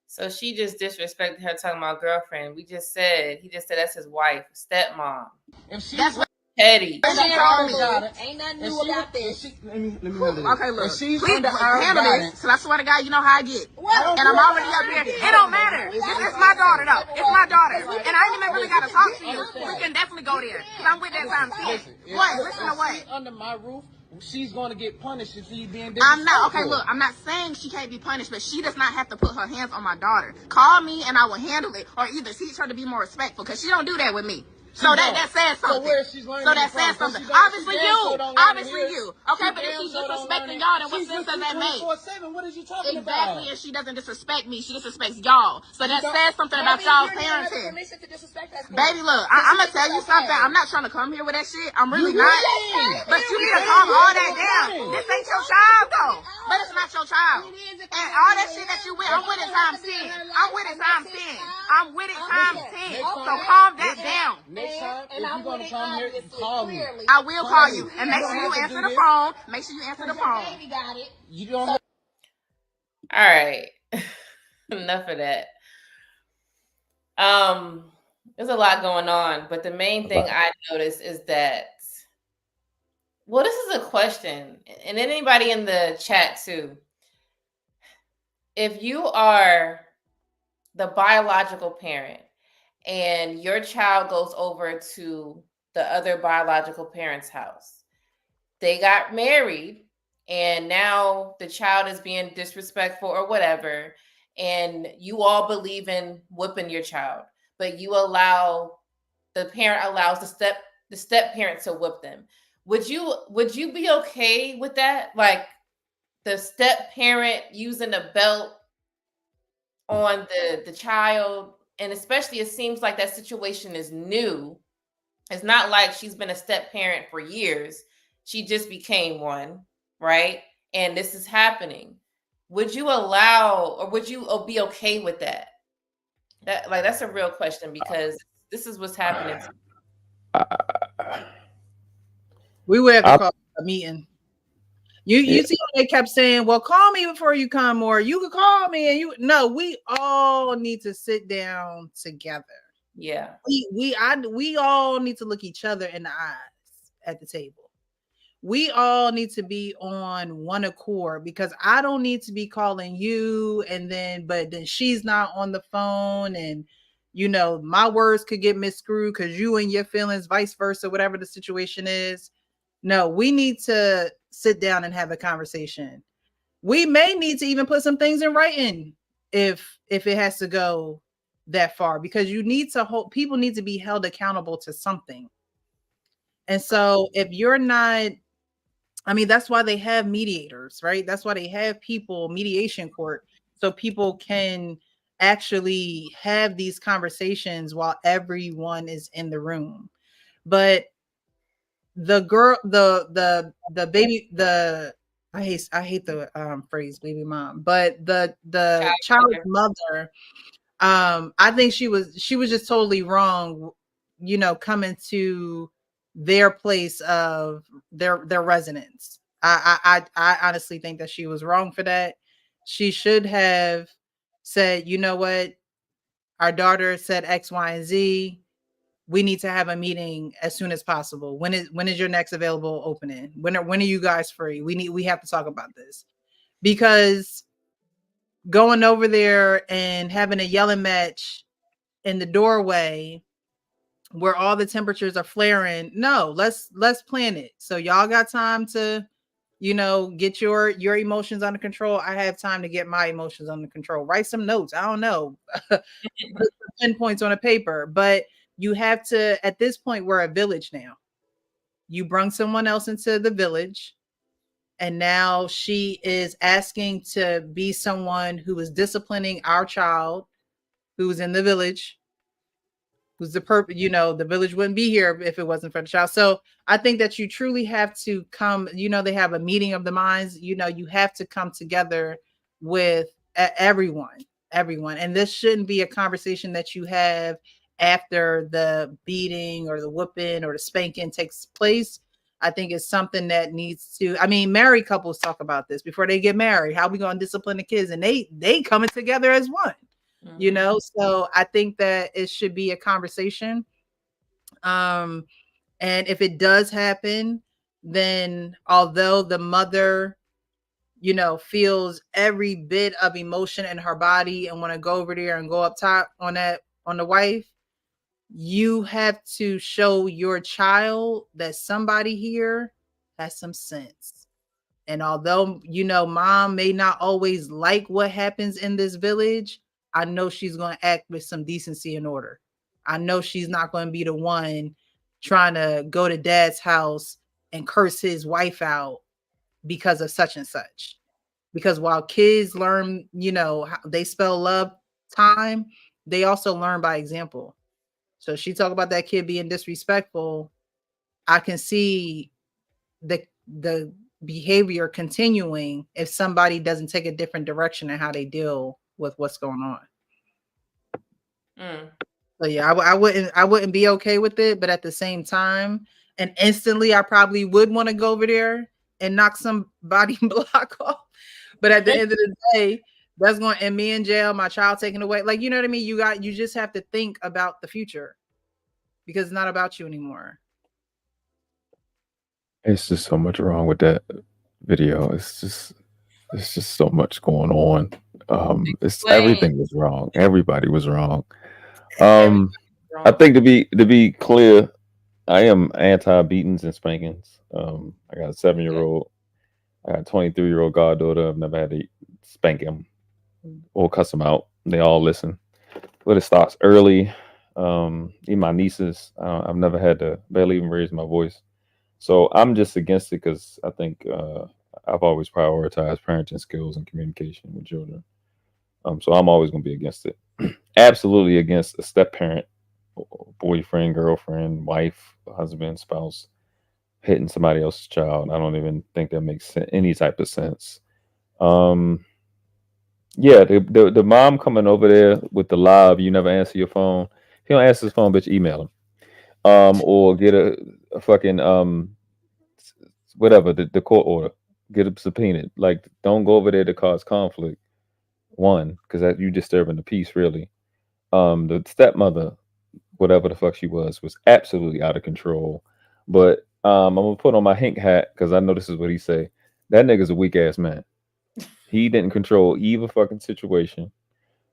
So she just disrespected her talking about girlfriend. He just said that's his wife, stepmom. That's what petty. Ain't nothing new about this. Let me okay, look. Please handle this. So I swear to God, you know how I get. And I'm already up here. It don't matter. It's my daughter, though. It's my daughter. And I ain't even really got to talk to you. We can definitely go there. Because I'm with that time too. What? Listen to what? Under my roof, she's going to get punished if she's being disrespectful. I'm not. Okay, look. I'm not saying she can't be punished, but she does not have to put her hands on my daughter. Call me and I will handle it. Or either teach her to be more respectful. Because she don't do that with me. So that says something. So that says something. Obviously you. Okay, but if she's disrespecting y'all, then what sense does that make? 24/7. What is you talking about? Exactly, and she doesn't disrespect me. She disrespects y'all. So that says something about y'all's parenting. Baby, look, I'm gonna tell you something. I'm not trying to come here with that shit. I'm really not. But you need to calm all that down. This ain't your child, though. But it's not your child. And all that shit that you with, I'm with it times 10. I'm with it times 10. I'm with it times 10. So calm that down. Next time, if you're going to come here, call me. I will call you. And make sure you answer the phone. Make sure you answer the phone. You don't know. All right. Enough of that. There's a lot going on, but the main thing I noticed is that, well, this is a question, and anybody in the chat too. If you are the biological parent and your child goes over to the other biological parent's house, they got married, and now the child is being disrespectful or whatever, and you all believe in whipping your child, but the parent allows the step parent to whip them. Would you be okay with that? Like the step parent using a belt on the child, and especially it seems like that situation is new. It's not like she's been a step parent for years. She just became one, right? And this is happening. Would you allow, or would you be okay with that? That's a real question, because this is what's happening. We will have to call a meeting. You see how they kept saying, well, call me before you come, or you could call me, and no, we all need to sit down together. Yeah. We all need to look each other in the eyes at the table. We all need to be on one accord, because I don't need to be calling you but then she's not on the phone, and my words could get miscrewed because you and your feelings, vice versa, whatever the situation is. No, we need to sit down and have a conversation. We may need to even put some things in writing if it has to go that far, because people need to be held accountable to something. And so if you're not, that's why they have mediators, right? That's why they have mediation court, so people can actually have these conversations while everyone is in the room. But the girl, the baby, I hate the phrase baby mom, but the child's mother, I think she was just totally wrong, coming to their place of their residence. I honestly think that she was wrong for that. She should have said, you know what, our daughter said X, Y, and Z. We need to have a meeting as soon as possible. When is your next available opening? When are you guys free? We have to talk about this. Because going over there and having a yelling match in the doorway where all the temperatures are flaring, no, let's plan it. So y'all got time to, get your emotions under control. I have time to get my emotions under control. Write some notes. I don't know. Put some pinpoints on a paper. But you have to, at this point, we're a village now. You brung someone else into the village, and now she is asking to be someone who is disciplining our child who's in the village, who's the village wouldn't be here if it wasn't for the child. So I think that you truly have to come, they have a meeting of the minds, you have to come together with everyone. And this shouldn't be a conversation that you have after the beating or the whooping or the spanking takes place. I think it's something that needs to, married couples talk about this before they get married. How we going to discipline the kids? And they coming together as one. So I think that it should be a conversation. And if it does happen, then although the mother, feels every bit of emotion in her body and want to go over there and go up top on the wife, you have to show your child that somebody here has some sense. And although, mom may not always like what happens in this village, I know she's going to act with some decency and order. I know she's not going to be the one trying to go to dad's house and curse his wife out because of such and such. Because while kids learn, how they spell love time, they also learn by example. So she talk about that kid being disrespectful. I can see the behavior continuing if somebody doesn't take a different direction in how they deal with what's going on. So yeah, I wouldn't be okay with it, but at the same time, and instantly I probably would want to go over there and knock somebody block off. But at the end of the day, that's going to end me in jail, my child taken away. Like, you know what I mean? You just have to think about the future, because it's not about you anymore. It's just so much wrong with that video. It's just so much going on. Everything was wrong. Everybody was wrong. I think to be clear, I am anti beatings and spankings. I got a 7-year-old. I got a 23-year-old goddaughter. I've never had to spank him or cuss him out. They all listen. But it starts early. Even my nieces, I've never had to barely even raise my voice. So I'm just against it because I think I've always prioritized parenting skills and communication with children. So I'm always going to be against it. Absolutely against a step parent, boyfriend, girlfriend, wife, husband, spouse hitting somebody else's child. I don't even think that makes any type of sense. Yeah, the mom coming over there with the live, you never answer your phone. If you don't answer his phone, bitch, email him. Or get a fucking whatever, the court order. Get them subpoenaed. Like, don't go over there to cause conflict. One, because that you disturbing the peace, really. The stepmother, whatever the fuck she was absolutely out of control. But I'm gonna put on my Hink hat because I know this is what he say. That nigga's a weak ass man. He didn't control either fucking situation.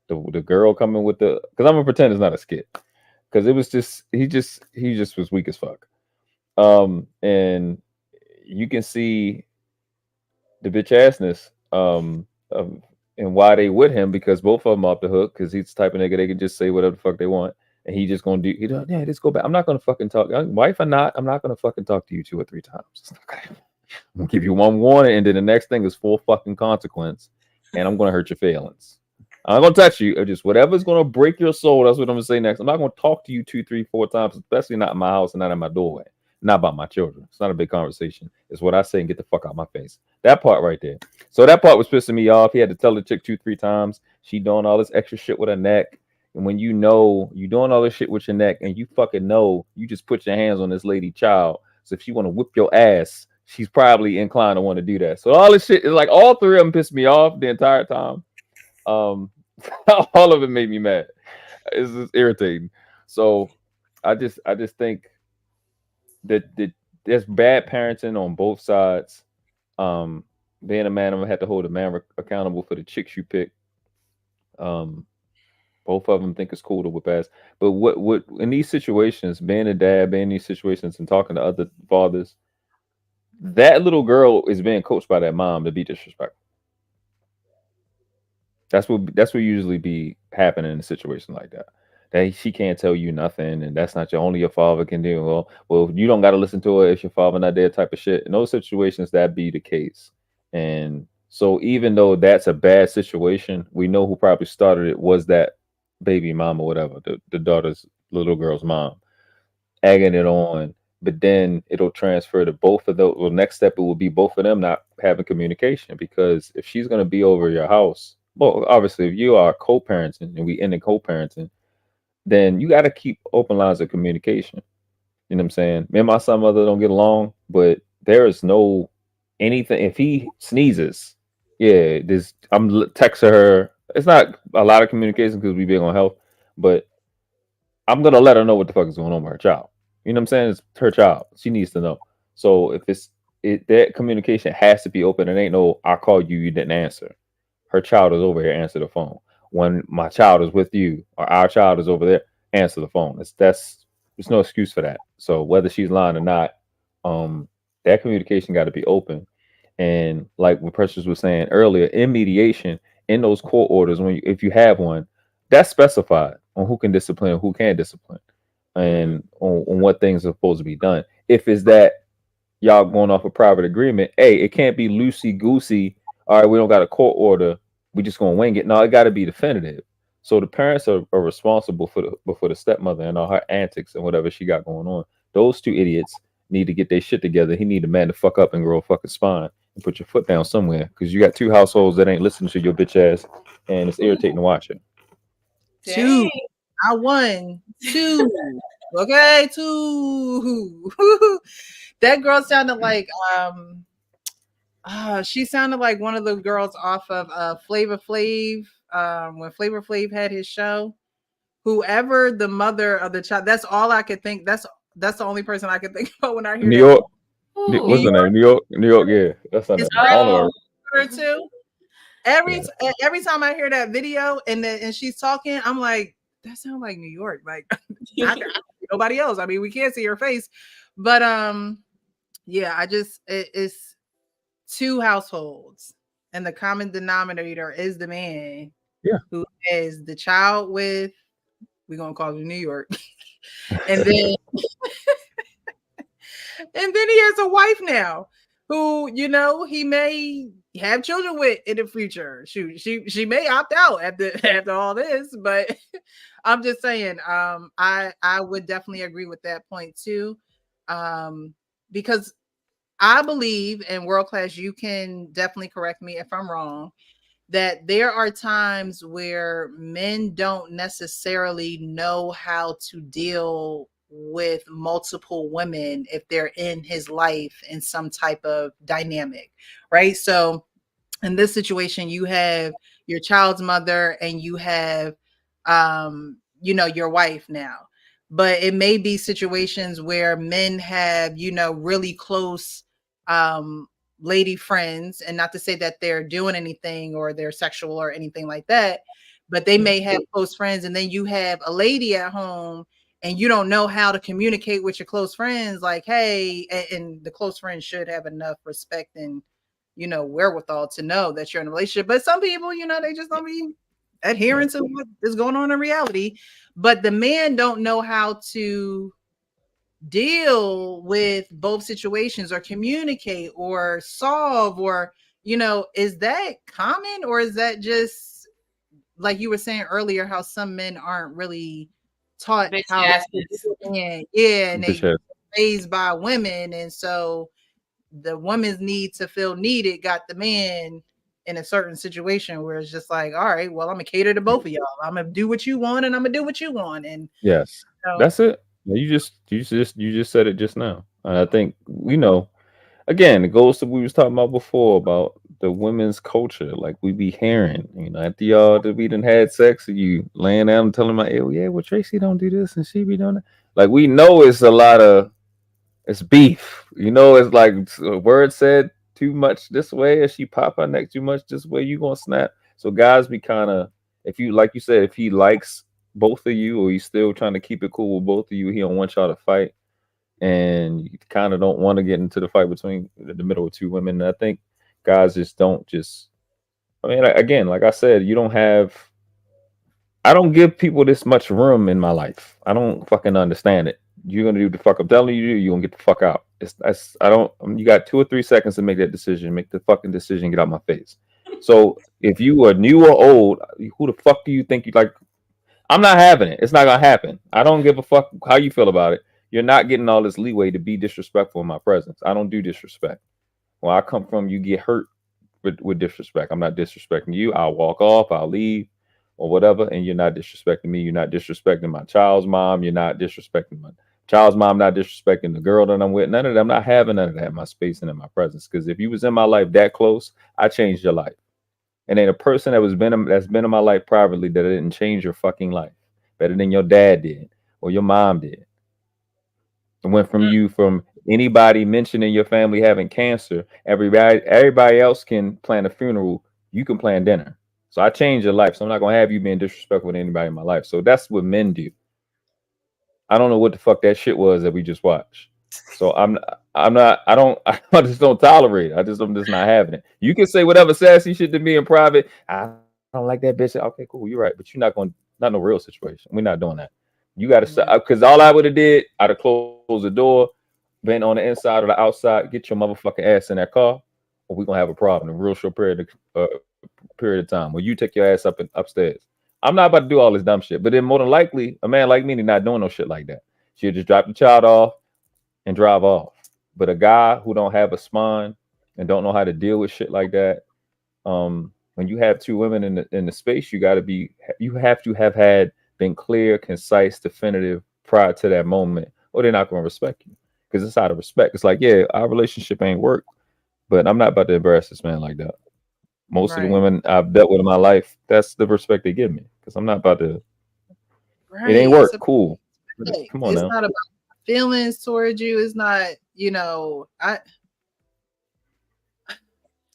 The girl coming with the because I'm gonna pretend it's not a skit because it was just he just was weak as fuck. And you can see the bitch assness and why they with him because both of them off the hook because he's the type of nigga they can just say whatever the fuck they want and he just gonna do yeah just go back. I'm not gonna fucking talk wife or not. I'm not gonna fucking talk to you 2 or 3 times. I'm gonna give you one warning and then the next thing is full fucking consequence and I'm gonna hurt your feelings. I'm not gonna touch you. Or just whatever's gonna break your soul. That's what I'm gonna say next. I'm not gonna talk to you 2, 3, 4 times, especially not in my house and not in my doorway. Not about my children. It's not a big conversation. It's what I say and get the fuck out of my face. That part right there. So that part was pissing me off. He had to tell the chick 2, 3 times. She doing all this extra shit with her neck. And when you know you doing all this shit with your neck and you fucking know you just put your hands on this lady child. So if she want to whip your ass, she's probably inclined to want to do that. So all this shit is like all 3 of them pissed me off the entire time. All of it made me mad. It's just irritating. So I just think that there's bad parenting on both sides. Being a man, I'm gonna have to hold a man accountable for the chicks you pick. Both of them think it's cool to whip ass, but what in these situations, being a dad, being in these situations, and talking to other fathers, that little girl is being coached by that mom to be disrespectful. That's what usually be happening in a situation like that. That she can't tell you nothing, and that's not your only your father can do. Well, you don't got to listen to her if your father not there, type of shit. In those situations, that be the case. And so, even though that's a bad situation, we know who probably started it was that baby mom or whatever, the daughter's little girl's mom, egging it on. But then it'll transfer to both of those. Well, next step it will be both of them not having communication because if she's going to be over your house, well, obviously if you are co-parenting and we end in co-parenting, then you got to keep open lines of communication. You know what I'm saying? Me and my son mother don't get along, but there is no anything. If he sneezes, yeah, this I'm texting her. It's not a lot of communication because we big on health, but I'm gonna let her know what the fuck is going on with her child. You know what I'm saying? It's her child. She needs to know. So if that communication has to be open, it ain't no I called you, you didn't answer. Her child is over here, answer the phone. When my child is with you or our child is over there, answer the phone. There's no excuse for that. So whether she's lying or not, that communication got to be open. And like what Precious was saying earlier, in mediation, in those court orders, if you have one, that's specified on who can discipline, who can't discipline, and on what things are supposed to be done. If it's that y'all going off a private agreement, hey, it can't be loosey goosey. All right, we don't got a court order. We just gonna wing it. No, it got to be definitive. So the parents are responsible for the stepmother and all her antics and whatever she got going on. Those 2 idiots need to get their shit together. He need to man the fuck up and grow a fucking spine and put your foot down somewhere because you got 2 households that ain't listening to your bitch ass, and it's irritating to watch it. 2, not 1, 2. Okay, 2. That girl sounded like she sounded like one of the girls off of Flavor Flav when Flavor Flav had his show. Whoever the mother of the child, that's all I could think. That's the only person I could think about when I hear New that. York. What's the name? New York. Yeah, that's not. I don't know her too. Every time I hear that video and she's talking, I'm like, that sounds like New York. Like nobody else. I mean, we can't see her face, but yeah, it's 2 households, and the common denominator is the man. Yeah, who has the child with. We're gonna call it New York, and then he has a wife now who he may have children with in the future. She may opt out after all this, but I'm just saying, I would definitely agree with that point too, because I believe, in World Class, you can definitely correct me if I'm wrong, that there are times where men don't necessarily know how to deal with multiple women if they're in his life in some type of dynamic, right? So in this situation, you have your child's mother and you have, your wife now. But it may be situations where men have, really close lady friends, and not to say that they're doing anything or they're sexual or anything like that, but they may have close friends, and then you have a lady at home and you don't know how to communicate with your close friends, like, hey, and the close friends should have enough respect and wherewithal to know that you're in a relationship. But some people, they just don't be adhering to what is going on in reality. But the man don't know how to deal with both situations or communicate or solve, or is that common, or is that just like you were saying earlier, how some men aren't really taught Bitch how to asses. do it? And Bitch they ass. raised by women, and so the woman's need to feel needed got the man in a certain situation where it's just like, all right, well, I'm gonna cater to both of y'all. I'm gonna do what you want, and I'm gonna do what you want. And Yes, so, that's it. You just said it just now. And I think again, it goes to what we was talking about before about the women's culture. Like we be hearing, after y'all that we done had sex, and you laying down and telling my, oh yeah, well Tracy don't do this and she be doing that. Like we know it's a lot of it's beef. It's like a word said too much this way, if she pop her neck too much this way, you gonna snap. So guys be kind of, if you like you said, if he likes both of you or he's still trying to keep it cool with both of you, he don't want y'all to fight, and you kind of don't want to get into the fight between the middle of two women. And I think guys just don't just. I mean, again, like I said, you don't have. I don't give people this much room in my life. I don't fucking understand it. You're gonna do the fuck I'm telling you to do. You're gonna get the fuck out. I don't. You got 2 or 3 seconds to make that decision. Make the fucking decision. Get out my face. So if you are new or old, who the fuck do you think you like? I'm not having it. It's not gonna happen. I don't give a fuck how you feel about it. You're not getting all this leeway to be disrespectful in my presence. I don't do disrespect. Where I come from, you get hurt with disrespect. I'm not disrespecting you. I'll walk off. I'll leave, or whatever. And you're not disrespecting me. You're not disrespecting my child's mom. You're not disrespecting my child's mom. Not disrespecting the girl that I'm with. None of that. I'm not having none of that in my space and in my presence. Because if you was in my life that close, I changed your life. And then a person that's been in my life privately that didn't change your fucking life better than your dad did or your mom did. It went from anybody mentioning your family having cancer. Everybody else can plan a funeral. You can plan dinner. So I changed your life. So I'm not gonna have you being disrespectful to anybody in my life. So that's what men do. I don't know what the fuck that shit was that we just watched. So I'm not I just don't tolerate it. I'm just not having it. You can say whatever sassy shit to me in private. I don't like that bitch. Okay, cool, you're right. But you're not no real situation. We're not doing that. You gotta stop, because all I would have did, I'd have closed the door, been on the inside or the outside, get your motherfucking ass in that car, or we're gonna have a problem in a real short period of time where you take your ass up and upstairs. I'm not about to do all this dumb shit. But then more than likely, a man like me is not doing no shit like that. She'll just drop the child off and drive off. But a guy who don't have a spine and don't know how to deal with shit like that, when you have two women in the space, you have to have been clear, concise, definitive prior to that moment, or they're not going to respect you. Because it's out of respect. It's like, yeah, our relationship ain't worked, but I'm not about to embarrass this man like that. Most of the women I've dealt with in my life, that's the respect they give me. Because I'm not about to. It ain't work. Cool. Come on it's now. not about feelings towards you. It's not,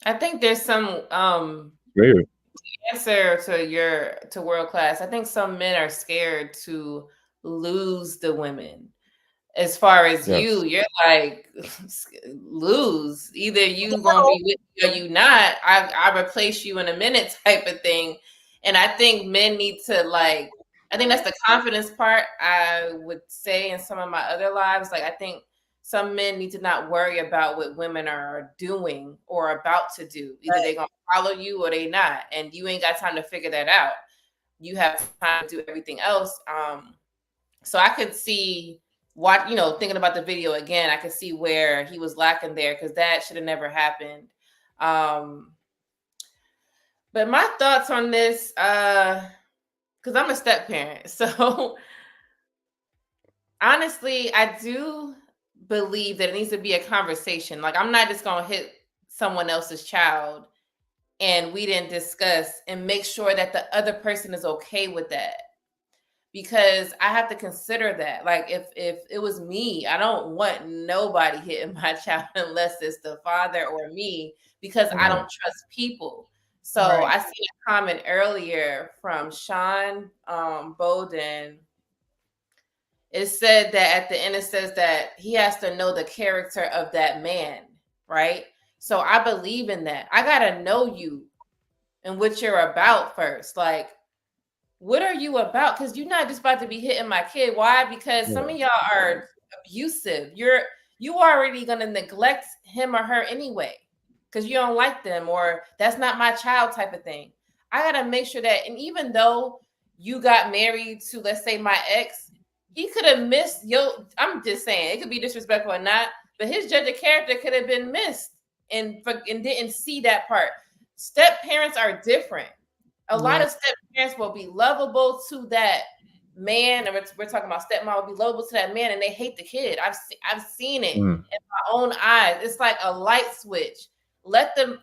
I think there's some answer to world class. I think some men are scared to lose the women. As far as you're like, lose. Either you gonna be with me or you not. I replace you in a minute type of thing. And I think men need to I think that's the confidence part. I would say in some of my other lives, I think some men need to not worry about what women are doing or about to do. Either they're gonna follow you or they not, and you ain't got time to figure that out. You have time to do everything else. So I could see thinking about the video again, I could see where he was lacking there, because that should have never happened. But my thoughts on this, because I'm a step parent, so Honestly, I do believe that it needs to be a conversation. Like, I'm not just gonna hit someone else's child and we didn't discuss and make sure that the other person is okay with that. Because I have to consider that. Like, if it was me, I don't want nobody hitting my child unless it's the father or me, because I don't trust people. So I see a comment earlier from Sean Bowden. It said that at the end, it says that he has to know the character of that man, right? So I believe in that. I gotta know you and what you're about first. Like, what are you about? Because you're not just about to be hitting my kid. Why? Because some of y'all are abusive. You already gonna neglect him or her anyway, because you don't like them, or that's not my child type of thing. I gotta make sure that, and even though you got married to, let's say, my ex, he could have missed your. I'm just saying, it could be disrespectful or not, but his judge of character could have been missed and didn't see that part. Step parents are different. A lot of step parents will be lovable to that man, and we're talking about stepmom will be lovable to that man, and they hate the kid. I've seen it in my own eyes. It's like a light switch. Let the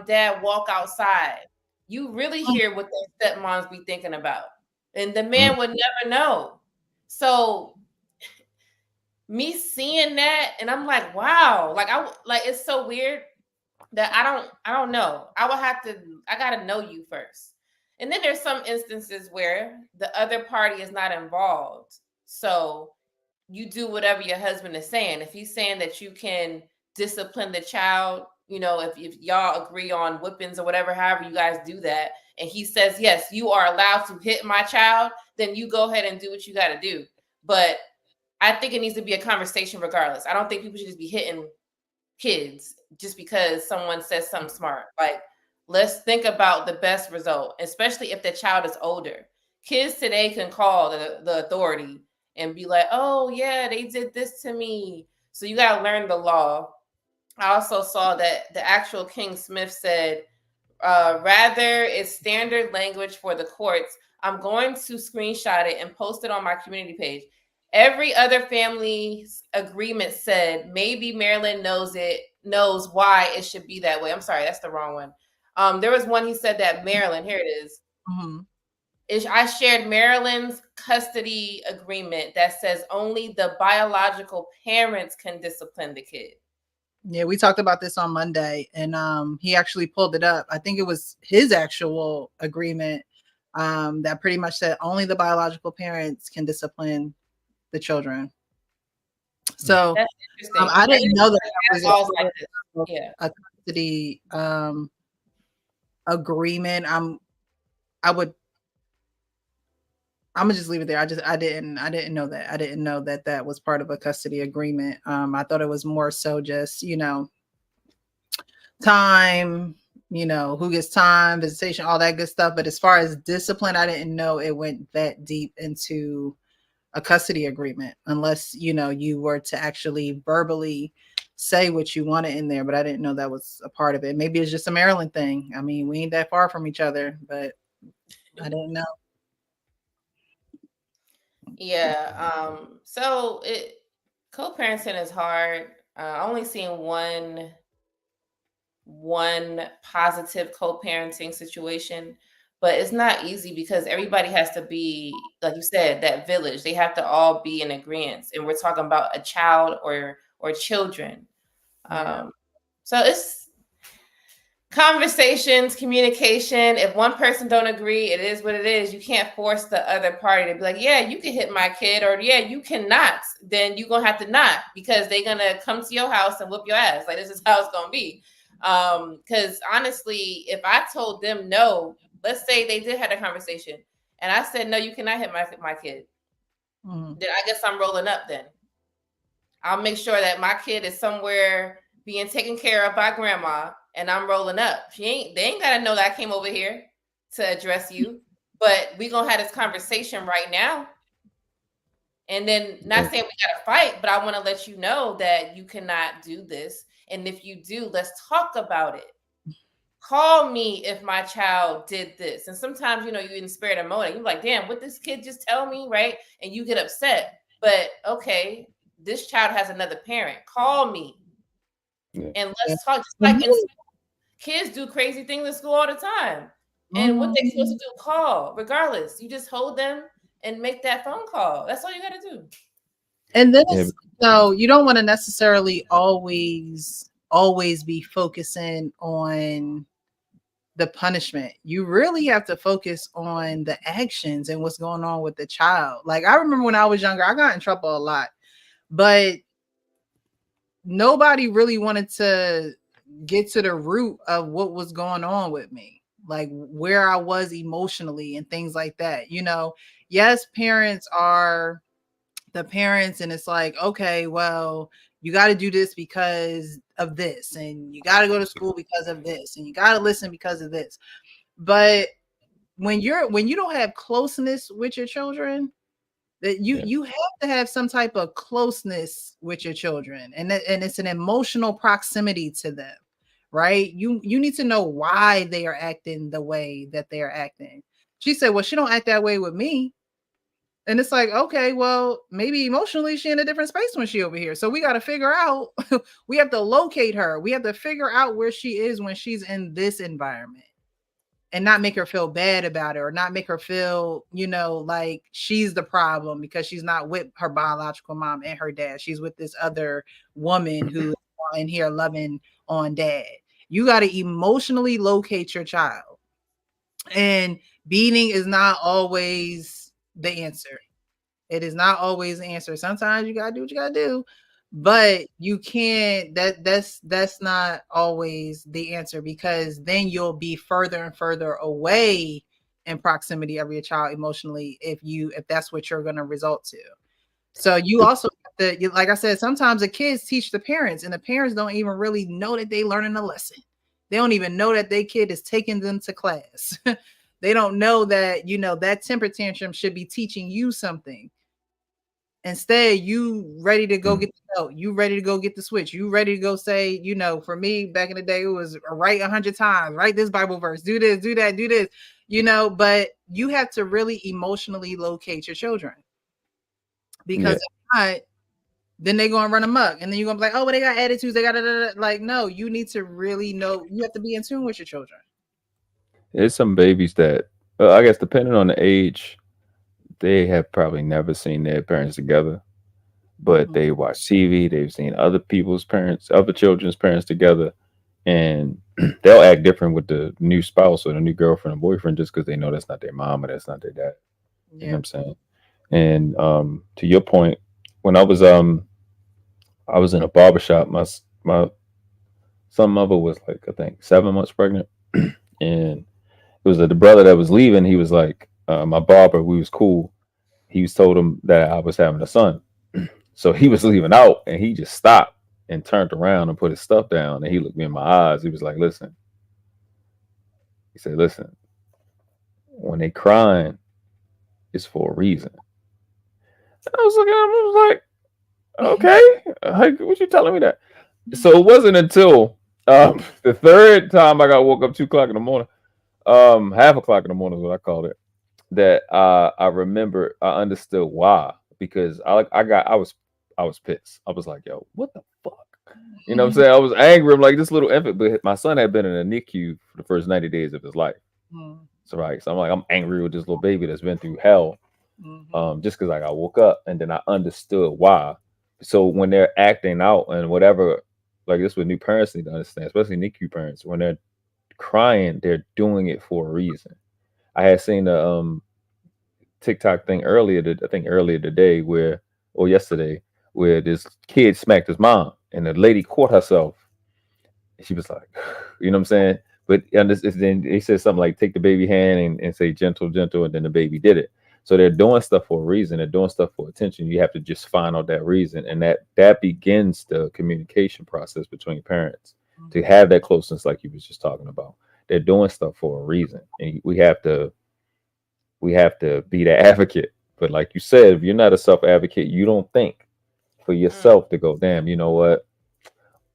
dad walk outside. You really hear what those stepmoms be thinking about, and the man would never know. So me seeing that, and I'm like, wow, like it's so weird that I don't know. I gotta know you first. And then there's some instances where the other party is not involved. So you do whatever your husband is saying. If he's saying that you can discipline the child, if y'all agree on whippings or whatever, however you guys do that, and he says, yes, you are allowed to hit my child, then you go ahead and do what you got to do. But I think it needs to be a conversation regardless. I don't think people should just be hitting kids just because someone says something smart. Like, let's think about the best result, especially if the child is older. Kids today can call the authority and be like, oh yeah, they did this to me. So you got to learn the law. I also saw that the actual King Smith said, rather it's standard language for the courts. I'm going to screenshot it and post it on my community page. Every other family's agreement said maybe Maryland knows why it should be that way. I'm sorry, that's the wrong one. There was one he said that Maryland, here it is. I shared Maryland's custody agreement that says only the biological parents can discipline the kid. Yeah, we talked about this on Monday, and he actually pulled it up. I think it was his actual agreement that pretty much said only the biological parents can discipline the children. So I didn't know that was a custody agreement. I'm gonna just leave it there. I didn't know that. I didn't know that that was part of a custody agreement. I thought it was more so just, time, who gets time, visitation, all that good stuff. But as far as discipline, I didn't know it went that deep into a custody agreement, unless, you were to actually verbally say what you wanted in there. But I didn't know that was a part of it. Maybe it's just a Maryland thing. I mean, we ain't that far from each other, but I didn't know. Yeah. So co-parenting is hard. I only seen one positive co-parenting situation, but it's not easy because everybody has to be, like you said, that village. They have to all be in agreement, and we're talking about a child or children. So it's conversations, communication. If one person don't agree, it is what it is. You can't force the other party to be like, yeah, you can hit my kid, or yeah, you cannot. Then you're gonna have to not, because they're gonna come to your house and whoop your ass. Like, this is how it's gonna be. Because honestly, if I told them no, let's say they did have a conversation and I said, no, you cannot hit my kid, then I guess I'm rolling up. Then I'll make sure that my kid is somewhere being taken care of by grandma, and I'm rolling up. They ain't gotta know that I came over here to address you, but we gonna have this conversation right now. And then, not saying we gotta fight, but I want to let you know that you cannot do this. And if you do, let's talk about it. Call me if my child did this. And sometimes, you in spirit of motive, you're like, damn, what this kid just tell me, right? And you get upset. But okay, this child has another parent. Call me and let's talk. Just like kids do crazy things in school all the time. And what they're supposed to do, call, regardless. You just hold them and make that phone call. That's all you got to do. And then you don't want to necessarily always be focusing on the punishment. You really have to focus on the actions and what's going on with the child. Like, I remember when I was younger, I got in trouble a lot, but nobody really wanted to get to the root of what was going on with me, like where I was emotionally and things like that. Yes, parents are the parents, and it's like, okay, well, you got to do this because of this, and you got to go to school because of this, and you got to listen because of this. But when you don't have closeness with your children, that you have to have some type of closeness with your children, and it's an emotional proximity to them, right? You need to know why they are acting the way that they are acting. She said, well, she don't act that way with me. And it's like, okay, well, maybe emotionally she in a different space when she over here. So we got to figure out, we have to locate her. We have to figure out where she is when she's in this environment, and not make her feel bad about it, or not make her feel, like she's the problem because she's not with her biological mom and her dad. She's with this other woman who's in here loving on dad. You got to emotionally locate your child. And beating is not always the answer. It is not always the answer. Sometimes you gotta do what you gotta do, but you can't. That's not always the answer, because then you'll be further and further away in proximity of your child emotionally if that's what you're gonna result to. So you also have to, like I said, sometimes the kids teach the parents, and the parents don't even really know that they learning a lesson. They don't even know that their kid is taking them to class. They don't know that, that temper tantrum should be teaching you something. Instead, you ready to go get the note. You ready to go get the switch. You ready to go say, for me back in the day, it was write 100 times, write this Bible verse, do this, do that, do this, but you have to really emotionally locate your children, because if not, then they're going to run amok, and then you're going to be like, oh, well, they got attitudes. They got like, no, you need to really know. You have to be in tune with your children. There's some babies that, I guess, depending on the age, they have probably never seen their parents together, but they watch TV. They've seen other people's parents, other children's parents together, and they'll act different with the new spouse or the new girlfriend or boyfriend just because they know that's not their mom or that's not their dad. You know what I'm saying? And to your point, when I was in a barbershop, my son mother was like, I think 7 months pregnant, and it was the brother that was leaving. He was like, my barber, we was cool. He was told him that I was having a son. So he was leaving out, and he just stopped and turned around and put his stuff down. And he looked me in my eyes. He was like, listen. He said, listen, when they crying, it's for a reason. And I was looking at him, I was like, okay, what you telling me that? So it wasn't until the third time I got woke up 2:00 in the morning, 1:30 in the morning is what I called it, that I remember, I understood why, because I was pissed. I was like, yo, what the fuck? You know what I'm saying? I was angry. I'm like, this little infant, but my son had been in a NICU for the first 90 days of his life. So I'm like, I'm angry with this little baby that's been through hell, just because I woke up, and then I understood why. So when they're acting out and whatever, like this, what new parents need to understand, especially NICU parents, when they're crying, they're doing it for a reason. I had seen a TikTok thing earlier today or yesterday, where this kid smacked his mom, and the lady caught herself. She was like, you know what I'm saying? But then they said something like, take the baby hand and say gentle, gentle, and then the baby did it. So they're doing stuff for a reason. They're doing stuff for attention. You have to just find out that reason, and that begins the communication process between parents to have that closeness, like you was just talking about. They're doing stuff for a reason, and we have to be the advocate. But like you said, if you're not a self advocate, you don't think for yourself to go, damn, you know what?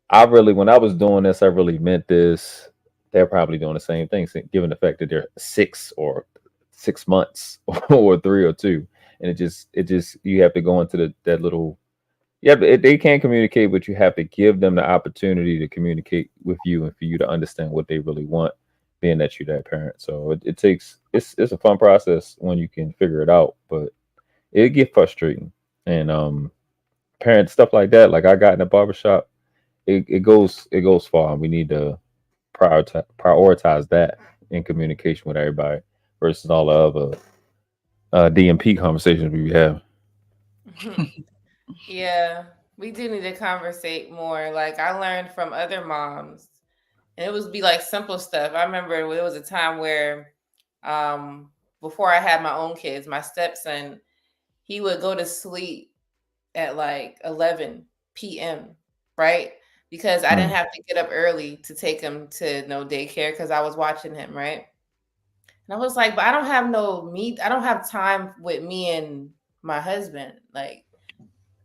When I was doing this, I really meant this. They're probably doing the same thing, given the fact that they're 6 or 6 months or 3 or 2. and it just you have to go into that little. Yeah, but they can communicate, but you have to give them the opportunity to communicate with you and for you to understand what they really want, being that you're that parent. So it takes it's a fun process when you can figure it out, but it get frustrating. And parent stuff like that, like I got in a barbershop, it goes far. We need to prioritize that in communication with everybody versus all the other DMP conversations we have. Yeah, we do need to conversate more. Like I learned from other moms, and it was be like simple stuff. I remember there was a time where, before I had my own kids, my stepson, he would go to sleep at like 11 p.m. right? Because I didn't Mm. have to get up early to take him to no daycare because I was watching him, right? And I was like, but I don't have I don't have time with me and my husband. Like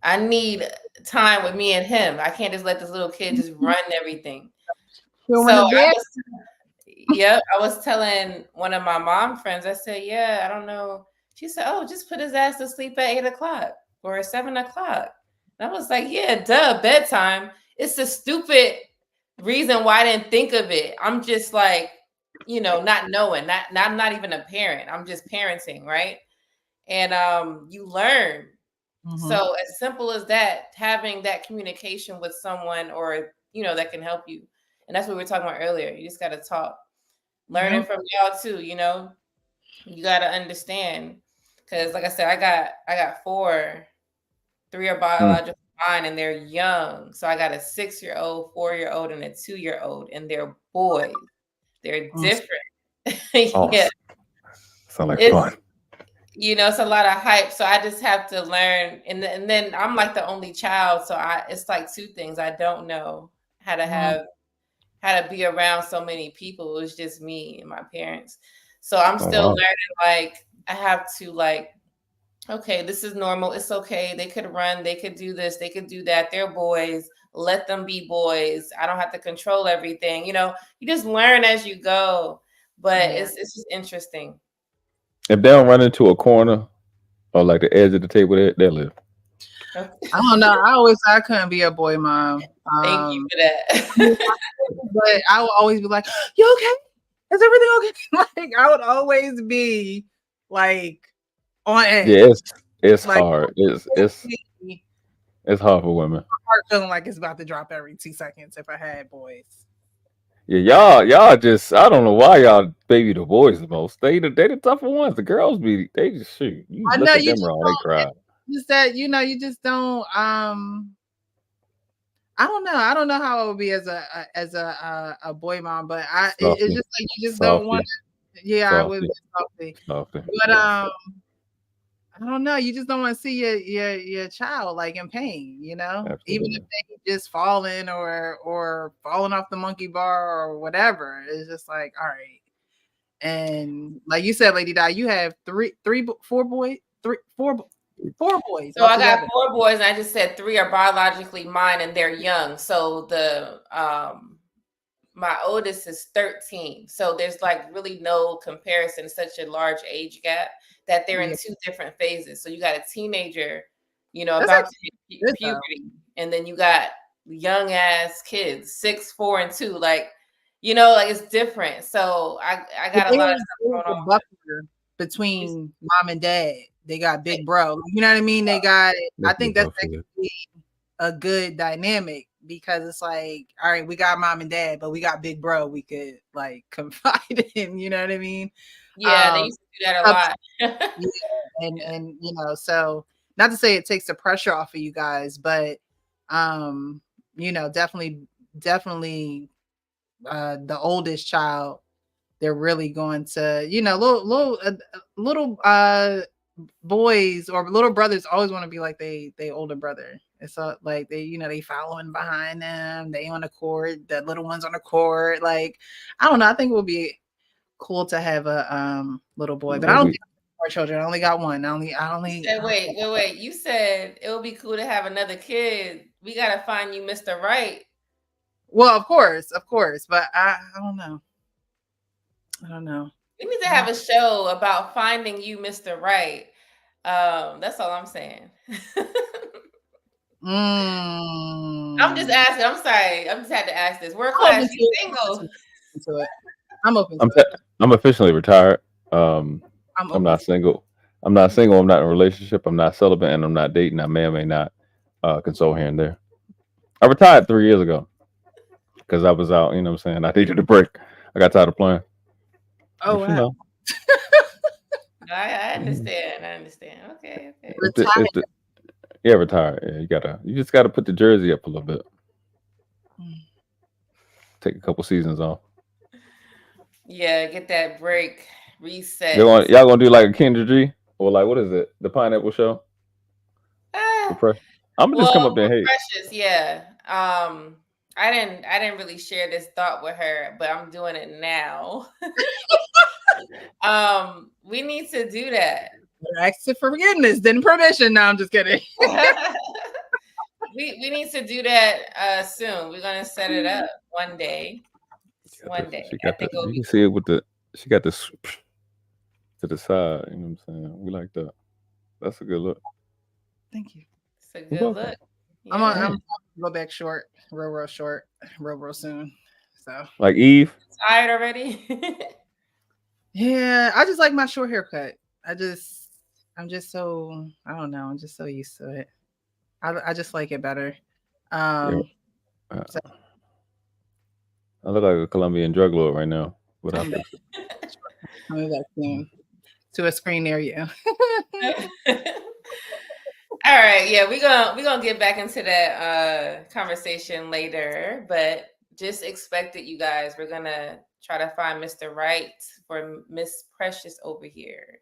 I need time with me and him. I can't just let this little kid just run everything. Showing So the bed. I was telling one of my mom friends, I said, yeah, I don't know. She said, oh, just put his ass to sleep at 8 o'clock or at 7 o'clock. And I was like, yeah, duh, bedtime. It's a stupid reason why I didn't think of it. I'm just like, not knowing, I'm not even a parent. I'm just parenting, right? And you learn. So as simple as that, having that communication with someone or that can help you. And that's what we were talking about earlier. You just got to talk. Learning from y'all too, you got to understand. Because like I said, I got four. Three are Mm. biological mine and they're young. So I got a 6-year-old, 4-year-old, and a 2-year-old, and they're boys. They're different. Yeah. Sound like It's fun. it's a lot of hype. So I just have to learn. And then I'm like the only child. So it's like two things. I don't know how to be around so many people. It was just me and my parents. So I'm Oh, still wow. learning, like I have to okay, this is normal. It's okay. They could run, they could do this, they could do that. They're boys. Let them be boys. I don't have to control everything. You just learn as you go. But it's just interesting. If they don't run into a corner or like the edge of the table, they live. I don't know. I always I couldn't be a boy mom. Thank you for that. But I would always be like, "You okay? Is everything okay?" Like I would always be like on edge. Yeah, it's Like, hard. It's hard for women. my heart feeling like it's about to drop every 2 seconds if I had boys. Yeah, y'all just I don't know why y'all baby the boys the most. They the tougher ones. The girls they just shoot. You I look know at you them just wrong, they cry. just that you just don't I don't know. I don't know how it would be as a boy mom, but it's Softly. just like you just don't Softly. want to. Yeah, I would Softly. Softly. but I don't know. You just don't want to see your child like in pain, even Absolutely. if they just falling or falling off the monkey bar or whatever. It's just like, all right. And like you said, Lady Di, you have four boys. So I altogether. got 4 boys, and I just said 3 are biologically mine, and they're young. So my oldest is 13. So there's like really no comparison, such a large age gap that they're in 2 different phases. So you got a teenager, That's about to actually hit puberty, and then you got young ass kids, 6, 4, and 2. Like, like it's different. So I got a lot of stuff going on. Buffer between mom and dad. They got big bro. You know what I mean? They got. I think that's actually a good dynamic because it's like, all right, we got mom and dad, but we got big bro. We could like confide in. You know what I mean? Yeah, they used to do that a lot. Yeah, and so not to say it takes the pressure off of you guys, but definitely the oldest child, they're really going to, little boys or little brothers always want to be like they older brother. It's like they following behind them, they on the court, the little ones on the court. Like, I don't know. I think it would be cool to have a little boy, but I don't think more children. I only got one. I only said, wait. You said it would be cool to have another kid. We gotta find you Mr. Right. Well, of course, but I don't know. I don't know. We need to have a show about finding you Mr. Right. That's all I'm saying. I'm just asking. I'm sorry. I just had to ask this. World class, you single? I'm open to it. I'm officially retired. I'm not single. I'm not single. I'm not in a relationship. I'm not celibate, and I'm not dating. I may or may not console here and there. I retired 3 years ago because I was out. You know what I'm saying? I needed a break. I got tired of playing. Oh, But, wow. you know, I understand. I understand. Okay. yeah, retired. Yeah, you just gotta put the jersey up a little bit. Take a couple seasons off. Yeah, get that break, reset. Y'all gonna do like a Kendra G or like what is it? The Pineapple Show? I'm gonna just come up there and hate. Precious, yeah. I didn't really share this thought with her, but I'm doing it now. We need to do that. Ask for forgiveness, then permission. No, I'm just kidding. we need to do that soon. We're gonna set it up one day. One day. She got you can see it with she got this to the side. You know what I'm saying? We like that. That's a good look. Thank you. It's a good look. Yeah. I'm gonna go back short, real short, real soon. So like Eve. Tired already? Yeah, I just like my short haircut. I'm just so I don't know. I'm just so used to it. I just like it better. I look like a Colombian drug lord right now. But I fix it. Coming back soon to a screen near you. All right, yeah, we're gonna get back into that conversation later, but just expect it, you guys. We're gonna try to find Mr. Right for Miss Precious over here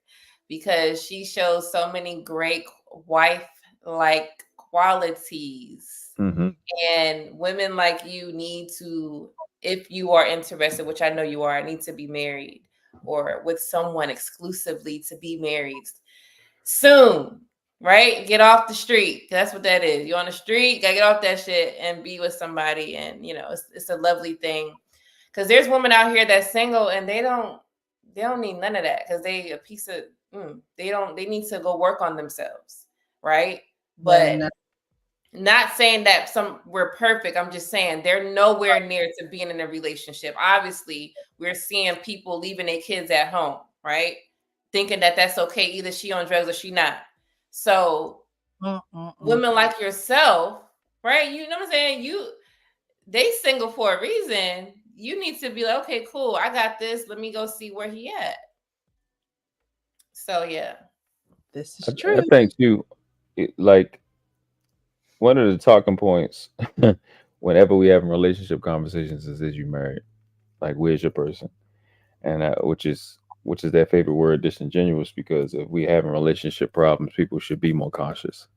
because she shows so many great wife-like qualities. Mm-hmm. And women like you need to, if you are interested, which I know you are, need to be married or with someone exclusively to be married soon. Right? Get off the street. That's what that is. You're on the street, gotta get off that shit and be with somebody. And it's a lovely thing. Because there's women out here that's single and they don't need none of that because they a piece of they need to go work on themselves. Right? But not saying that we're perfect. I'm just saying they're nowhere near to being in a relationship. Obviously, we're seeing people leaving their kids at home, right? Thinking that that's okay. Either she on drugs or she not. So women like yourself, right? You know what I'm saying? They single for a reason. You need to be like, okay, cool. I got this. Let me go see where he at. So yeah. This is true. I think too, like one of the talking points whenever we have relationship conversations is you married? Like, where's your person? And which is their favorite word, disingenuous, because if we having relationship problems, people should be more cautious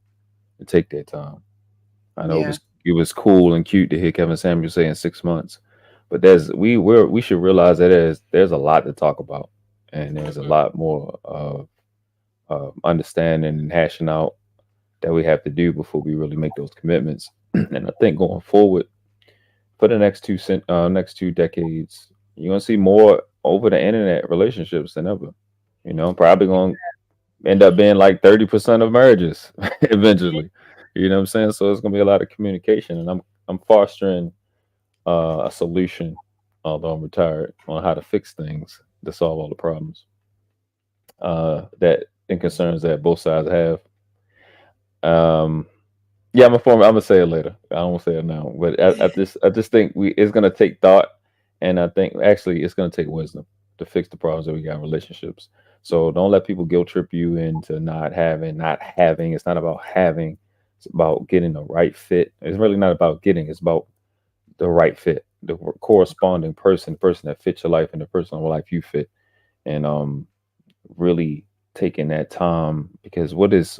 and take their time. I know it was cool and cute to hear Kevin Samuel say in 6 months, but we should realize that there's a lot to talk about, and there's a lot more understanding and hashing out that we have to do before we really make those commitments. And I think going forward for the next two decades, you're gonna see more over the internet relationships than ever. Probably gonna end up being like 30% of marriages eventually. You know what I'm saying? So it's gonna be a lot of communication, and I'm fostering a solution, although I'm retired, on how to fix things to solve all the problems that and concerns that both sides have. Yeah, I'm gonna say it later. I don't want to say it now, but I just think it's gonna take thought, and I think actually it's gonna take wisdom to fix the problems that we got in relationships. So don't let people guilt trip you into not having. It's not about having. It's about getting the right fit. It's really not about getting. It's about the right fit, the corresponding person that fits your life and the person in life you fit, and really taking that time, because what is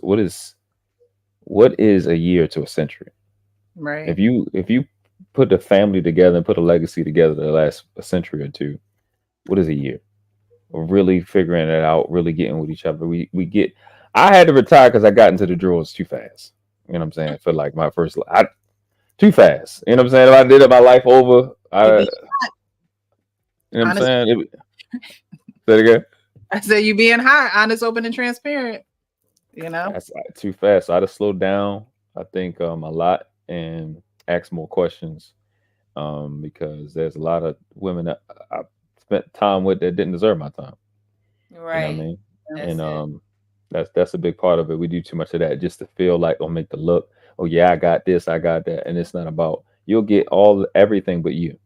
a year to a century? Right. If you put a family together and put a legacy together that lasts a century or two, what is a year? We're really figuring it out, really getting with each other. I had to retire because I got into the drawers too fast. You know what I'm saying? For like my first too fast. You know what I'm saying? If I did it my life over, you know what I'm saying? Say it again. I said you being hot, honest, open, and transparent. You know, That's too fast. So I'd have slowed down, I think, a lot and ask more questions. Because there's a lot of women that I spent time with that didn't deserve my time. You know what I Right. mean? That's And it. that's a big part of it. We do too much of that just to feel like or make the look. Oh yeah, I got this, I got that, and it's not about. You'll get everything but you.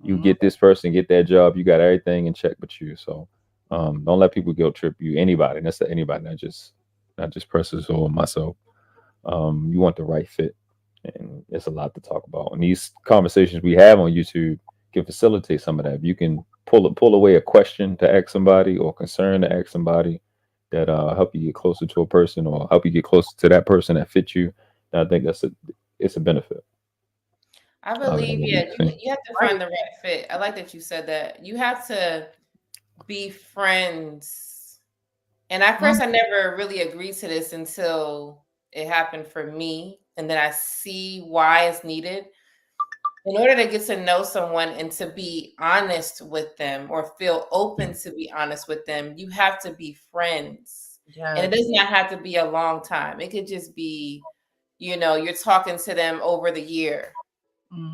You Mhm. get this person, get that job, you got everything in check but you. So don't let people guilt trip you. Anybody, and that's to anybody, not just Precious or myself. You want the right fit, and it's a lot to talk about. And these conversations we have on YouTube can facilitate some of that. If you can pull away a question to ask somebody or concern to ask somebody that help you get closer to a person or help you get closer to that person that fits you, then I think it's a benefit. I Than believe, what yeah, we've seen. you have to find the right fit. I like that you said that. You have to be friends. And at first, I never really agreed to this until it happened for me. And then I see why it's needed. In order to get to know someone and to be honest with them or feel open to be honest with them, you have to be friends. And it Yes. does not have to be a long time. It could just be, you're talking to them over the year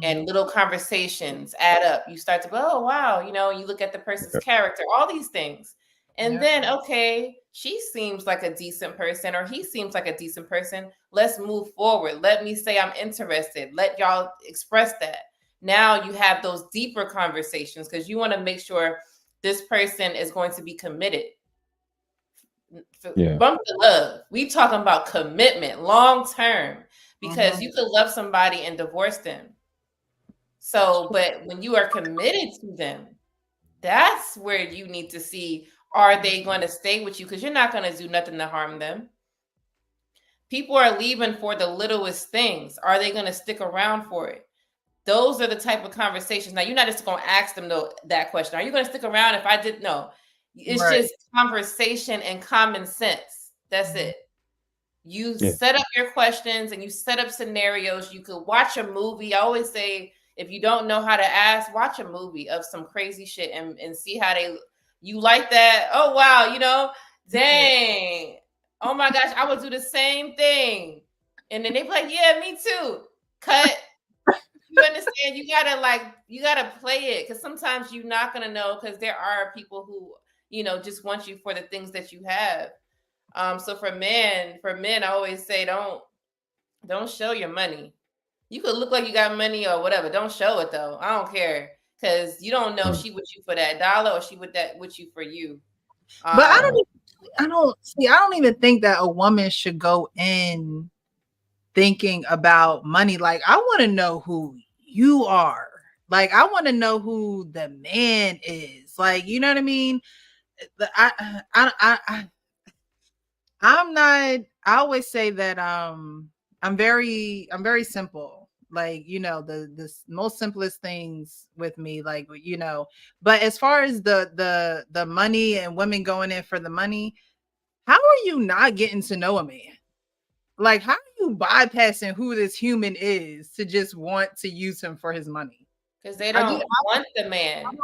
and little conversations add up. You start to go, oh, wow. You look at the person's character, all these things. And then, okay, she seems like a decent person or he seems like a decent person. Let's move forward. Let me say I'm interested. Let y'all express that. Now you have those deeper conversations because you want to make sure this person is going to be committed. Yeah. Bump the love. We talking about commitment, long term, because you could love somebody and divorce them. So, but when you are committed to them, that's where you need to see, are they going to stay with you? Because you're not going to do nothing to harm them. People are leaving for the littlest things. Are they going to stick around for it? Those are the type of conversations. Now, you're not just going to ask them that question. Are you going to stick around if I didn't know? It's Right. just conversation and common sense. That's it. You Yeah. set up your questions and you set up scenarios. You could watch a movie. I always say, if you don't know how to ask, watch a movie of some crazy shit and see how you like that. Oh, wow, dang. Oh my gosh, I would do the same thing. And then they be like, yeah, me too. Cut. You understand? You gotta play it because sometimes you're not gonna know because there are people who, just want you for the things that you have. So for men, I always say don't show your money. You could look like you got money or whatever. Don't show it though. I don't care because you don't know if she with you for that dollar or she with you for you. But I Um, don't even think that a woman should go in thinking about money. Like, I want to know who you are. Like, I want to know who the man is. Like, you know what I mean? I'm not. I always say that I'm very simple. Like, the most simplest things with me, like, but as far as the money and women going in for the money, how are you not getting to know a man? Like, how are you bypassing who this human is to just want to use him for his money? because they I just don't want the man.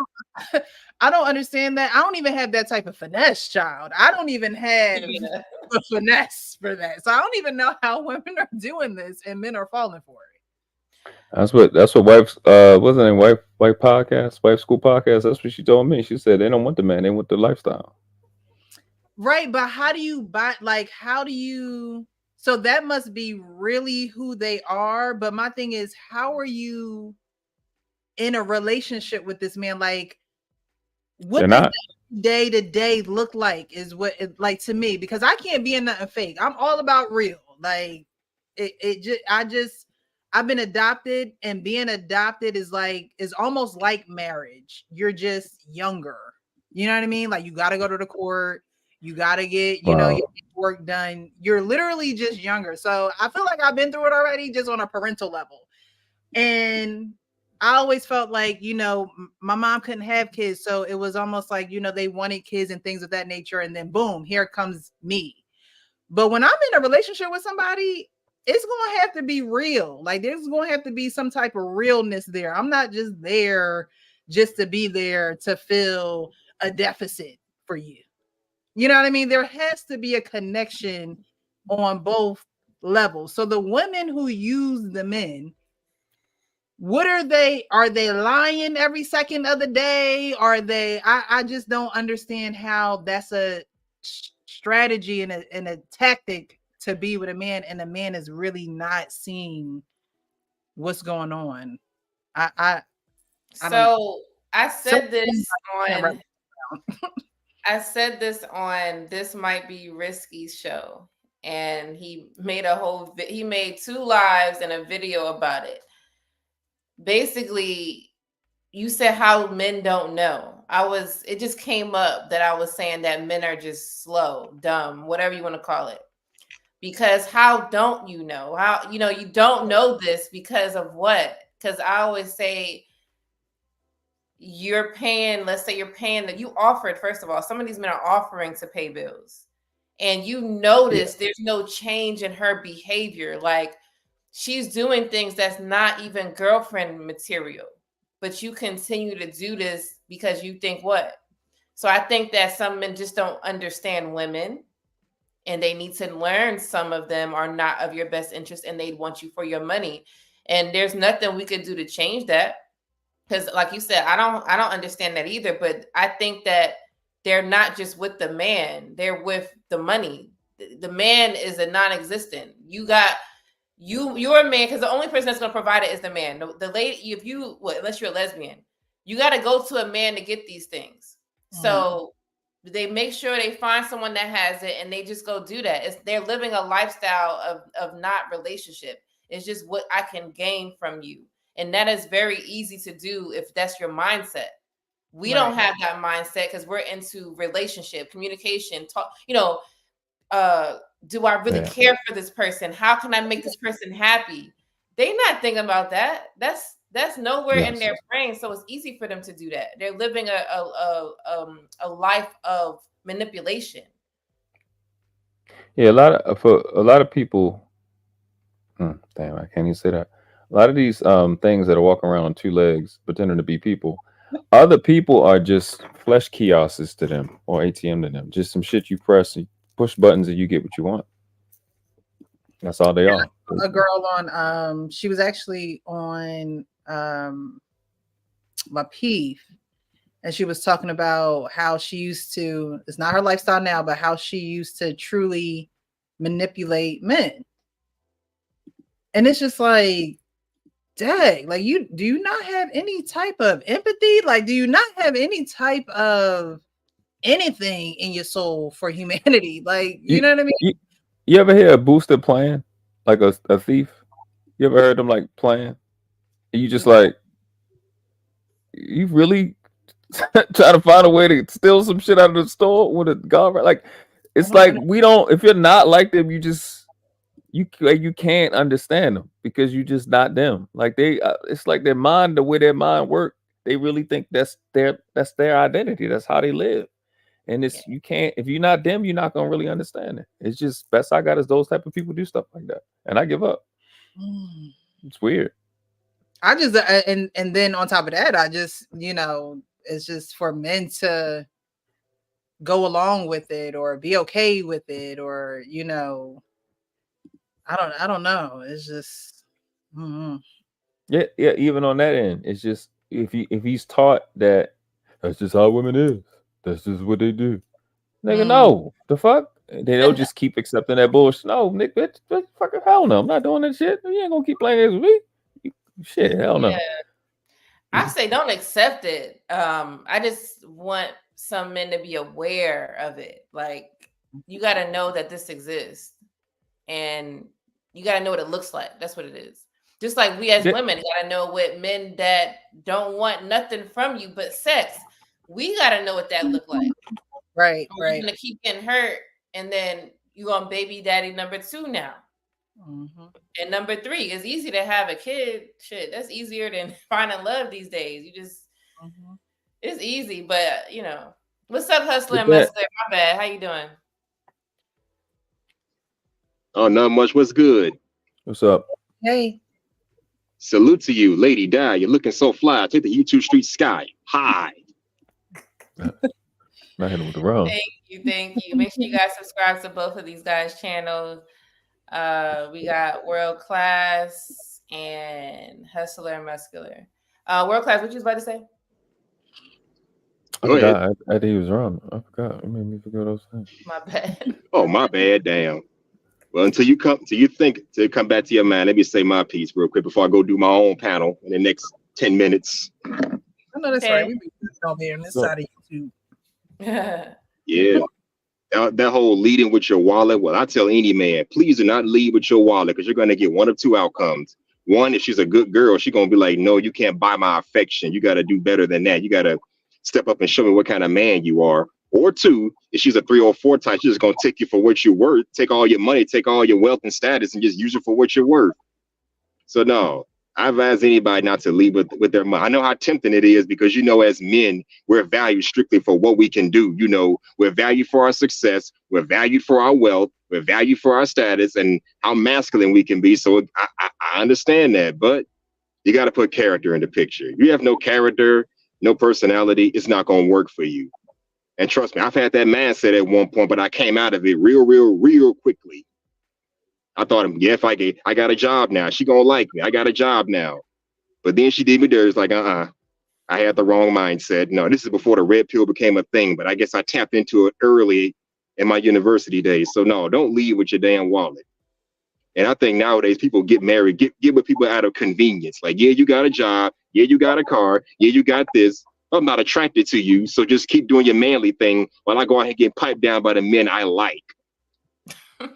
I don't understand that. I don't even have that type of finesse, child. I don't even have Yeah. the finesse for that. So I don't even know how women are doing this and men are falling for it. That's what wife's what's her name? Wife podcast, wife school podcast. That's what she told me. She said they don't want the man, they want the lifestyle. Right, but how do you buy, like, how do you, so that must be really who they are. But my thing is, how are you in a relationship with this man? Like, They're what does not. day to day look like is what it, like, to me, because I can't be in nothing fake. I'm all about real. Like, I've been adopted, and being adopted is almost like marriage. You're just younger. You know what I mean? Like, you got to go to the court. You got to get, your Wow. work done. You're literally just younger. So I feel like I've been through it already, just on a parental level. And I always felt like, my mom couldn't have kids. So it was almost like, they wanted kids and things of that nature. And then boom, here comes me. But when I'm in a relationship with somebody, it's going to have to be real. Like, there's going to have to be some type of realness there. I'm not just there just to be there to fill a deficit for you. You know what I mean? There has to be a connection on both levels. So the women who use the men, what are they? Are they lying every second of the day? Are they? I just don't understand how that's a strategy and a tactic to be with a man, and the man is really not seeing what's going on. I don't know. So I said this on I said this on This Might Be Risky's show, and he made he made 2 lives and a video about it. Basically, you said how men don't know. It just came up that I was saying that men are just slow, dumb, whatever you want to call it. Because how don't you know? How, you don't know this because of what? Because I always say, let's say you're paying that you offered, first of all, some of these men are offering to pay bills. And you notice there's no change in her behavior. Like, she's doing things that's not even girlfriend material, but you continue to do this because you think what? So I think that some men just don't understand women, and they need to learn some of them are not of your best interest and they want you for your money. And there's nothing we could do to change that. Because like you said, I don't understand that either. But I think that they're not just with the man, they're with the money. The man is a non-existent. You're a man, because the only person that's going to provide it is the man. The lady, unless you're a lesbian, you got to go to a man to get these things. So they make sure they find someone that has it, and they just go do that. They're living a lifestyle of not relationship. It's just what I can gain from you. And that is very easy to do if that's your mindset. We don't have that mindset because we're into relationship, communication, talk, do I really care for this person? How can I make this person happy? They're not thinking about that. That's nowhere in their brain. So it's easy for them to do that. They're living a life of manipulation. Yeah, for a lot of people. Damn, I can't even say that. A lot of these things that are walking around on 2 legs, pretending to be people, other people are just flesh kiosks to them, or ATM to them. Just some shit you press, and push buttons, and you get what you want. That's all they are. A girl on she was actually on my Peeve, and she was talking about how she used to, it's not her lifestyle now, but how she used to truly manipulate men. And it's just like, dang, like, do you not have any type of empathy? Like, do you not have any type of anything in your soul for humanity? Like, you know what I mean? You ever hear a booster playing, like a thief? You ever heard them like playing? And you just like, you really try to find a way to steal some shit out of the store with a gun? Like, it's like, we don't. If you're not like them, you can't understand them because you just not them. Like it's like their mind, the way their mind work. They really think that's their identity. That's how they live. And you can't, if you're not them, you're not gonna really understand it. It's just best I got is those type of people do stuff like that, and I give up. It's weird. I just and then on top of that, I just, it's just for men to go along with it or be okay with it, or I don't know. It's just Yeah. Even on that end, it's just if he's taught that that's just how women is, that's just what they do. Nigga, no, the fuck. They'll just keep accepting that bullshit. No, Nick, bitch, fucking hell no. I'm not doing that shit. You ain't gonna keep playing this with me. Shit, hell no. Yeah. I say don't accept it. I just want some men to be aware of it. Like, you got to know that this exists, and you got to know what it looks like. That's what it is. Just like we as women got to know what men that don't want nothing from you but sex. We got to know what that look like. Right. You're gonna keep getting hurt, and then you on baby daddy number 2 now. And number 3, it's easy to have a kid. Shit, that's easier than finding love these days. You just, it's easy, but what's up, hustling muscular? My bad. How you doing? Oh, not much. What's good? What's up? Hey. Salute to you, Lady Di. You're looking so fly. Take the YouTube street sky. Hi. Not hit him with the round. Thank you. Make sure you guys subscribe to both of these guys' channels. We got World Class and Hustler and Muscular. World Class, what you was about to say? I forgot. I think he was wrong. I forgot. It made me forget what I was saying. My bad. Oh, my bad. Damn. Well, until you think to come back to your mind, let me say my piece real quick before I go do my own panel in the next 10 minutes. I know that's right. We be over here on this side of YouTube. Yeah. That whole leading with your wallet. Well, I tell any man, please do not lead with your wallet because you're going to get one of two outcomes. One, if she's a good girl, she's going to be like, no, you can't buy my affection. You got to do better than that. You got to step up and show me what kind of man you are. Or two, if she's a 3 or 4 type, she's just going to take you for what you're worth, take all your money, take all your wealth and status and just use it for what you're worth. So no, I advise anybody not to lead with their money. I know how tempting it is because, as men, we're valued strictly for what we can do. We're valued for our success. We're valued for our wealth. We're valued for our status and how masculine we can be. So I understand that, but you got to put character in the picture. If you have no character, no personality, it's not going to work for you. And trust me, I've had that mindset at one point, but I came out of it real quickly. I thought, yeah, if I got a job now, she gonna like me. I got a job now. But then she did me dirty. It's like, I had the wrong mindset. No, this is before the red pill became a thing, but I guess I tapped into it early in my university days. So no, don't lead with your damn wallet. And I think nowadays people get married, get with people out of convenience. Like, yeah, you got a job. Yeah, you got a car. Yeah, you got this. I'm not attracted to you. So just keep doing your manly thing while I go out and get piped down by the men I like.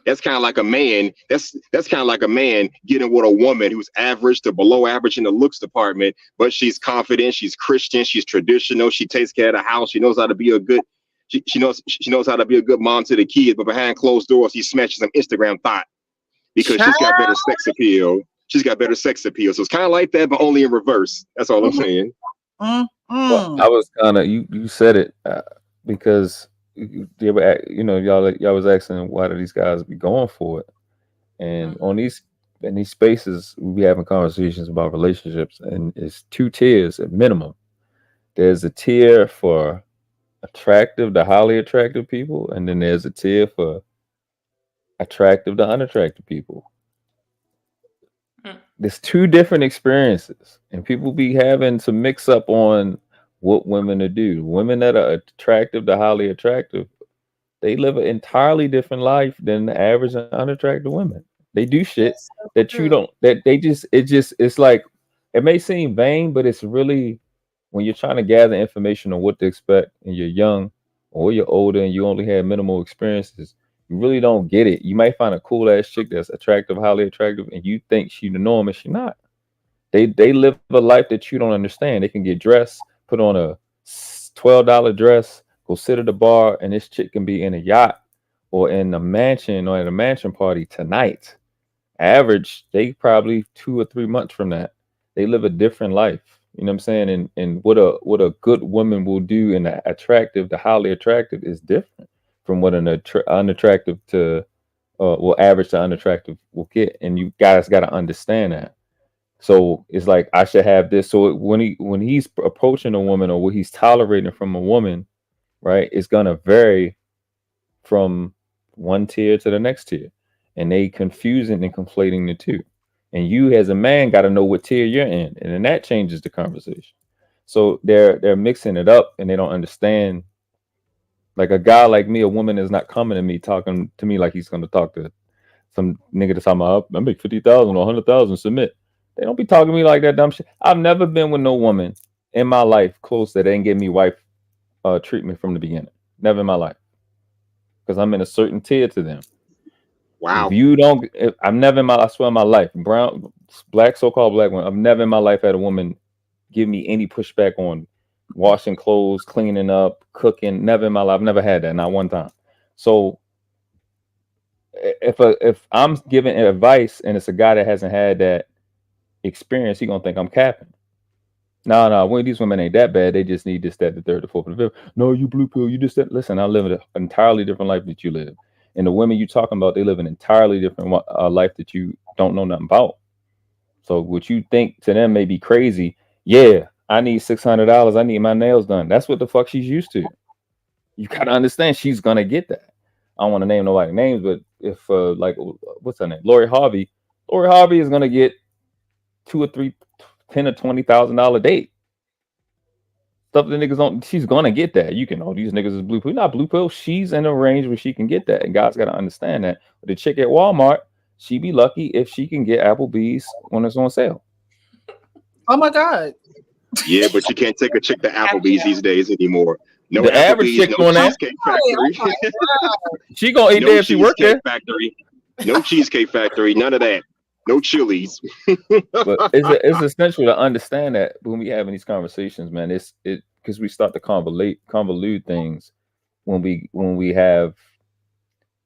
That's kind of like a man. That's kind of like a man getting with a woman who's average to below average in the looks department, but she's confident, she's Christian, she's traditional, she takes care of the house, she knows how to be a good, she knows how to be a good mom to the kids, but behind closed doors, she's smashing some Instagram thought because she's got better sex appeal. She's got better sex appeal. So it's kind of like that, but only in reverse. That's all I'm saying. Well, I was kind of you said it because. Y'all was asking why do these guys be going for it, and in these spaces we be having conversations about relationships, and it's 2 tiers at minimum. There's a tier for attractive to highly attractive people, and then there's a tier for attractive to unattractive people. There's 2 different experiences, and people be having to mix up on what women to do. Women that are attractive to highly attractive, they live an entirely different life than the average and unattractive women. They do shit that you don't, that they it's like, it may seem vain, but it's really, when you're trying to gather information on what to expect and you're young or you're older and you only had minimal experiences, you really don't get it. You might find a cool ass chick that's attractive, highly attractive, and you think she's the norm and she's not. They live a life that you don't understand. They can get dressed, put on a $12 dress, go sit at the bar, and this chick can be in a yacht or in a mansion or at a mansion party tonight. Average, they probably 2 or 3 months from that. They live a different life. You know what I'm saying? And what a good woman will do in the attractive, the highly attractive is different from what an unattractive to average to unattractive will get. And you guys got to understand that. So it's like, I should have this. So when he's approaching a woman or what he's tolerating from a woman, right, it's gonna vary from one tier to the next tier, and they confusing and conflating the 2. And you as a man got to know what tier you're in, and then that changes the conversation. So they're mixing it up, and they don't understand. Like a guy like me, a woman is not coming to me talking to me like he's gonna talk to some nigga that's talking about, I make 50,000 or 100,000, submit. They don't be talking to me like that dumb shit. I've never been with no woman in my life close that ain't give me wife treatment from the beginning. Never in my life, because I'm in a certain tier to them. Wow. If you don't, I'm never in I swear in my life, black, so-called black woman, I've never in my life had a woman give me any pushback on washing clothes, cleaning up, cooking. Never in my life. I've never had that, not one time. So if I'm giving advice and it's a guy that hasn't had that experience, he gonna think I'm capping. No, these women ain't that bad. They just need this, that, the third, the fourth, and the fifth. No, you blue pill, you just that. Listen, I live an entirely different life that you live. And the women you talking about, they live an entirely different life that you don't know nothing about. So what you think to them may be crazy. Yeah, I need $600. I need my nails done. That's what the fuck she's used to. You gotta understand she's gonna get that. I don't want to name nobody names, but if like what's her name? Lori Harvey is gonna get 2 or 3, $10,000 or $20,000 date. Stuff the niggas don't. She's gonna get that. You can. Oh, these niggas is blue pill. Not blue pill. She's in a range where she can get that, and guys gotta understand that. But the chick at Walmart, she be lucky if she can get Applebee's when it's on sale. Oh my God. Yeah, but you can't take a chick to Applebee's these days anymore. No The average Applebee's, chick no on that. Cheesecake Factory. She gonna eat No there if she work there. Factory. No Cheesecake Factory. None of that. No Chili's. But it's essential to understand that when we having these conversations, man. It because we start to convolute things when we have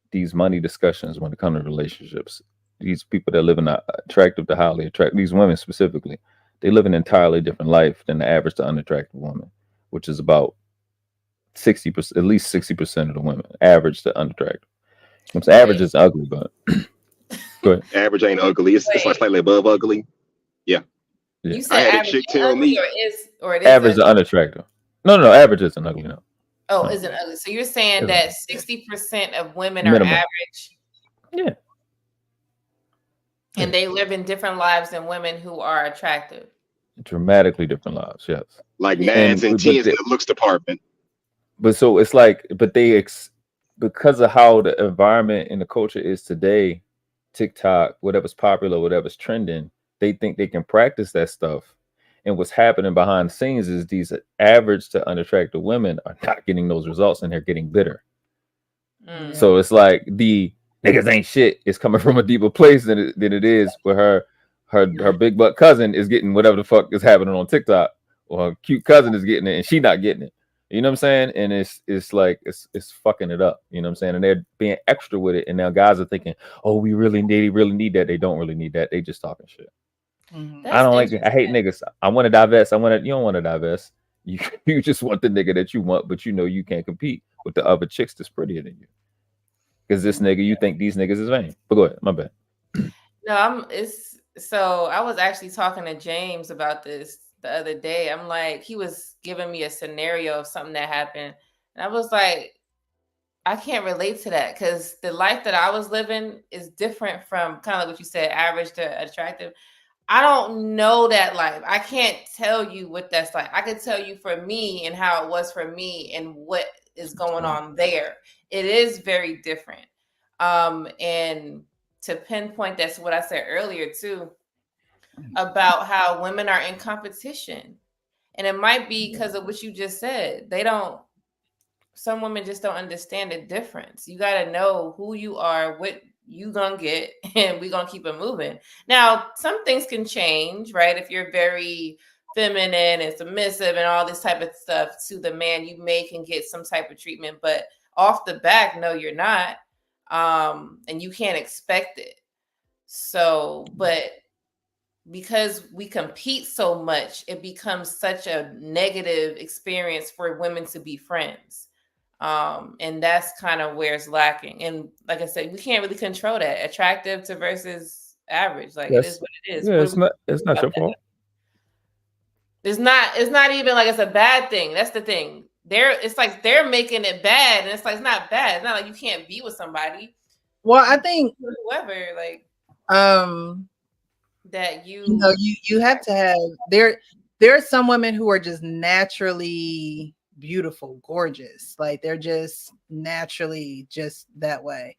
these money discussions when it comes to relationships. These people that live in attractive to highly attractive, these women specifically, they live an entirely different life than the average to unattractive woman, which is about 60%, at least 60% of the women, average to unattractive. Average is ugly, but go ahead. Average ain't ugly. It's like slightly above ugly. Yeah. You said I had a chick tell me or it is average to unattractive. No, average isn't ugly. No. Oh, isn't ugly. So you're saying that 60% of women Minimum. are average. Yeah. And they live in different lives than women who are attractive. Dramatically different lives, yes. Like 9s and 10s in the looks department. But so it's like, but because of how the environment and the culture is today, TikTok, whatever's popular, whatever's trending, they think they can practice that stuff. And what's happening behind the scenes is these average to unattractive women are not getting those results, and they're getting bitter. So it's like the niggas ain't shit is coming from a deeper place than it is where her big butt cousin is getting whatever the fuck is happening on TikTok, or her cute cousin is getting it and she not getting it. You know what I'm saying? And it's like it's fucking it up. You know what I'm saying? And they're being extra with it. And now guys are thinking, oh, we really need that. They don't really need that. They just talking shit. I don't like it. I hate niggas. I want to divest. You don't want to divest. You just want the nigga that you want, but you know you can't compete with the other chicks that's prettier than you. Because this nigga, you think these niggas is vain. But go ahead, my bad. No, so I was actually talking to James about this the other day. I'm like, he was giving me a scenario of something that happened. And I was like, I can't relate to that because the life that I was living is different from kind of like what you said, average to attractive. I don't know that life. I can't tell you what that's like. I could tell you for me and how it was for me and what is going on there. It is very different. And to pinpoint, that's what I said earlier too, about how women are in competition. And it might be because of what you just said. Some women just don't understand the difference. You got to know who you are, what you gonna get, and we gonna keep it moving. Now, some things can change, right? If you're very feminine and submissive and all this type of stuff to the man, you can get some type of treatment, but off the back, no, you're not. And you can't expect it. So, but because we compete so much, it becomes such a negative experience for women to be friends. And that's kind of where it's lacking. And like I said, we can't really control that. Attractive to versus average. Like it is what it is. Yeah, it's not your fault. It's not even like it's a bad thing. That's the thing. It's like they're making it bad, and it's like it's not bad. It's not like you can't be with somebody. Well, I think whoever, like that you have to have there are some women who are just naturally beautiful, gorgeous, like they're just naturally just that way.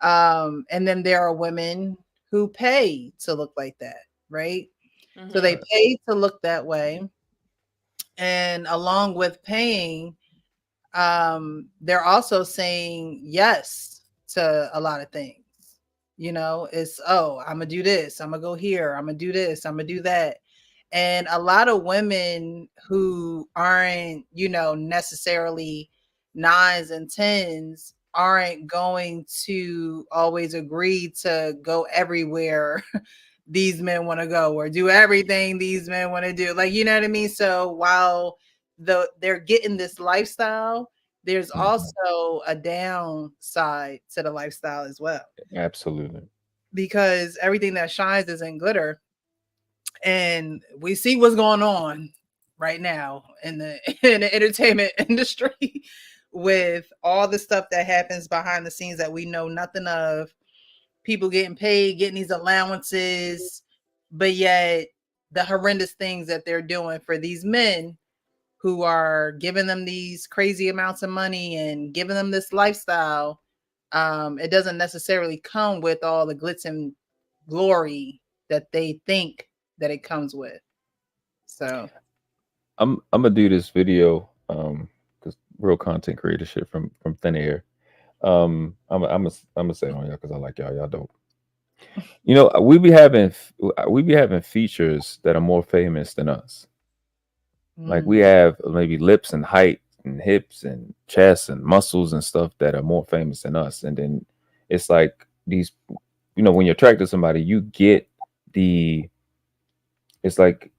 And then there are women who pay to look like that, right? Mm-hmm. So they pay to look that way. And along with paying, they're also saying yes to a lot of things. You know, it's, oh, I'm gonna do this, I'm gonna go here, I'm gonna do this, I'm gonna do that. And a lot of women who aren't, necessarily 9s and 10s aren't going to always agree to go everywhere these men want to go or do everything these men want to do. Like, you know what I mean? So while they're getting this lifestyle, there's also a downside to the lifestyle as well. Absolutely. Because everything that shines isn't glitter. And we see what's going on right now in the entertainment industry with all the stuff that happens behind the scenes that we know nothing of, people getting paid, getting these allowances, but yet the horrendous things that they're doing for these men who are giving them these crazy amounts of money and giving them this lifestyle, it doesn't necessarily come with all the glitz and glory that they think that it comes with. So I'm gonna do this video because real content creator shit from thin air. I'm gonna say it on y'all because I like y'all. Y'all dope. You know, we be having features that are more famous than us. Like we have maybe lips and height and hips and chest and muscles and stuff that are more famous than us. And then it's like these, you know, when you're attracted to somebody, you get the, it's like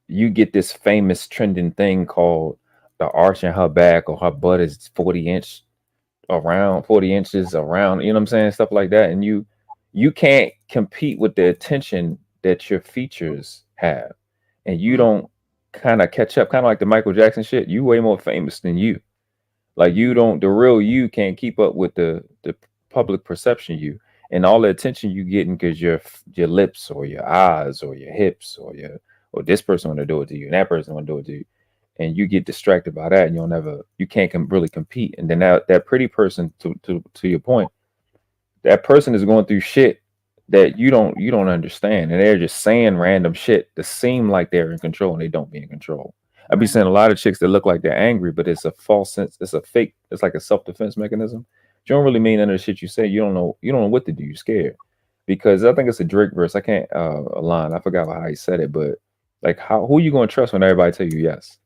you get this famous trending thing called the arch in her back or her butt is 40 inches around, you know what I'm saying? Stuff like that. And you can't compete with the attention that your features have. And you don't kind of catch up, kind of like the Michael Jackson shit. You way more famous than you. Like you don't, the real you can't keep up with the public perception you, and all the attention you getting because your lips or your eyes or your hips or this person want to do it to you and that person want to do it to you, and you get distracted by that and you can't really compete. And then that pretty person, to your point, that person is going through shit that you don't understand, and they're just saying random shit to seem like they're in control and they don't be in control. I've been seeing a lot of chicks that look like they're angry, but it's a false sense. It's a fake. It's like a self-defense mechanism. You don't really mean any of the shit you say. You don't know. You don't know what to do. You're scared because I think it's a Drake verse. I can't line. I forgot how he said it, but like, who you gonna trust when everybody tell you yes?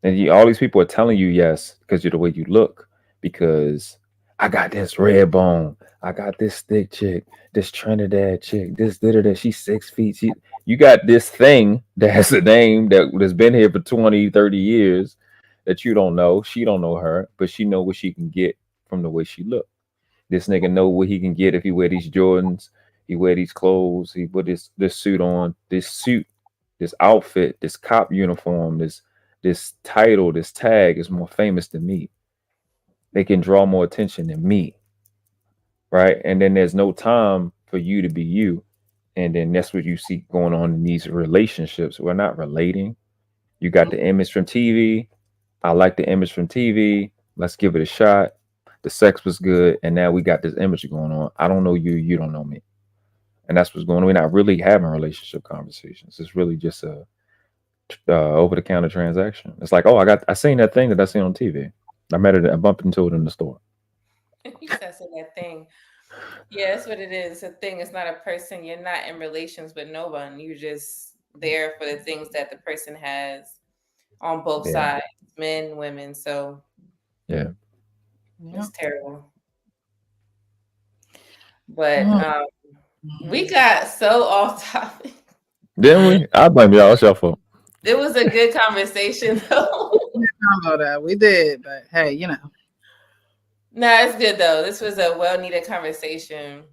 And all these people are telling you yes because you're the way you look. Because I got this red bone, I got this thick chick, this Trinidad chick, this da. She's 6 feet. You got this thing that has a name that's been here for 20, 30 years that you don't know. She don't know her, but she know what she can get from the way she look. This nigga know what he can get if he wear these Jordans, he wear these clothes, he put this suit on, this outfit, this cop uniform, this title, this tag is more famous than me. They can draw more attention than me. Right. And then there's no time for you to be you. And then that's what you see going on in these relationships. We're not relating. You got the image from TV. I like the image from TV. Let's give it a shot. The sex was good. And now we got this image going on. I don't know you. You don't know me. And that's what's going on. We're not really having relationship conversations. It's really just a over-the-counter transaction. It's like, oh, I seen that thing that I seen on TV. I bumped into it in the store. You said that thing. Yeah, that's what it is. It's a thing. It's not a person. You're not in relations with no one. You're just there for the things that the person has on both sides, men, women. So yeah, it's terrible. But we got so off topic. Didn't we? I blame y'all. It's your fault. It was a good conversation, though. We did, but hey, you know. No, it's good though. This was a well-needed conversation.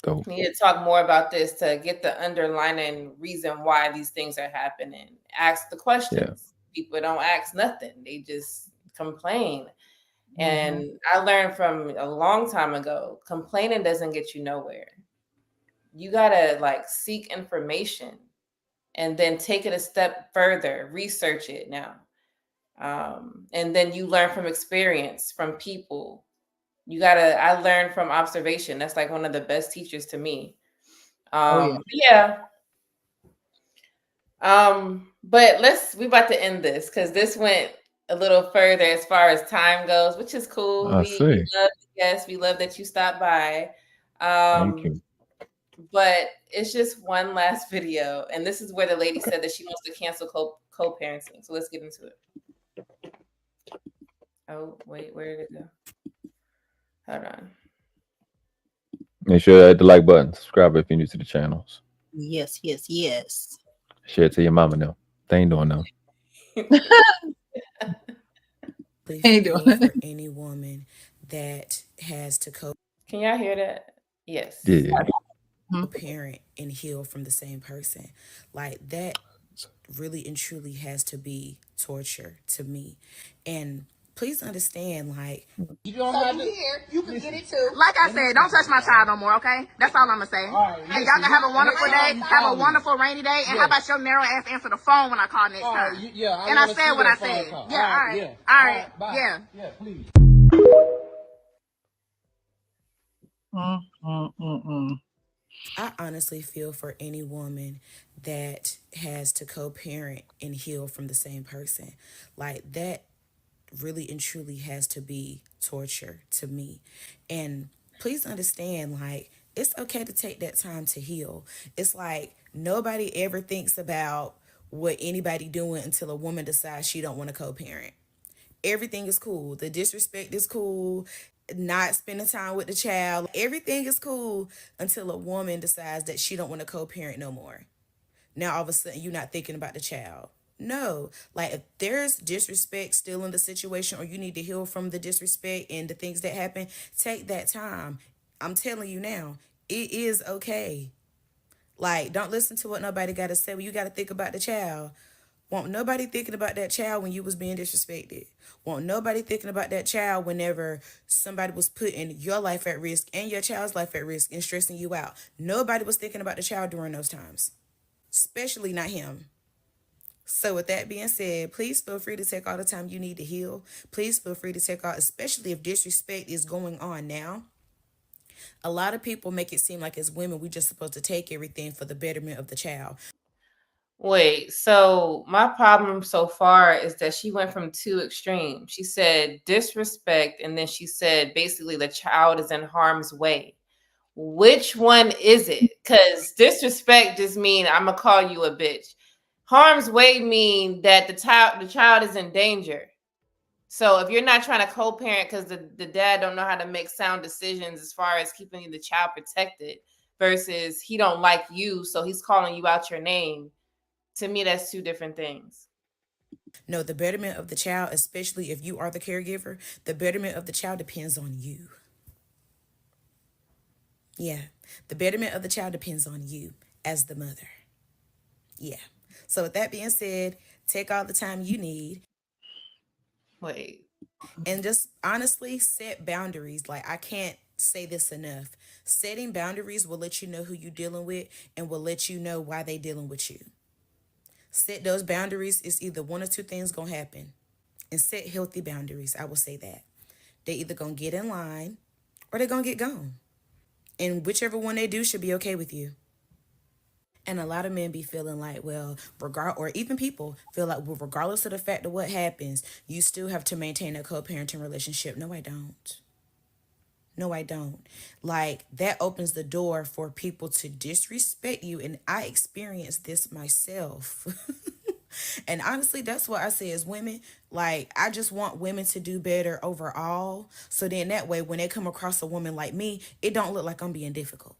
Dope. We need to talk more about this to get the underlying reason why these things are happening. Ask the questions. Yeah. People don't ask nothing. They just complain. And I learned from a long time ago, complaining doesn't get you nowhere. You gotta seek information and then take it a step further, research it now. And then you learn from experience, from people. I learned from observation. That's like one of the best teachers to me. Yeah. But we about to end this because this went a little further as far as time goes, which is cool. We love we love that you stopped by. Thank you. But it's just one last video, and this is where the lady said that she wants to cancel co-parenting. So let's get into it. Oh, wait, where did it go? Hold on. Make sure to hit the like button. Subscribe if you're new to the channels. Yes. Share it to your mama now. They ain't doing no. Ain't doing for any woman that has to cope. Can y'all hear that? Yes. Yeah. Parent and heal from the same person. Like that really and truly has to be torture to me. And please understand, like, You don't So have you to. here, you can get it too. Like I said, don't touch my child no more, okay? That's all I'm gonna say. Right, and y'all can have a wonderful day, have a wonderful rainy day, and how about your narrow ass answer the phone when I call next time? And I said what I said. Yeah, all right. All right. Bye. Yeah. Yeah, please. I honestly feel for any woman that has to co-parent and heal from the same person. Like, that really and truly has to be torture to me. And please understand, like, it's okay to take that time to heal. It's like nobody ever thinks about what anybody doing until a woman decides she don't want to co-parent. Everything is cool. The disrespect is cool. Not spending time with the child. Everything is cool until a woman decides that she don't want to co-parent no more. Now all of a sudden you're not thinking about the child. No, like, if there's disrespect still in the situation, or you need to heal from the disrespect and the things that happen, take that time. I'm telling you now, it is okay. Like, don't listen to what nobody got to say. Well, you got to think about the child. Won't nobody thinking about that child when you was being disrespected. Won't nobody thinking about that child whenever somebody was putting your life at risk and your child's life at risk and stressing you out. Nobody was thinking about the child during those times, especially not him. So with that being said, please feel free to take all the time you need to heal. Please feel free to take all, especially if disrespect is going on now. A lot of people make it seem like as women, we just supposed to take everything for the betterment of the child. Wait, so my problem so far is that she went from two extremes. She said disrespect, and then she said basically the child is in harm's way. Which one is it? Because disrespect just mean I'm gonna call you a bitch. Harm's way mean that the child is in danger. So if you're not trying to co-parent because the dad don't know how to make sound decisions as far as keeping the child protected versus he don't like you, so he's calling you out your name. To me, that's two different things. No, the betterment of the child, especially if you are the caregiver, the betterment of the child depends on you. Yeah, the betterment of the child depends on you as the mother. Yeah. So with that being said, take all the time you need. Wait. And just honestly set boundaries. Like, I can't say this enough. Setting boundaries will let you know who you're dealing with and will let you know why they dealing with you. Set those boundaries. It's either one or two things gonna happen. And set healthy boundaries. I will say that. They either gonna get in line or they're gonna get gone. And whichever one they do should be okay with you. And a lot of men be feeling like, well, or even people feel like, well, regardless of the fact of what happens, you still have to maintain a co-parenting relationship. No, I don't. No, I don't. Like, that opens the door for people to disrespect you. And I experienced this myself. And honestly, that's what I say as women. Like, I just want women to do better overall. So then that way, when they come across a woman like me, it don't look like I'm being difficult.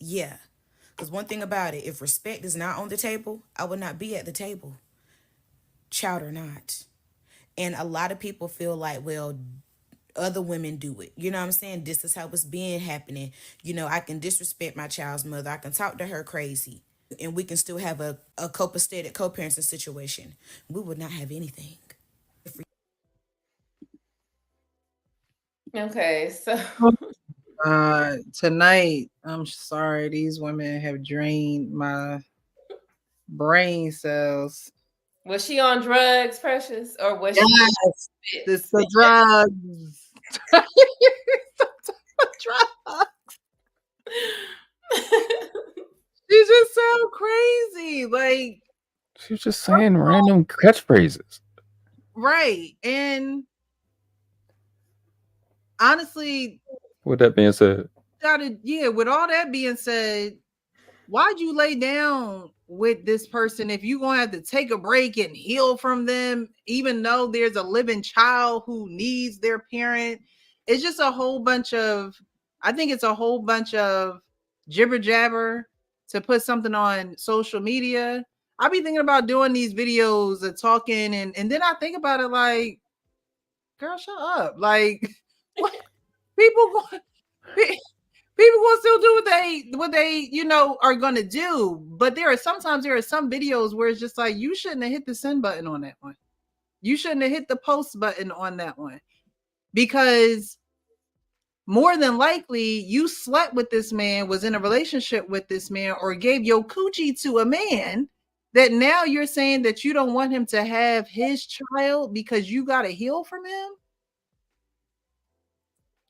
Yeah. Because one thing about it, if respect is not on the table, I would not be at the table. Child or not. And a lot of people feel like, well, other women do it. You know what I'm saying? This is how it's been happening. You know, I can disrespect my child's mother. I can talk to her crazy. And we can still have a copacetic co-parenting situation. We would not have anything. Okay, so tonight, I'm sorry, these women have drained my brain cells. Was she on drugs, Precious, or was she? This the drugs. drugs. She's just so crazy. Like, she was just saying random catchphrases. Right. And honestly, with that being said, with all that being said, why'd you lay down with this person if you're going to have to take a break and heal from them, even though there's a living child who needs their parent? It's just a whole bunch of, I think it's a whole bunch of jibber jabber to put something on social media. I be thinking about doing these videos of talking, and then I think about it like, girl, shut up. Like, what? people going to still do what they are going to do, but there are some videos where it's just like, you shouldn't have hit the send button on that one. You shouldn't have hit the post button on that one, because more than likely you slept with this man, was in a relationship with this man, or gave your coochie to a man that now you're saying that you don't want him to have his child because you got to heal from him.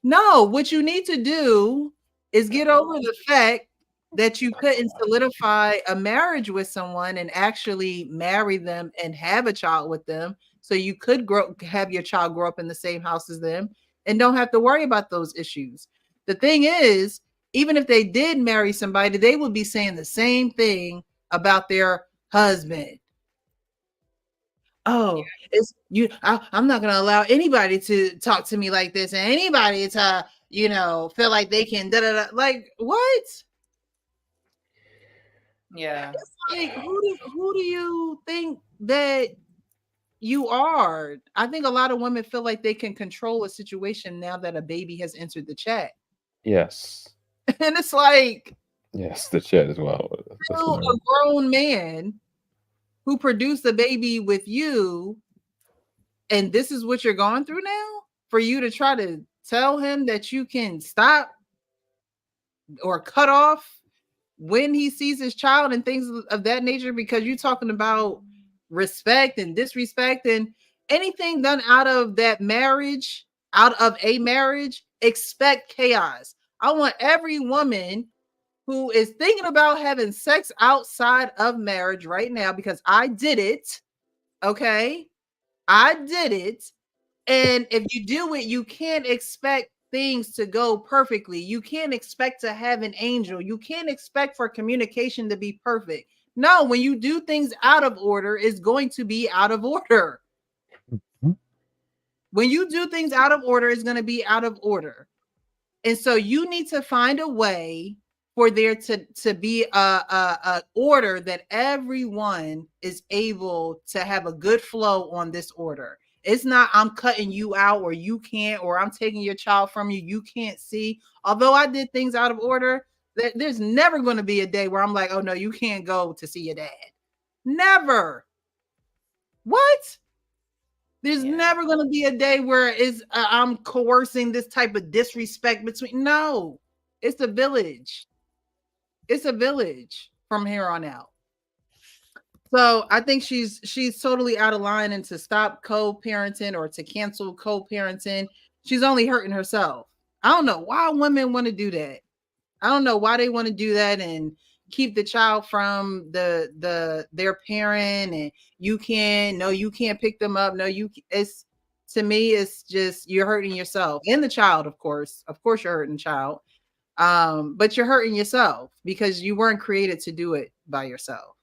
No, what you need to do is get over the fact that you couldn't solidify a marriage with someone and actually marry them and have a child with them, so you could have your child grow up in the same house as them and don't have to worry about those issues. The thing is, even if they did marry somebody, they would be saying the same thing about their husband. Oh, it's you. I'm not going to allow anybody to talk to me like this, and anybody to, feel like they can Like, what? Yeah. It's like, who do you think that you are? I think a lot of women feel like they can control a situation now that a baby has entered the chat. Yes. And it's like, Yes, the chat as well. a grown man who produced a baby with you, and this is what you're going through now, for you to try to tell him that you can stop or cut off when he sees his child and things of that nature, because you're talking about respect and disrespect, and anything done out of that marriage, out of a marriage, expect chaos. I want every woman who is thinking about having sex outside of marriage right now, because I did it. Okay. I did it. And if you do it, you can't expect things to go perfectly. You can't expect to have an angel. You can't expect for communication to be perfect. No, when you do things out of order, it's going to be out of order. When you do things out of order, it's going to be out of order. And so you need to find a way for there to be a order that everyone is able to have a good flow on this order. It's not I'm cutting you out, or you can't, or I'm taking your child from you, you can't see. Although I did things out of order, there's never going to be a day where I'm like, oh no, you can't go to see your dad. Never. What? There's never going to be a day where it's I'm coercing this type of disrespect between. No, it's a village. It's a village from here on out. So I think she's totally out of line, and to stop co-parenting or to cancel co-parenting, she's only hurting herself. I don't know why women want to do that. I don't know why they want to do that and keep the child from their parent, and you can't pick them up. No, it's, to me, it's just, you're hurting yourself and the child, of course you're hurting the child. But you're hurting yourself because you weren't created to do it by yourself.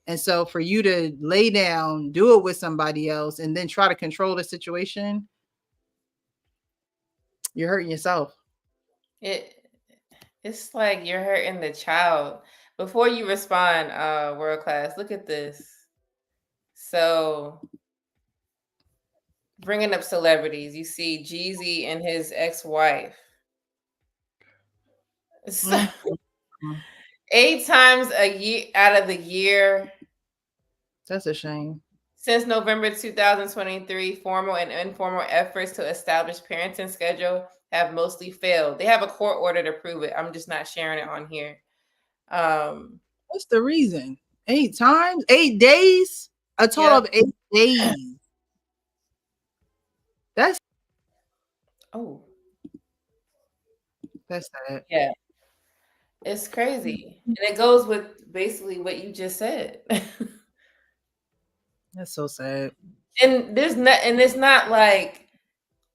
And so for you to lay down, do it with somebody else, and then try to control the situation, you're hurting yourself. It's like you're hurting the child. Before you respond, World Class, look at this. So, bringing up celebrities, you see Jeezy and his ex-wife. So, 8 times a year out of the year. That's a shame. Since November 2023, formal and informal efforts to establish parenting schedule have mostly failed. They have a court order to prove it. I'm just not sharing it on here. What's the reason? 8 times? 8 days? A total of 8 days. That's sad. Yeah. It's crazy. And it goes with basically what you just said. That's so sad. And it's not like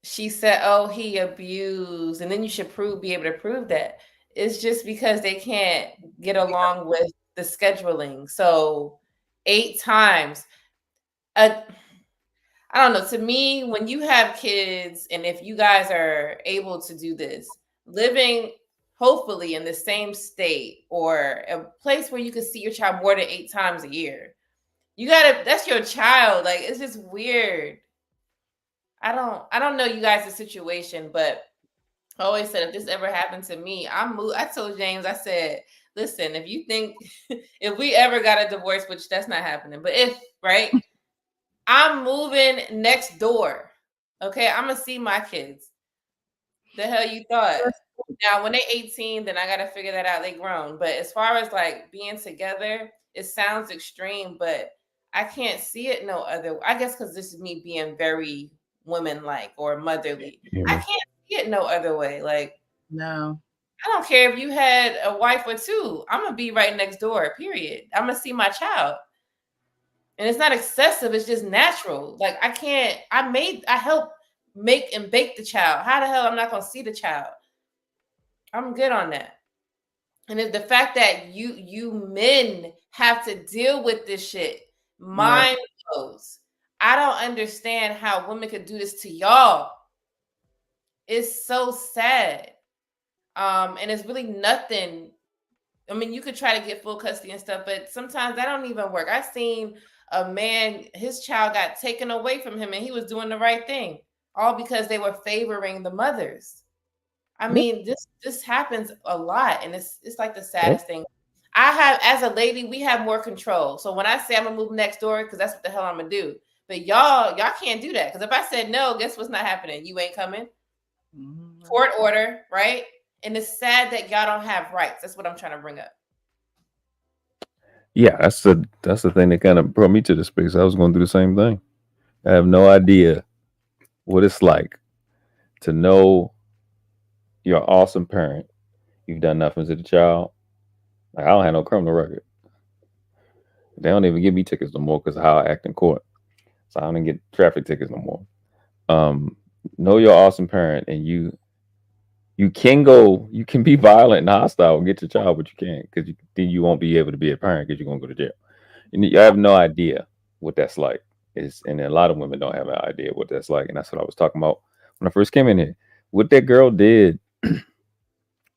she said, oh, he abused, and then you should be able to prove that. It's just because they can't get along with the scheduling. So 8 times. I don't know. To me, when you have kids, and if you guys are able to do this, living hopefully in the same state or a place where you can see your child more than 8 times a year, that's your child. Like, it's just weird. I don't know you guys' situation, but I always said, if this ever happened to me, I told James, I said, listen, if you think if we ever got a divorce, which that's not happening, but if, right? I'm moving next door. Okay, I'm gonna see my kids. The hell you thought? Now, when they 18, then I gotta figure that out. They grown. But as far as like being together, it sounds extreme, but I can't see it no other. I guess because this is me being very woman-like or motherly. I can't see it no other way. Like, no. I don't care if you had a wife or two. I'm gonna be right next door. Period. I'm gonna see my child. And it's not excessive, it's just natural. Like I can't, I help make and bake the child. How the hell I'm not gonna see the child? I'm good on that. And if the fact that you men have to deal with this shit, mind blows. I don't understand how women could do this to y'all. It's so sad. And it's really nothing. I mean, you could try to get full custody and stuff, but sometimes that don't even work. I've seen a man, his child got taken away from him and he was doing the right thing, all because they were favoring the mothers. I mean, this happens a lot, and it's like the saddest thing. I have, as a lady, we have more control. So when I say I'm gonna move next door, because that's what the hell I'm gonna do. But y'all can't do that. Because if I said no, guess what's not happening? You ain't coming. Court order, right? And it's sad that y'all don't have rights. That's what I'm trying to bring up. Yeah, that's the thing that kind of brought me to the space. I was going to do the same thing. I have no idea what it's like to know you're an awesome parent. You've done nothing to the child. Like, I don't have no criminal record. They don't even give me tickets no more because of how I act in court. So I don't get traffic tickets no more. Know you're an awesome parent, and you can be violent and hostile and get your child, but you can't, because then you won't be able to be a parent because you're gonna go to jail. And you have no idea what that's like. And a lot of women don't have an idea what that's like. And that's what I was talking about when I first came in here. What that girl did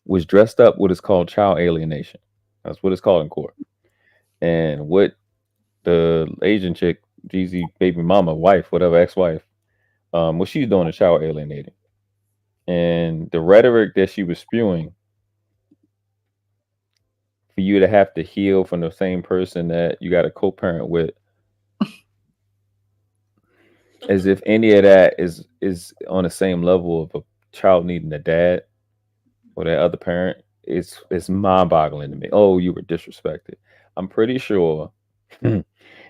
was dressed up what is called child alienation. That's what it's called in court. And what the Asian chick, Jeezy baby mama, wife, whatever, ex-wife, what she's doing is child alienating. And the rhetoric that she was spewing, for you to have to heal from the same person that you got a co-parent with, as if any of that is on the same level of a child needing a dad or that other parent, it's mind-boggling to me. Oh, you were disrespected. I'm pretty sure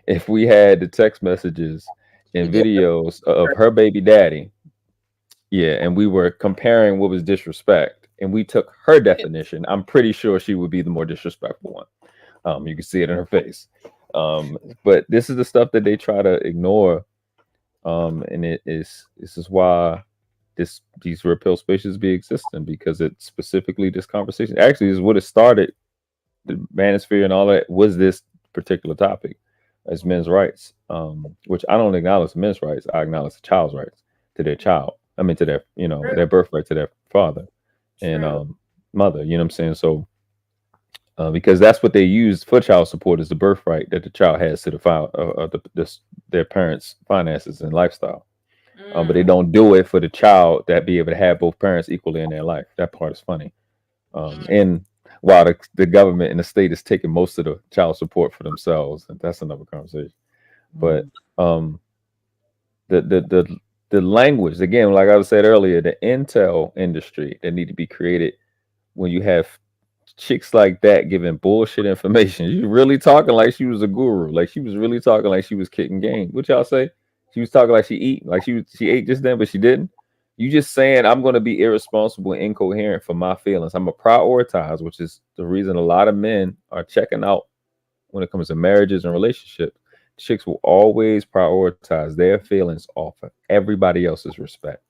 if we had the text messages and videos of her baby daddy, yeah, and we were comparing what was disrespect, and we took her definition, I'm pretty sure she would be the more disrespectful one. You can see it in her face. But this is the stuff that they try to ignore. And this is why these repeal spaces be existing, because it specifically, this conversation actually is what it started. The manosphere and all that was this particular topic as men's rights, which I don't acknowledge men's rights. I acknowledge the child's rights to their child. I mean, to their, their birthright to their father and mother. You know what I'm saying? So, because that's what they use for child support, is the birthright that the child has to their parents' finances and lifestyle. But they don't do it for the child that be able to have both parents equally in their life. That part is funny. And while the government and the state is taking most of the child support for themselves, and that's another conversation. But the language, again, like I said earlier, the intel industry that need to be created when you have chicks like that giving bullshit information. She's really talking like she was a guru. Like she was really talking like she was kicking game. What y'all say? She was talking like she ate just then, but she didn't. You just saying I'm going to be irresponsible and incoherent for my feelings. I'm going to prioritize, which is the reason a lot of men are checking out when it comes to marriages and relationships. Chicks will always prioritize their feelings off of everybody else's respect,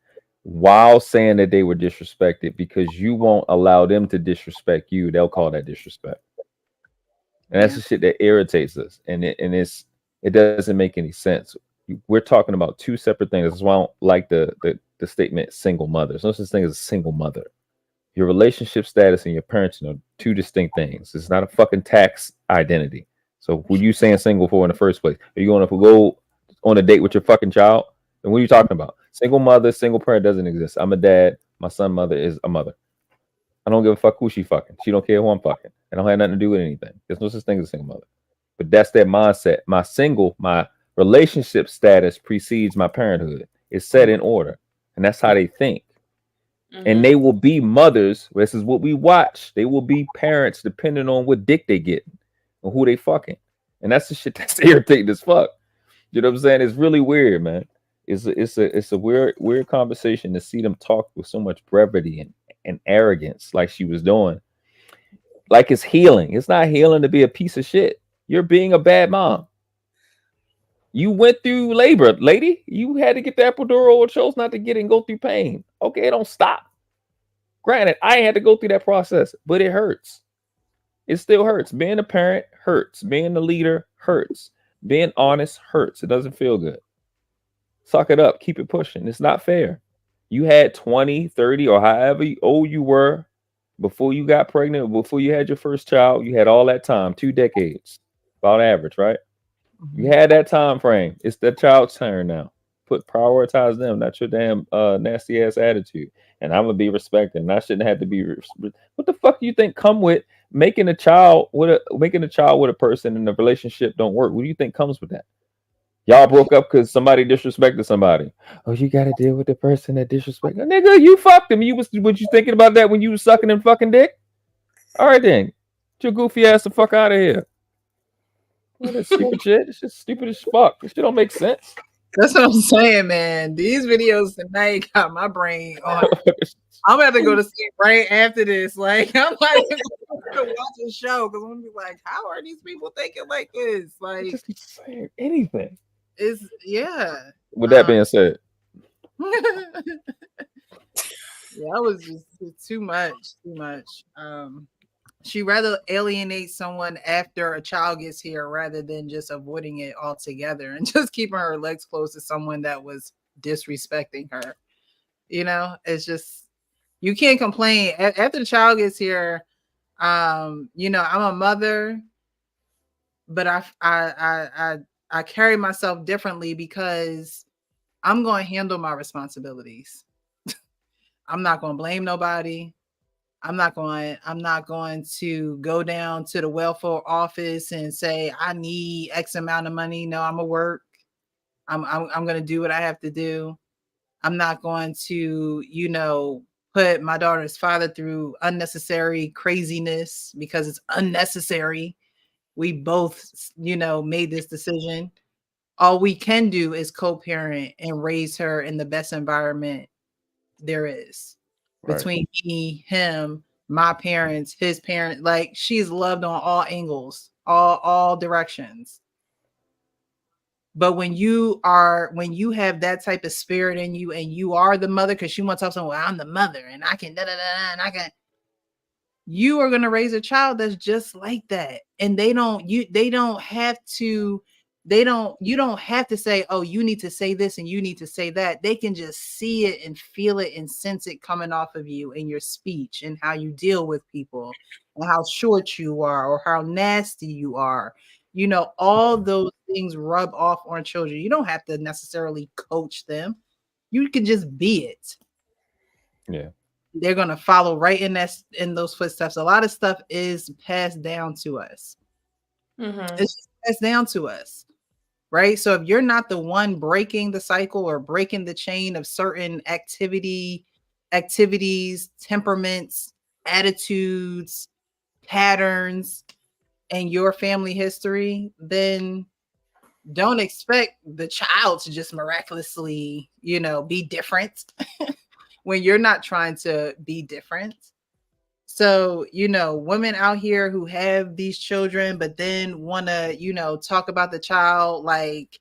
while saying that they were disrespected, because you won't allow them to disrespect you. They'll call that disrespect. And that's the shit that irritates us. And it doesn't make any sense. We're talking about two separate things. That's why I don't like the statement single mother. There's no such thing as a single mother. Your relationship status and your parenting are two distinct things. It's not a fucking tax identity. So who you saying single for in the first place? Are you going to go on a date with your fucking child? And what are you talking about? Single mother, single parent doesn't exist. I'm a dad. My son mother is a mother. I don't give a fuck who she fucking. She don't care who I'm fucking. I don't have nothing to do with anything. There's no such thing as a single mother. But that's their mindset. My Relationship status precedes my parenthood. It's set in order, and that's how they think. And they will be mothers. This is what we watch. They will be parents depending on what dick they get or who they fucking. And that's the shit that's irritating as fuck. You know what I'm saying? It's really weird, man. It's a weird conversation to see them talk with so much brevity and arrogance, like she was doing. Like it's healing. It's not healing to be a piece of shit. You're being a bad mom. You went through labor, lady. You had to get the epidural or chose not to get it and go through pain. Okay, don't stop. Granted, I had to go through that process, but it hurts. It still hurts. Being a parent hurts. Being a leader hurts. Being honest hurts. It doesn't feel good. Suck it up. Keep it pushing. It's not fair. You had 20, 30, or however old you were before you got pregnant, before you had your first child. You had all that time, 2 decades, about average, right? You had that time frame. It's the child's turn now. Prioritize them, not your damn nasty ass attitude. And I'm gonna be respected. And I shouldn't have to be. What the fuck do you think come with making a child with a person and the relationship don't work? What do you think comes with that? Y'all broke up because somebody disrespected somebody. Oh, you got to deal with the person that disrespected. Nigga, you fucked him. Was you thinking about that when you was sucking and fucking dick? All right then, get your goofy ass the fuck out of here. What that stupid shit? It's just stupid as fuck. This shit don't make sense. That's what I'm saying, man. These videos tonight got my brain on. I'm about to go to sleep right after this. Like, I'm not even going to watch a show because I'm gonna be like, how are these people thinking like this? Like, just saying anything. It's With that being said, that was just too much. She rather alienate someone after a child gets here rather than just avoiding it altogether and just keeping her legs closed to someone that was disrespecting her. You know, it's just, you can't complain after the child gets here. You know, I'm a mother, but I carry myself differently because I'm going to handle my responsibilities. I'm not going to blame nobody. I'm not going to go down to the welfare office and say I need X amount of money. No, I'm gonna work. I'm going to do what I have to do. I'm not going to, you know, put my daughter's father through unnecessary craziness because it's unnecessary. We both, you know, made this decision. All we can do is co-parent and raise her in the best environment there is. Right. Between me, him, my parents, his parents. Like, she's loved on all angles, all directions. But when you have that type of spirit in you and you are the mother, because she wants to talk something, well, I'm the mother and I can and I can. You are going to raise a child that's just like that. And you don't have to say, oh, you need to say this and you need to say that. They can just see it and feel it and sense it coming off of you in your speech and how you deal with people and how short you are or how nasty you are. You know, all those things rub off on children. You don't have to necessarily coach them. You can just be it. Yeah. They're going to follow right in those footsteps. A lot of stuff is passed down to us. Mm-hmm. It's just passed down to us, right? So if you're not the one breaking the cycle or breaking the chain of certain activities, temperaments, attitudes, patterns, and your family history, then don't expect the child to just miraculously, you know, be different. When you're not trying to be different. So, you know, women out here who have these children, but then want to, you know, talk about the child like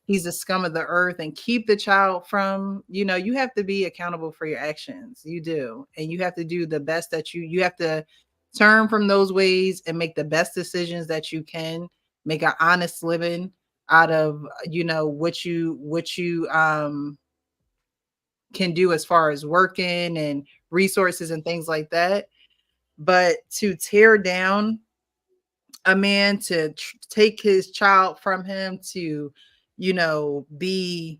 he's the scum of the earth and keep the child from, you know, you have to be accountable for your actions. You do. And you have to do the best that you have to turn from those ways and make the best decisions that you can, make an honest living out of, you know, what you can do as far as working and resources and things like that. But to tear down a man, to take his child from him, to, you know, be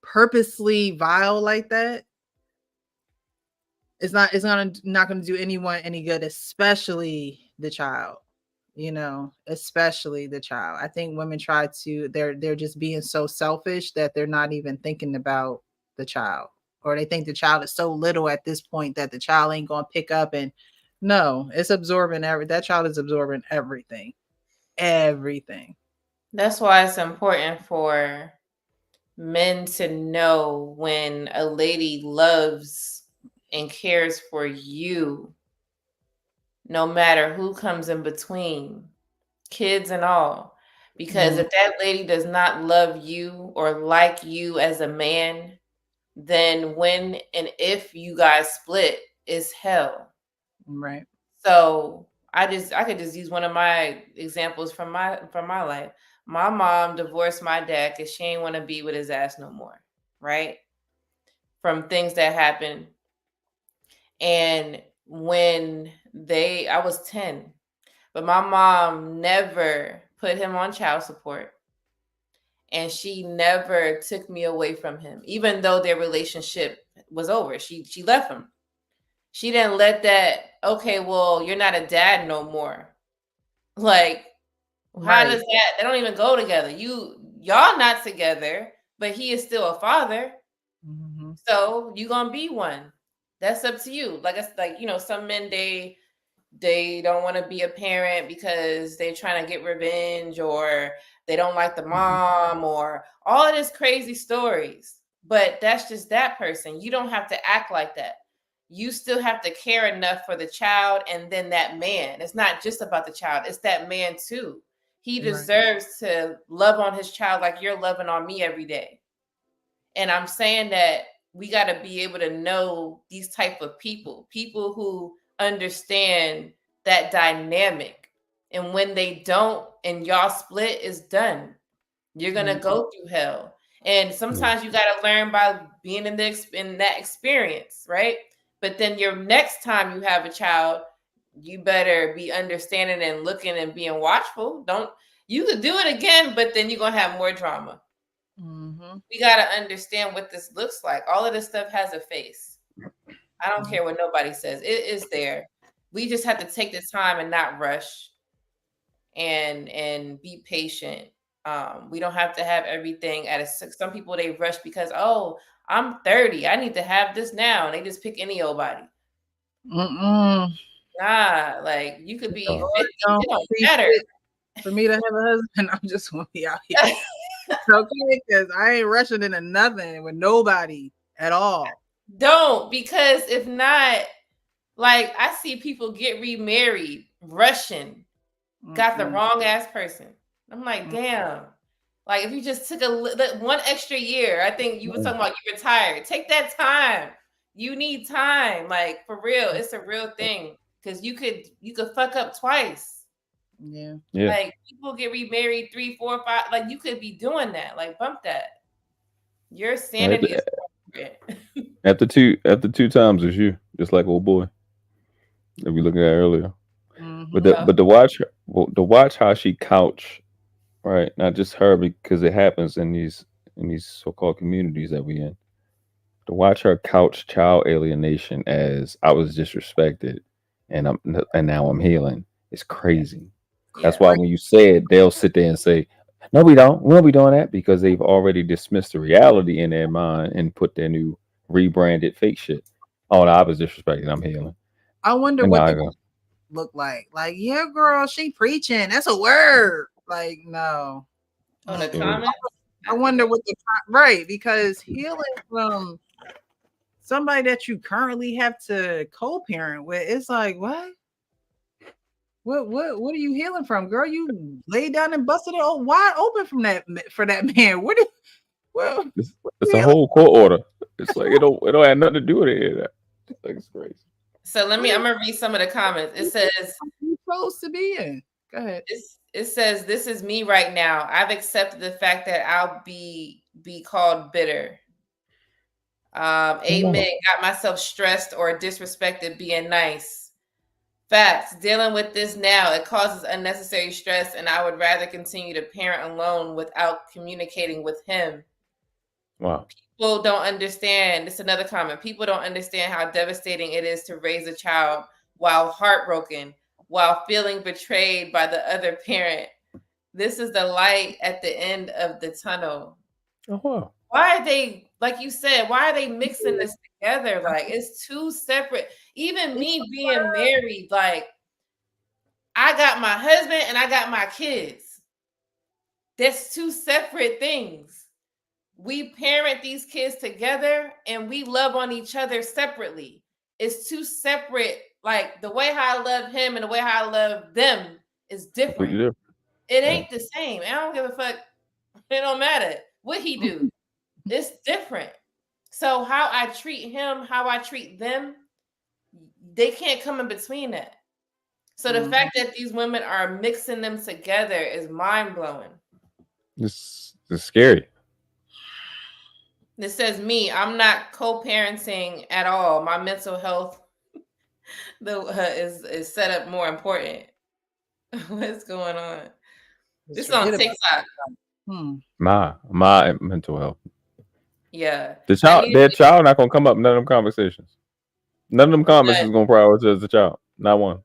purposely vile like that, it's not going to do anyone any good, especially the child. you know, especially the child. I think women try to they're just being so selfish that they're not even thinking about the child. Or they think the child is so little at this point that the child ain't gonna pick up, and no, it's absorbing that child is absorbing everything. Everything. That's why it's important for men to know when a lady loves and cares for you, no matter who comes in between, kids and all. Because if that lady does not love you or like you as a man, then when and if you guys split, it's hell. Right. So I could just use one of my examples from my life. My mom divorced my dad because she ain't want to be with his ass no more, right? From things that happened. And when I was 10, but my mom never put him on child support. And she never took me away from him, even though their relationship was over. She left him. She didn't let that, okay, well, you're not a dad no more. Like, how does that? They don't even go together. Y'all not together, but he is still a father. Mm-hmm. So you gonna be one. That's up to you. Like it's like, you know, some men they don't want to be a parent because they're trying to get revenge, or they don't like the mom, or all of this crazy stories. But that's just that person. You don't have to act like that. You still have to care enough for the child and then that man. It's not just about the child, it's that man too. He deserves to love on his child like you're loving on me every day. And I'm saying that we got to be able to know these type of people who understand that dynamic. And when they don't and y'all split, it's done. You're going to go through hell. And sometimes you got to learn by being in that experience, right? But then your next time you have a child, you better be understanding and looking and being watchful. You could do it again, but then you're going to have more drama. We got to understand what this looks like. All of this stuff has a face. I don't care what nobody says. It is there. We just have to take the time and not rush and be patient. We don't have to have everything at some people, they rush because, oh, I'm 30. I need to have this now. And they just pick any old body. Nah, like you could be 50. It don't matter. For me to have a husband, I'm just want to be out here. Okay, because I ain't rushing into nothing with nobody at all. Don't, because if not, like I see people get remarried, rushing, got the wrong ass person. I'm like, damn. Like if you just took one extra year, I think you were talking about you retired. Take that time. You need time, like for real. It's a real thing because you could fuck up twice. Yeah. Like people get remarried 3, 4, 5. Like you could be doing that. Like bump that. Your sanity is appropriate. After two times it's you, just like old boy that we looked at earlier. But to watch how she couch, right? Not just her, because it happens in these so-called communities that we in. To watch her couch child alienation as I was disrespected, and now I'm healing. It's crazy. That's why when you say it, they'll sit there and say, "No, we don't. We won't be doing that," because they've already dismissed the reality in their mind and put their new rebranded fake shit. Oh, no, I was disrespected. I'm healing. I wonder what they look like. Like, yeah, girl, she preaching. That's a word. Like, no. Oh, the comments. I wonder what right, because healing from somebody that you currently have to co-parent with, it's like, what? What are you healing from, girl? You laid down and busted it wide open from for that man. It's a whole court order. It's like it don't have nothing to do with it. Like it's crazy. So I'm gonna read some of the comments. It says you're supposed to be in. Go ahead. It says, "This is me right now. I've accepted the fact that I'll be called bitter. Amen. Got myself stressed or disrespected being nice. Facts. Dealing with this now, it causes unnecessary stress, and I would rather continue to parent alone without communicating with him." Wow. People don't understand. This is another comment. People don't understand how devastating it is to raise a child while heartbroken. while feeling betrayed by the other parent. This is the light at the end of the tunnel. Oh, wow. Why are they, like you said, why are they mixing this together? Like, it's two separate. Even me being married, like, I got my husband and I got my kids. That's two separate things. We parent these kids together and we love on each other separately. It's two separate, like the way how I love him and the way how I love them is different. Completely different. It ain't the same. I don't give a fuck. It don't matter what he do. It's different. So how I treat him, how I treat them, they can't come in between that. So the fact that these women are mixing them together is mind-blowing. It's scary. This says me. I'm not co-parenting at all. My mental health is set up more important. What's going on? This is on TikTok. My mental health. Yeah. Their child not gonna come up in none of them conversations. None of them comments is gonna prioritize the child. Not one.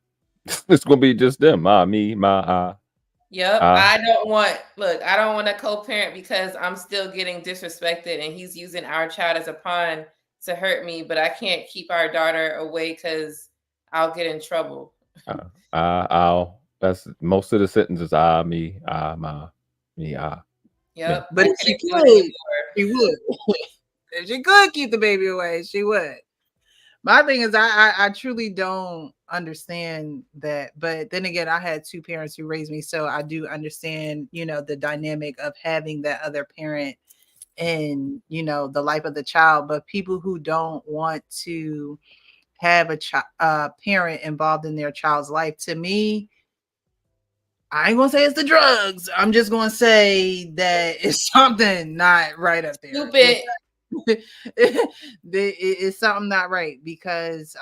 It's gonna be just them. Me, I. Yep. I don't want to co-parent because I'm still getting disrespected and he's using our child as a pawn to hurt me, but I can't keep our daughter away because I'll get in trouble. I'll. That's most of the sentences. Me, my, me, I. Yep. But if she could, she would. If she could keep the baby away, she would. My thing is, I truly don't understand that. But then again, I had two parents who raised me, so I do understand, the dynamic of having that other parent in, the life of the child. But people who don't want to have a parent involved in their child's life, to me, I ain't gonna say it's the drugs. I'm just gonna say that it's something not right up there. Stupid. It's something not right because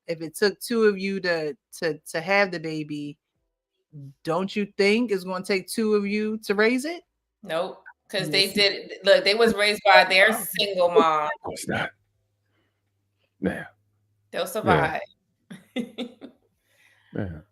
if it took two of you to have the baby, don't you think it's going to take two of you to raise it? Nope, because they did. Look, they was raised by their single mom. Of course not. Yeah, they'll survive. Yeah.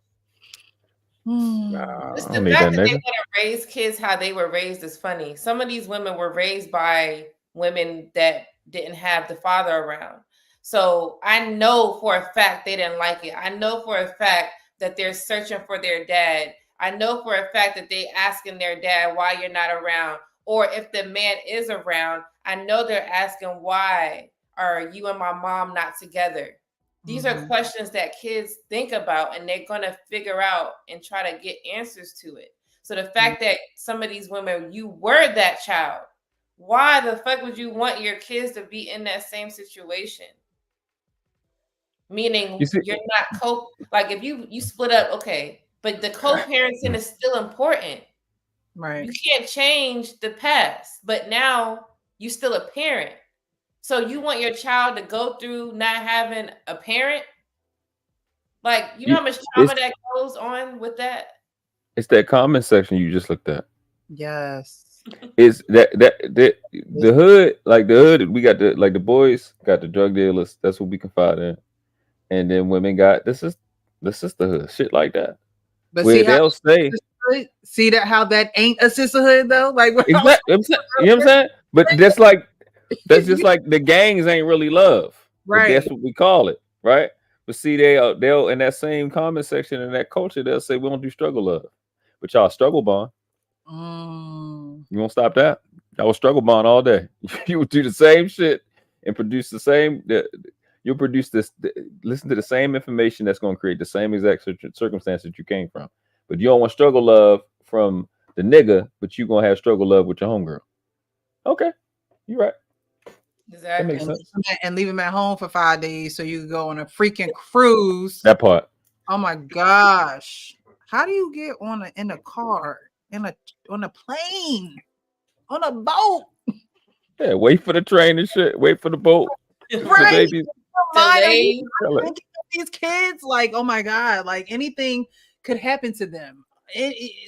It's the fact that they want to raise kids how they were raised is funny. Some of these women were raised by women that didn't have the father around. So I know for a fact they didn't like it. I know for a fact that they're searching for their dad. I know for a fact that they asking their dad why you're not around. Or if the man is around, I know they're asking why are you and my mom not together? These are questions that kids think about and they're going to figure out and try to get answers to it. So the fact that some of these women, you were that child, why the fuck would you want your kids to be in that same situation? Meaning you're not like if you split up, okay, but the co-parenting is still important. Right. You can't change the past, but now you still a parent. So you want your child to go through not having a parent? Like, you know how much trauma that goes on with that? It's that comment section you just looked at. Yes. It's the hood, like the hood, we got the boys got the drug dealers, that's what we confide in. And then women got the sisterhood, shit like that. But where they'll say, see that how that ain't a sisterhood though? Like exactly, you know what I'm saying? But that's just like the gangs ain't really love. Right. That's what we call it, right? But see, they'll in that same comment section in that culture, they'll say we don't do struggle love. But y'all struggle bond. You won't stop that? Y'all will struggle bond all day. You will do the same shit and produce the same. You'll produce this. Listen to the same information that's going to create the same exact circumstances you came from. But you don't want struggle love from the nigga, but you're gonna have struggle love with your homegirl. Okay, you're right. Exactly. That makes sense. And leave him at home for 5 days so you can go on a freaking cruise. That part. Oh my gosh. How do you get in a car, on a plane, on a boat? Yeah, wait for the train and shit. Wait for the boat. Right. Delayed. These kids, like, oh my God, like anything could happen to them.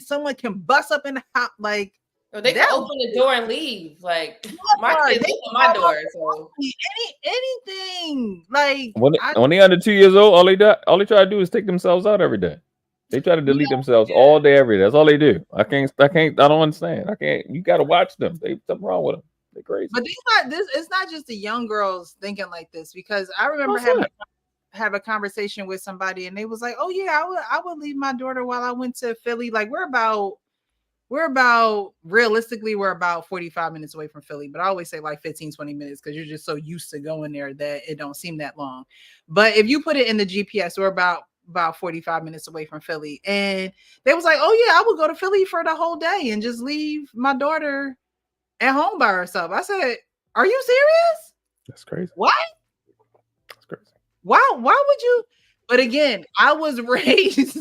Someone can bust up in the house, like, Or they can open the door and leave. Like my kids they open my door. So anything. Like when they under 2 years old, all they try to do is take themselves out every day. They try to delete themselves all day, every day. That's all they do. I don't understand. You got to watch them. Something wrong with them. They're crazy. But it's not just the young girls thinking like this, because I remember have a conversation with somebody and they was like, oh yeah, I would leave my daughter while I went to Philly. Like we're about realistically, we're about 45 minutes away from Philly, but I always say like 15, 20 minutes because you're just so used to going there that it don't seem that long. But if you put it in the GPS, we're about 45 minutes away from Philly. And they was like, oh yeah, I would go to Philly for the whole day and just leave my daughter at home by herself. I said, are you serious? That's crazy. What? That's crazy. Why would you? But again, I was raised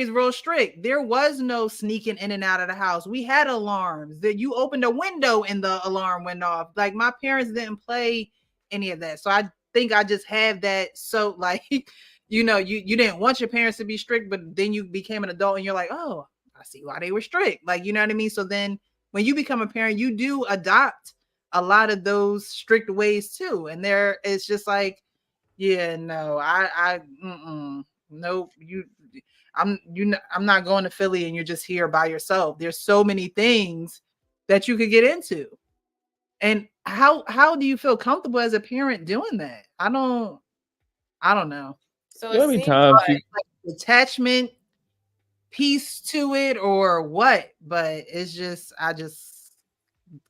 real strict. There was no sneaking in and out of the house. We had alarms that you opened a window and the alarm went off. Like my parents didn't play any of that. So I think I just have that. So like, you didn't want your parents to be strict, but then you became an adult and you're like, oh, I see why they were strict. Like, you know what I mean? So then when you become a parent, you do adopt a lot of those strict ways too. And it's just like, yeah, no, nope. I'm not going to Philly and you're just here by yourself. There's so many things that you could get into. And how do you feel comfortable as a parent doing that? I don't know. So it seems like attachment piece to it or what, but it's just I just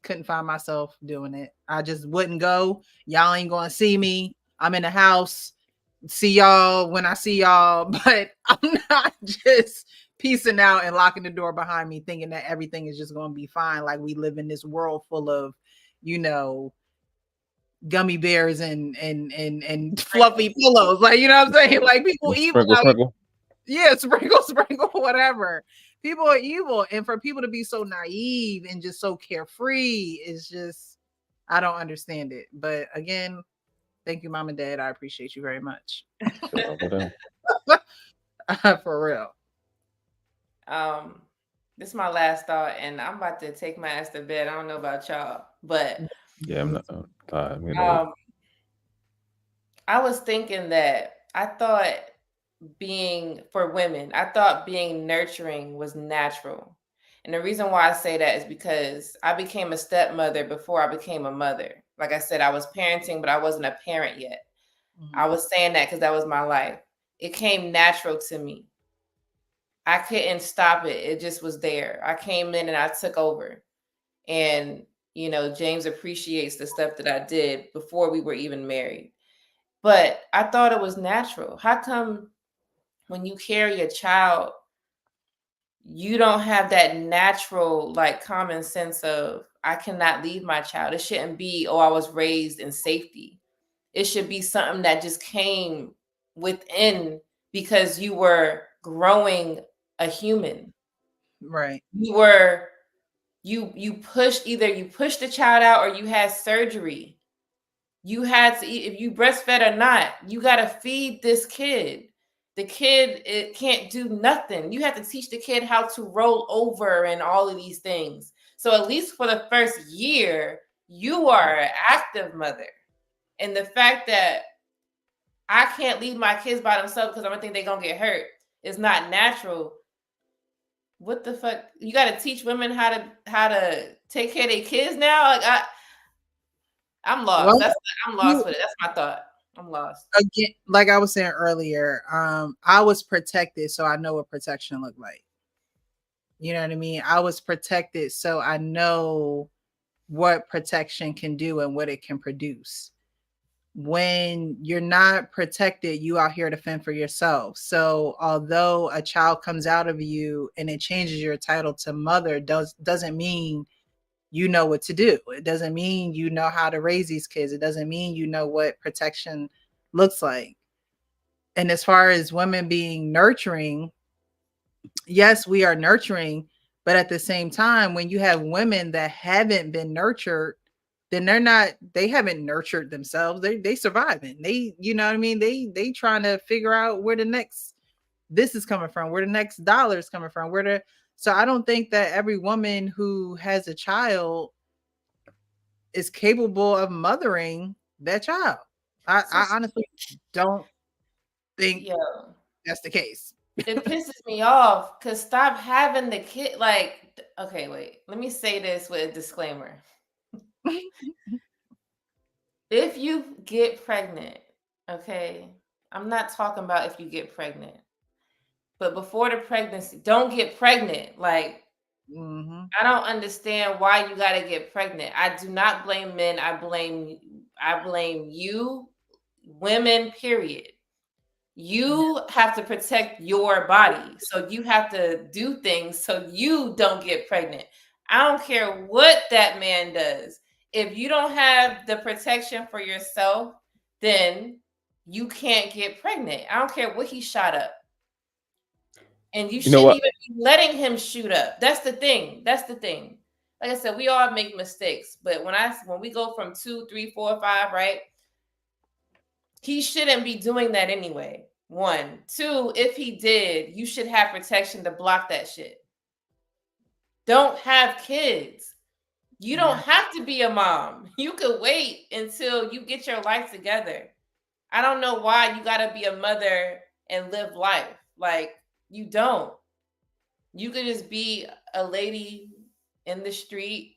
couldn't find myself doing it. I just wouldn't go. Y'all ain't gonna see me. I'm in the house. See y'all when I see y'all, but I'm not just peacing out and locking the door behind me thinking that everything is just going to be fine. Like we live in this world full of, gummy bears and fluffy pillows. Like, you know what I'm saying? Like people evil. Sprinkle. Yeah, sprinkle, whatever. People are evil. And for people to be so naive and just so carefree is just, I don't understand it. But again, thank you, Mom and Dad. I appreciate you very much. For real. This is my last thought, and I'm about to take my ass to bed. I don't know about y'all, but yeah, I'm not tired. I was thinking that I thought being nurturing was natural. And the reason why I say that is because I became a stepmother before I became a mother. Like I said, I was parenting, but I wasn't a parent yet. Mm-hmm. I was saying that because that was my life. It came natural to me. I couldn't stop it. It just was there. I came in and I took over. And, James appreciates the stuff that I did before we were even married. But I thought it was natural. How come when you carry a child, you don't have that natural, like, common sense of, I cannot leave my child. It shouldn't be, I was raised in safety. It should be something that just came within because you were growing a human. Right. You pushed the child out or you had surgery. You had to eat, if you breastfed or not, you got to feed this kid. The kid, it can't do nothing. You have to teach the kid how to roll over and all of these things. So at least for the first year, you are an active mother. And the fact that I can't leave my kids by themselves because I don't think they're going to get hurt is not natural. What the fuck? You got to teach women how to take care of their kids now? Like I'm lost. Well, I'm lost with it. That's my thought. I'm lost. Again, like I was saying earlier, I was protected, so I know what protection looked like. You know what I mean? I was protected, so I know what protection can do and what it can produce. When you're not protected, you out here to fend for yourself. So although a child comes out of you and it changes your title to mother, doesn't mean you know what to do. It doesn't mean you know how to raise these kids. It doesn't mean you know what protection looks like. And as far as women being nurturing, yes, we are nurturing, but at the same time, when you have women that haven't been nurtured, then they haven't nurtured themselves. They surviving. They, you know what I mean? They trying to figure out where the next this is coming from, where the next dollar is coming from, So I don't think that every woman who has a child is capable of mothering that child. I honestly don't think that's the case. It pisses me off because stop having the kid. Like, okay, wait. Let me say this with a disclaimer. If you get pregnant, okay, I'm not talking about if you get pregnant, but before the pregnancy, don't get pregnant. Like, I don't understand why you got to get pregnant. I do not blame men. I blame you, women, period. You have to protect your body. So you have to do things so you don't get pregnant. I don't care what that man does. If you don't have the protection for yourself, then you can't get pregnant. I don't care what he shot up. And you shouldn't even be letting him shoot up. That's the thing. That's the thing. Like I said, we all make mistakes. But when we go from 2, 3, 4, 5, right? He shouldn't be doing that anyway. 1. 2, if he did, you should have protection to block that shit. Don't have kids. You don't have to be a mom. You could wait until you get your life together. I don't know why you got to be a mother and live life. Like, you don't. You could just be a lady in the street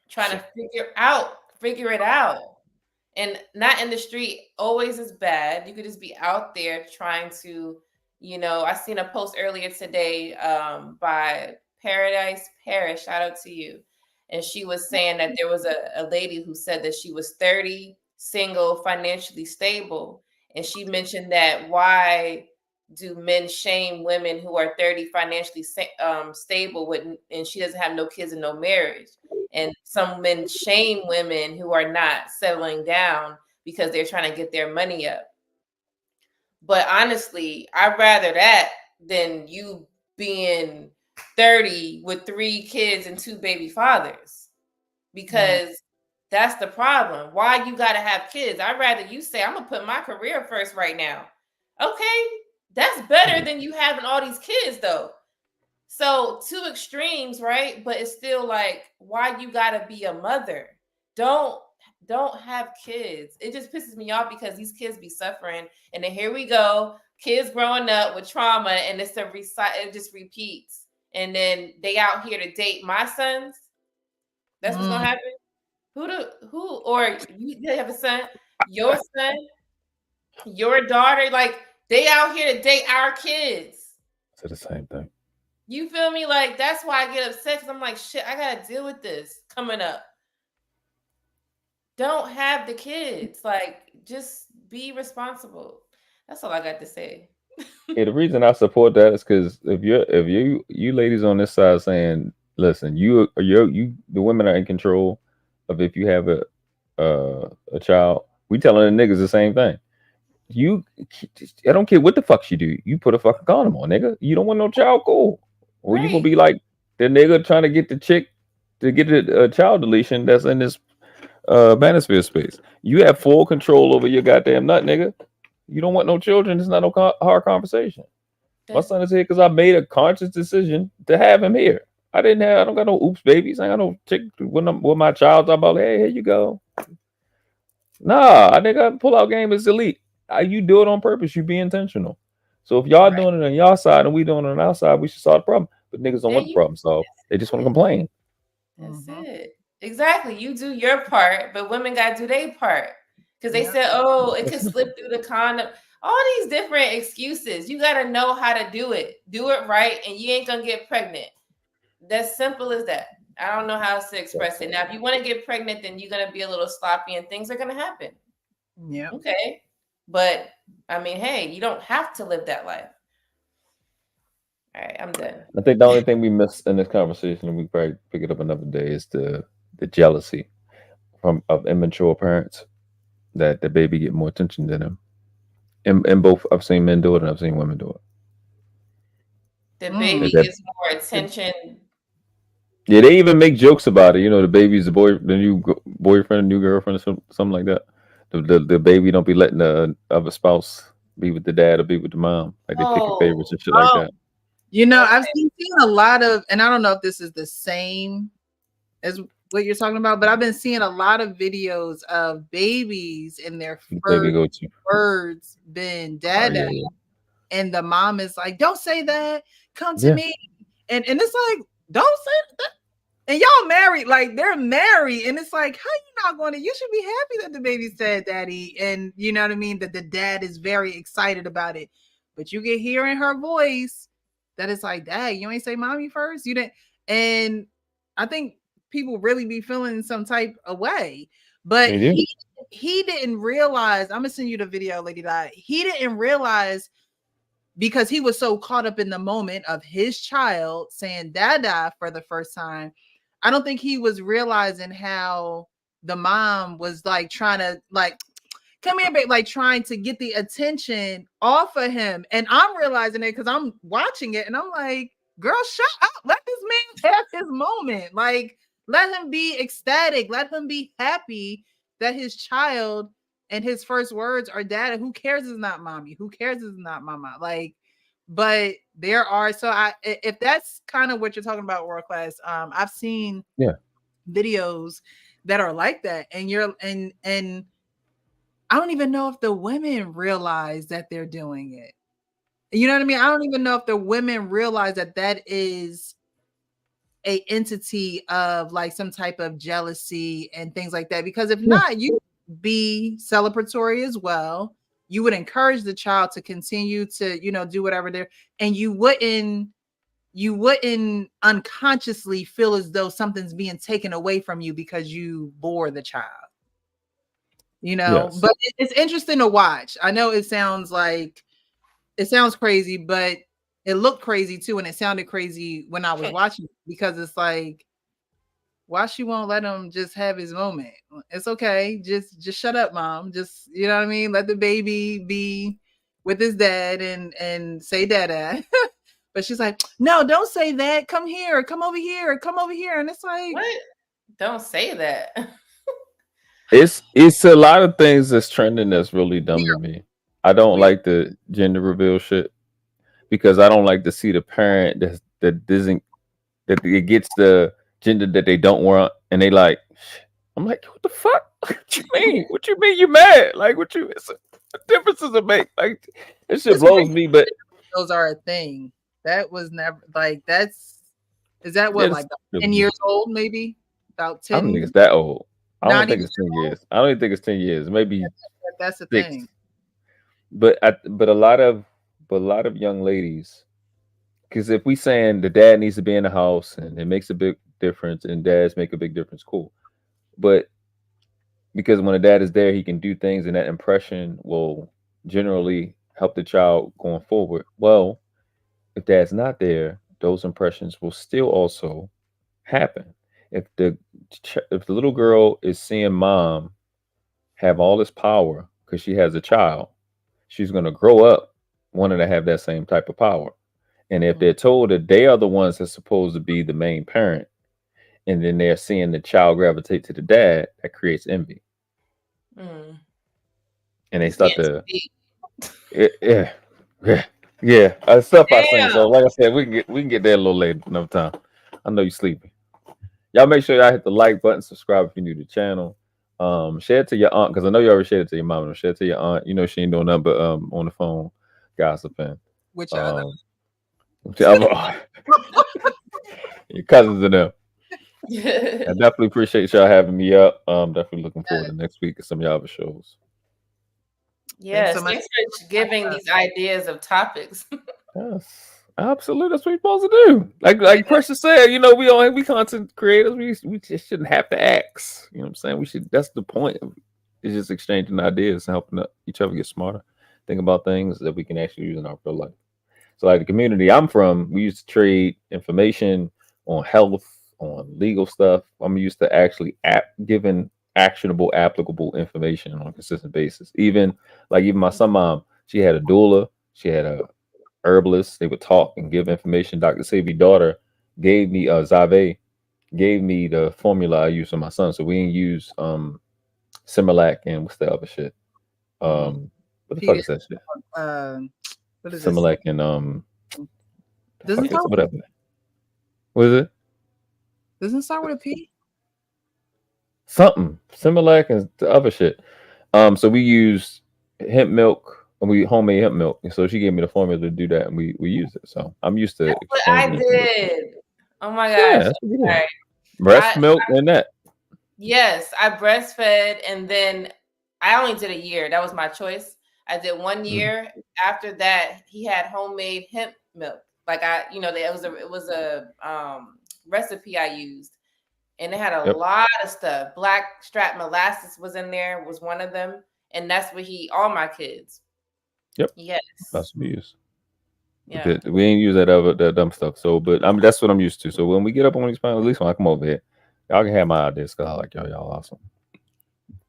trying to figure it out. And not in the street always is bad. You could just be out there trying to, I seen a post earlier today by Paradise Paris. Shout out to you. And she was saying that there was a lady who said that she was 30, single, financially stable. And she mentioned that why do men shame women who are 30, financially stable and she doesn't have no kids and no marriage? And some men shame women who are not settling down because they're trying to get their money up. But honestly, I'd rather that than you being 30 with 3 kids and 2 baby fathers, because that's the problem. Why you got to have kids? I'd rather you say, I'm going to put my career first right now. Okay, that's better than you having all these kids though. So 2 extremes, right? But it's still like, why you gotta be a mother? Don't have kids. It just pisses me off because these kids be suffering, and then here we go, kids growing up with trauma, and it just repeats. And then they out here to date my sons. That's what's gonna happen. Or you have a son, your son, your daughter, like they out here to date our kids. It's the same thing. You feel me? Like, that's why I get upset, because I'm like, shit, I gotta deal with this coming up. Don't have the kids. Like, just be responsible. That's all I got to say. Yeah, the reason I support that is because if you ladies on this side saying, listen, you the women are in control of if you have a child, we telling the niggas the same thing. I don't care what the fuck you do. You put a fucking condom on, nigga. You don't want no child, cool. Or you gonna be like the nigga trying to get the chick to get a child deletion that's in this manosphere space. You have full control over your goddamn nut, nigga. You don't want no children. It's not no hard conversation. My son is here because I made a conscious decision to have him here. I don't got no oops babies. I ain't got no chick with my child. I'm about, hey, here you go. Nah, I think I pull out game is elite. You do it on purpose. You be intentional. So if y'all doing it on y'all side and we doing it on our side, we should solve the problem. But niggas don't want the problem solved. They just want to complain. That's it. Exactly. You do your part, but women got to do their part. Because they said, oh, it could slip through the condom. All these different excuses. You got to know how to do it. Do it right, and you ain't going to get pregnant. That's simple as that. I don't know how else to express it. Now, if you want to get pregnant, then you're going to be a little sloppy and things are going to happen. Yeah. Okay. But, I mean, hey, you don't have to live that life. All right, I'm done. I think the only thing we missed in this conversation, and we probably pick it up another day, is the jealousy of immature parents that the baby get more attention than them. And both, I've seen men do it and I've seen women do it. The baby gets more attention. Yeah, they even make jokes about it. You know, the baby's the new boyfriend, new girlfriend, or something like that. The baby don't be letting the other spouse be with the dad or be with the mom. Like they pick favorites and shit like that. You know, I've seen a lot of, and I don't know if this is the same as what you're talking about, but I've been seeing a lot of videos of babies in their first words been dada. And the mom is like, don't say that, come to me. And it's like, don't say that. And y'all married, like they're married, and it's like, how you not going to? You should be happy that the baby said daddy, and you know what I mean, that the dad is very excited about it. But you get hearing her voice that it's like, dad, you ain't say mommy first, you didn't. And I think people really be feeling some type of way. But he didn't realize. I'm gonna send you the video, Lady Di. He didn't realize, because he was so caught up in the moment of his child saying dada for the first time. I don't think he was realizing how the mom was like trying to like, come here, babe, like trying to get the attention off of him. And I'm realizing it because I'm watching it and I'm like, girl, shut up. Let this man have his moment. Like, let him be ecstatic. Let him be happy that his child and his first words are dada. Who cares is not mommy? Who cares is not mama? Like, but there are, so if that's kind of what you're talking about, world class, I've seen videos that are like that, and and I don't even know if the women realize that they're doing it. You know what I mean? I don't even know if the women realize that that is a entity of like some type of jealousy and things like that. Because if not, you be celebratory as well. You would encourage the child to continue to, you know, do whatever they're, and you wouldn't unconsciously feel as though something's being taken away from you because you bore the child. You know, but it's interesting to watch. I know it sounds crazy, but it looked crazy too, and it sounded crazy when I was watching it, because it's like, why she won't let him just have his moment? It's okay, just shut up, mom. Just, you know what I mean? Let the baby be with his dad and say dada. But she's like, no, don't say that. Come here, come over here, come over here. And it's like, what? Don't say that. It's a lot of things that's trending that's really dumb to me. I don't like the gender reveal shit because I don't like to see the parent that doesn't, that it gets the gender that they don't want, and they like, I'm like, what the fuck? What you mean? What you mean you mad? Like, what you? What difference does it make? Like, this shit blows me. But those are a thing. That was never like, is that what, like 10 years old, maybe about 10? I don't think it's that old. I don't think it's 10 years. I don't even think it's 10 years. Maybe that's the 6. thing. But a lot of young ladies, because if we saying the dad needs to be in the house and it makes a big difference, and dads make a big difference, cool. But because when a dad is there, he can do things, and that impression will generally help the child going forward. Well, if dad's not there, those impressions will still also happen. If the little girl is seeing mom have all this power because she has a child, she's going to grow up wanting to have that same type of power. And if they're told that they are the ones that's supposed to be the main parent, and then they're seeing the child gravitate to the dad, that creates envy. And they start to, stuff I seen. So, like I said, we can get there a little later another time. I know you're sleepy. Y'all make sure y'all hit the like button, subscribe if you're new to the channel. Share it to your aunt, because I know you already shared it to your mom. Share it to your aunt. You know she ain't doing nothing but on the phone gossiping. Which other? Your cousins and them. I definitely appreciate y'all having me up. Definitely looking forward to next week and some of y'all other shows. Yes, thanks for giving these ideas of topics. Yes, absolutely. That's what you're supposed to do. Like Precious said, you know, we content creators. We just shouldn't have to ask. You know what I'm saying? We should. That's the point. It's just exchanging ideas and helping each other get smarter, think about things that we can actually use in our real life. So, like the community I'm from, we used to trade information on health, on legal stuff. I'm used to actually giving actionable, applicable information on a consistent basis. Even my son mom, she had a doula, she had a herbalist. They would talk and give information. Dr. Savi's daughter gave me Zave, gave me the formula I use for my son. So we didn't use Similac and what's the other shit? What the fuck is that shit? What is Similac and Doesn't start with whatever. What is it? Doesn't start with a P. Something Similac and the other shit. So we use hemp milk and we homemade hemp milk. And so she gave me the formula to do that, and we use it. So I'm used to What I exchanging. did. Oh my gosh. Yeah, that's what we do. Right. Breast milk and that. Yes, I breastfed, and then I only did a year. That was my choice. I did 1 year. After that, he had homemade hemp milk. Like it was a recipe I used, and it had a lot of stuff. Black strap molasses was in there, was one of them, and that's what all my kids. Yep. Yes. That's what we use. Yeah. We ain't use that dumb stuff. So, but that's what I'm used to. So when we get up on these panels, at least when I come over here, y'all can have my ideas because I like y'all awesome.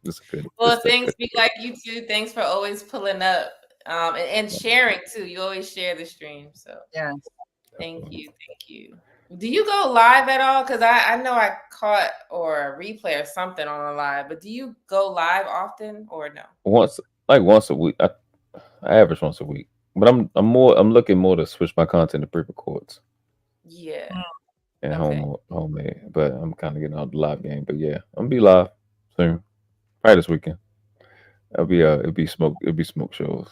It's good. Well, thanks. We like you too. Thanks for always pulling up and sharing too. You always share the stream. So yes. Thank you. Do you go live at all? Because I know I caught or a replay or something on a live, but do you go live often or no? Once a week. I average once a week. But I'm looking more to switch my content to pre-records. Yeah. And homemade. But I'm kind of getting out the live game. But yeah, I'm gonna be live soon. Probably this weekend. It'll be smoke shows.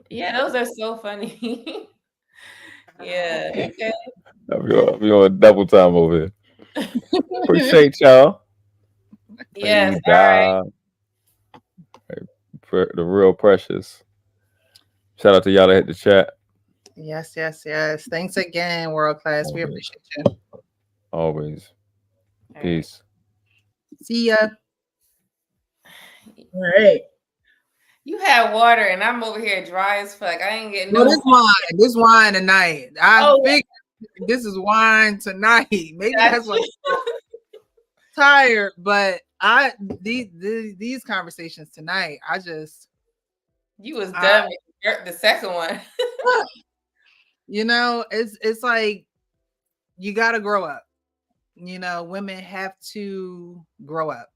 Yeah, those are so funny. Yeah. Okay. I'll be on double time over here. Appreciate y'all. Yes. All right. The real precious. Shout out to y'all that hit the chat. Yes. Thanks again, World Class. We appreciate you. Always. Peace. See ya. All right. You had water, and I'm over here dry as fuck. I ain't getting no. This wine tonight. I think this is wine tonight. Maybe that's why I'm tired. But these conversations tonight, you was done with the second one. It's like you got to grow up. Women have to grow up.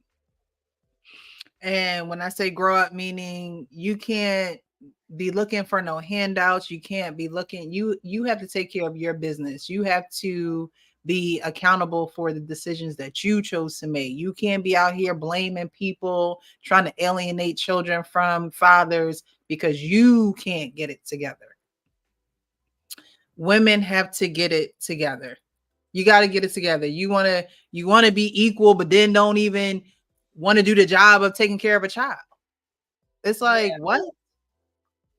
And when I say grow up, meaning you can't be looking for no handouts. You can't be looking. You have to take care of your business. You have to be accountable for the decisions that you chose to make. You can't be out here blaming people, trying to alienate children from fathers because you can't get it together. Women have to get it together. You got to get it together. You want to be equal, but then don't even want to do the job of taking care of a child. It's like, what?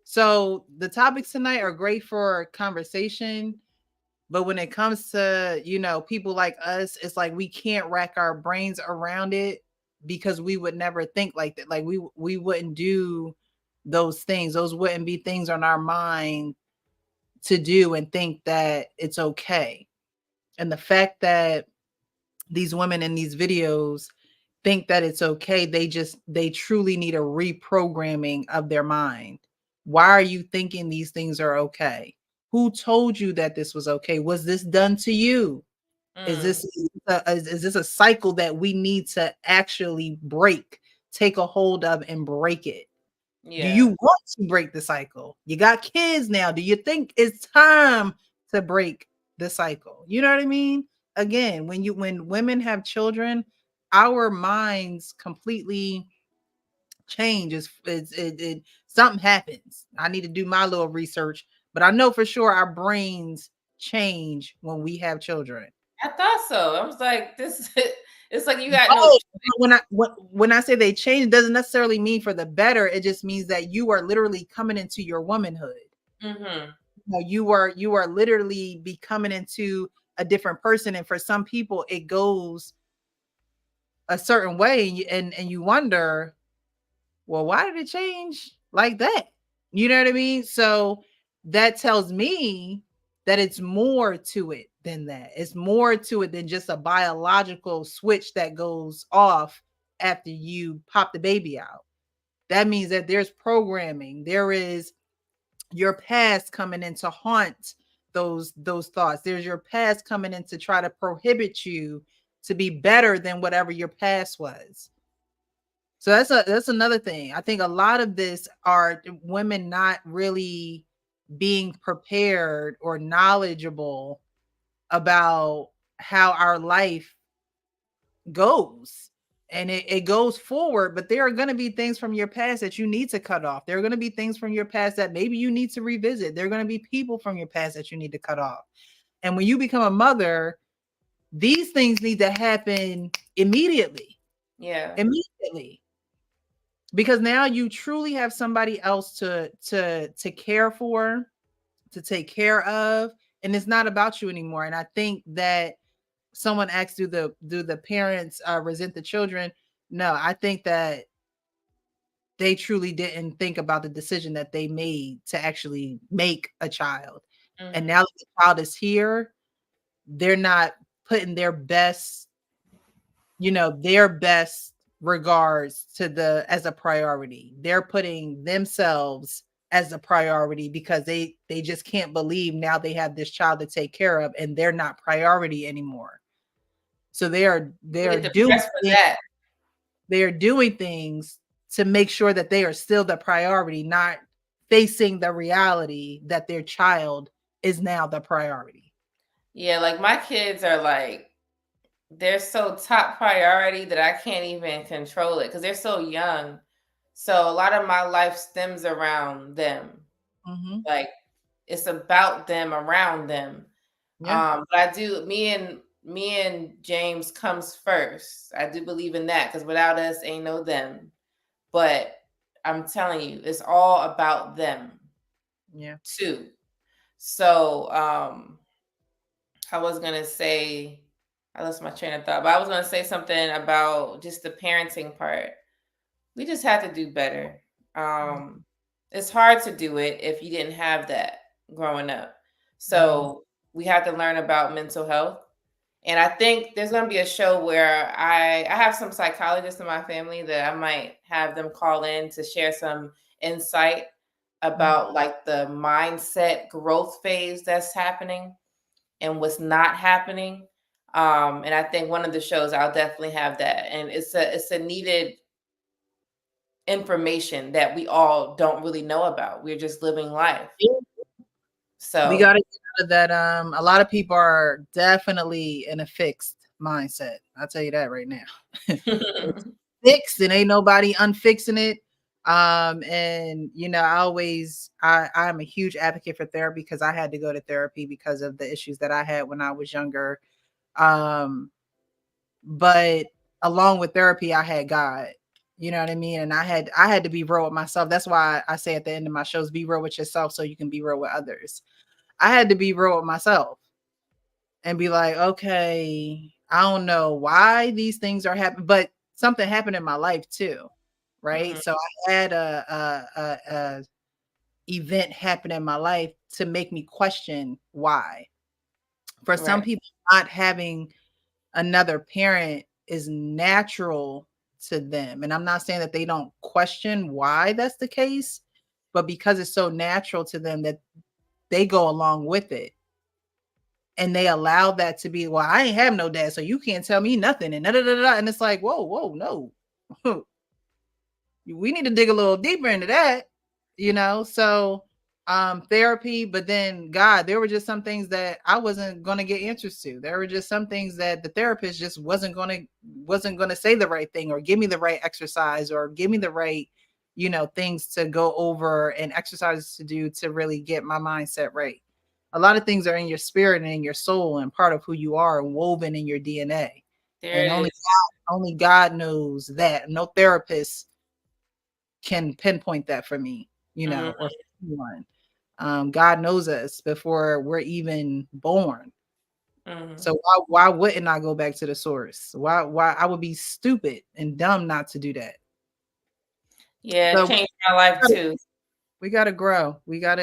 So the topics tonight are great for conversation, but when it comes to, people like us, it's like we can't rack our brains around it because we would never think like that. Like we wouldn't do those things. Those wouldn't be things on our mind to do and think that it's okay. And the fact that these women in these videos think that it's okay, they truly need a reprogramming of their mind. Why are you thinking these things are okay? Who told you that this was okay? Was this done to you? Is this a cycle that we need to actually break, take a hold of and break it? Yeah. Do you want to break the cycle? You got kids now. Do you think it's time to break the cycle? You know what I mean? Again, when women have children, our minds completely change. Something happens. I need to do my little research, but I know for sure our brains change when we have children. I thought so. I was like, it's like you got when I say they change, it doesn't necessarily mean for the better. It just means that you are literally coming into your womanhood. Mm-hmm. You are literally becoming into a different person, and for some people it goes a certain way, and you wonder, well, why did it change like that? You know what I mean? So that tells me that it's more to it than that. It's more to it than just a biological switch that goes off after you pop the baby out. That means that there's programming. There is your past coming in to haunt those thoughts. There's your past coming in to try to prohibit you to be better than whatever your past was. So that's another thing. I think a lot of this are women not really being prepared or knowledgeable about how our life goes. And it goes forward, but there are going to be things from your past that you need to cut off. There are going to be things from your past that maybe you need to revisit. There are going to be people from your past that you need to cut off. And when you become a mother, these things need to happen immediately. Yeah. Immediately. Because now you truly have somebody else to care for, to take care of, and it's not about you anymore. And I think that someone asked, do the parents resent the children? No, I think that they truly didn't think about the decision that they made to actually make a child. Mm-hmm. And now that the child is here, they're not putting their best, their best regards to as a priority. They're putting themselves as a priority because they just can't believe now they have this child to take care of and they're not priority anymore. So they are doing things to make sure that they are still the priority, not facing the reality that their child is now the priority. Yeah, like my kids are like, they're so top priority that I can't even control it because they're so young. So a lot of my life stems around them. Mm-hmm. Like it's about them, around them. Yeah. But I do, me and James comes first. I do believe in that because without us ain't no them. But I'm telling you, it's all about them. Yeah. Too. So I was gonna say, I lost my train of thought, but I was gonna say something about just the parenting part. We just have to do better. It's hard to do it if you didn't have that growing up. So we have to learn about mental health. And I think there's going to be a show where I have some psychologists in my family that I might have them call in to share some insight about like the mindset growth phase that's happening and what's not happening. And I think one of the shows I'll definitely have that. And it's a needed information that we all don't really know about. We're just living life. So we got to get out of that. A lot of people are definitely in a fixed mindset. I'll tell you that right now. It's fixed and ain't nobody unfixing it. And I'm a huge advocate for therapy because I had to go to therapy because of the issues that I had when I was younger. But along with therapy, I had God. You know what I mean? And I had to be real with myself. That's why I say at the end of my shows, be real with yourself so you can be real with others. I had to be real with myself and be like, okay, I don't know why these things are happening, but something happened in my life too, right? So I had a event happen in my life to make me question why. For some people, not having another parent is natural to them. And I'm not saying that they don't question why that's the case, but because it's so natural to them that they go along with it. And they allow that to be, well, I ain't have no dad, so you can't tell me nothing. And and it's like, whoa, no. We need to dig a little deeper into that, So therapy, but then God, there were just some things that I wasn't gonna get answers to. There were just some things that the therapist just wasn't gonna say the right thing or give me the right exercise or give me the right, things to go over and exercises to do to really get my mindset right. A lot of things are in your spirit and in your soul and part of who you are and woven in your DNA. And only God knows that. No therapist can pinpoint that for me, or for anyone. God knows us before we're even born. So why wouldn't I go back to the source? Why I would be stupid and dumb not to do that. Yeah, it changed my life too. We gotta grow. We have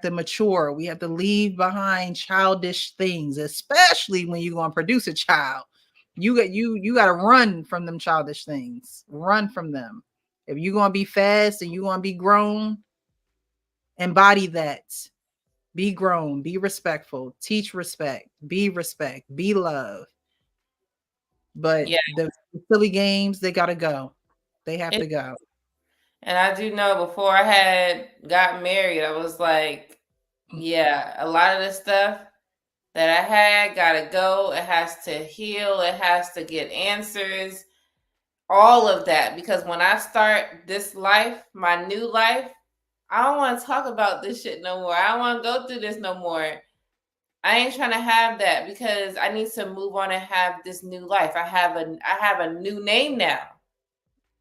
to mature. We have to leave behind childish things, especially when you're gonna produce a child. You got to run from them childish things. Run from them. If you're gonna be fast and you're gonna be grown, embody that. Be grown. Be respectful. Teach respect. Be respect. Be love. But the silly games, they gotta go. They have to go. And I do know before I had got married, I was like, yeah, a lot of the stuff that I had gotta go. It has to heal. It has to get answers. All of that. Because when I start this life, my new life, I don't want to talk about this shit no more. I don't want to go through this no more. I ain't trying to have that because I need to move on and have this new life. I have a new name now.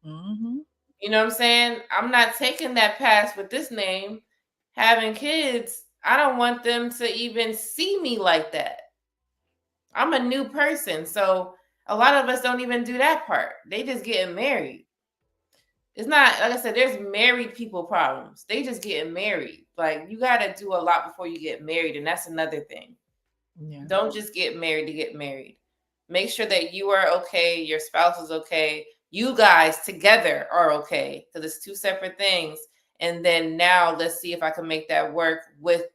Mm-hmm. You know what I'm saying? I'm not taking that path with this name. Having kids, I don't want them to even see me like that. I'm a new person. So a lot of us don't even do that part. They just getting married. It's not, like I said, there's married people problems. They just getting married. Like, you got to do a lot before you get married. And that's another thing. Yeah. Don't just get married to get married. Make sure that you are okay. Your spouse is okay. You guys together are okay, because it's two separate things. And then now let's see if I can make that work with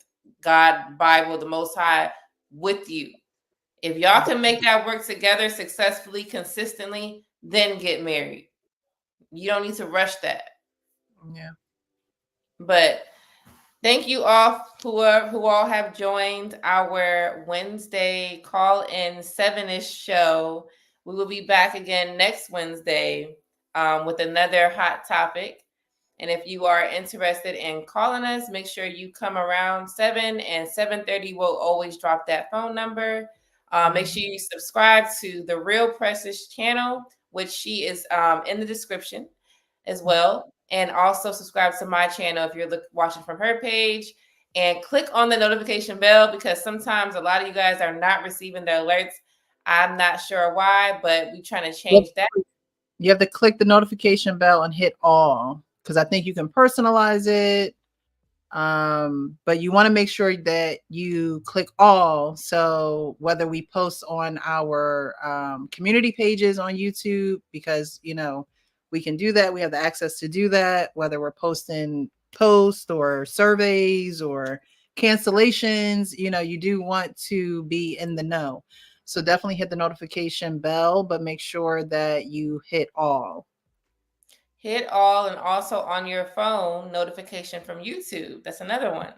God, Bible, the Most High, with you. If y'all can make that work together successfully, consistently, then get married. You don't need to rush that. Yeah. But thank you all who all have joined our Wednesday call-in 7-ish show. We will be back again next Wednesday with another hot topic. And if you are interested in calling us, make sure you come around 7 and 7:30. We'll always drop that phone number. Make sure you subscribe to the Real Precious channel, which she is in the description as well. And also subscribe to my channel if you're watching from her page. And click on the notification bell, because sometimes a lot of you guys are not receiving the alerts. I'm not sure why, but we're trying to change that. You have to click the notification bell and hit all, because I think you can personalize it. But you want to make sure that you click all. So whether we post on our community pages on YouTube, because, you know, we can do that. We have the access to do that, whether we're posting posts or surveys or cancellations, you know, you do want to be in the know. So definitely hit the notification bell, but make sure that you hit all. Hit all, and also on your phone, notification from YouTube. That's another one.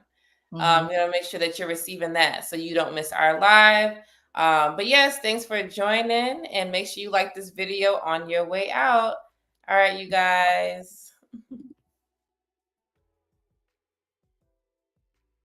You know, make sure that you're receiving that so you don't miss our live. But yes, thanks for joining, and make sure you like this video on your way out. All right, you guys.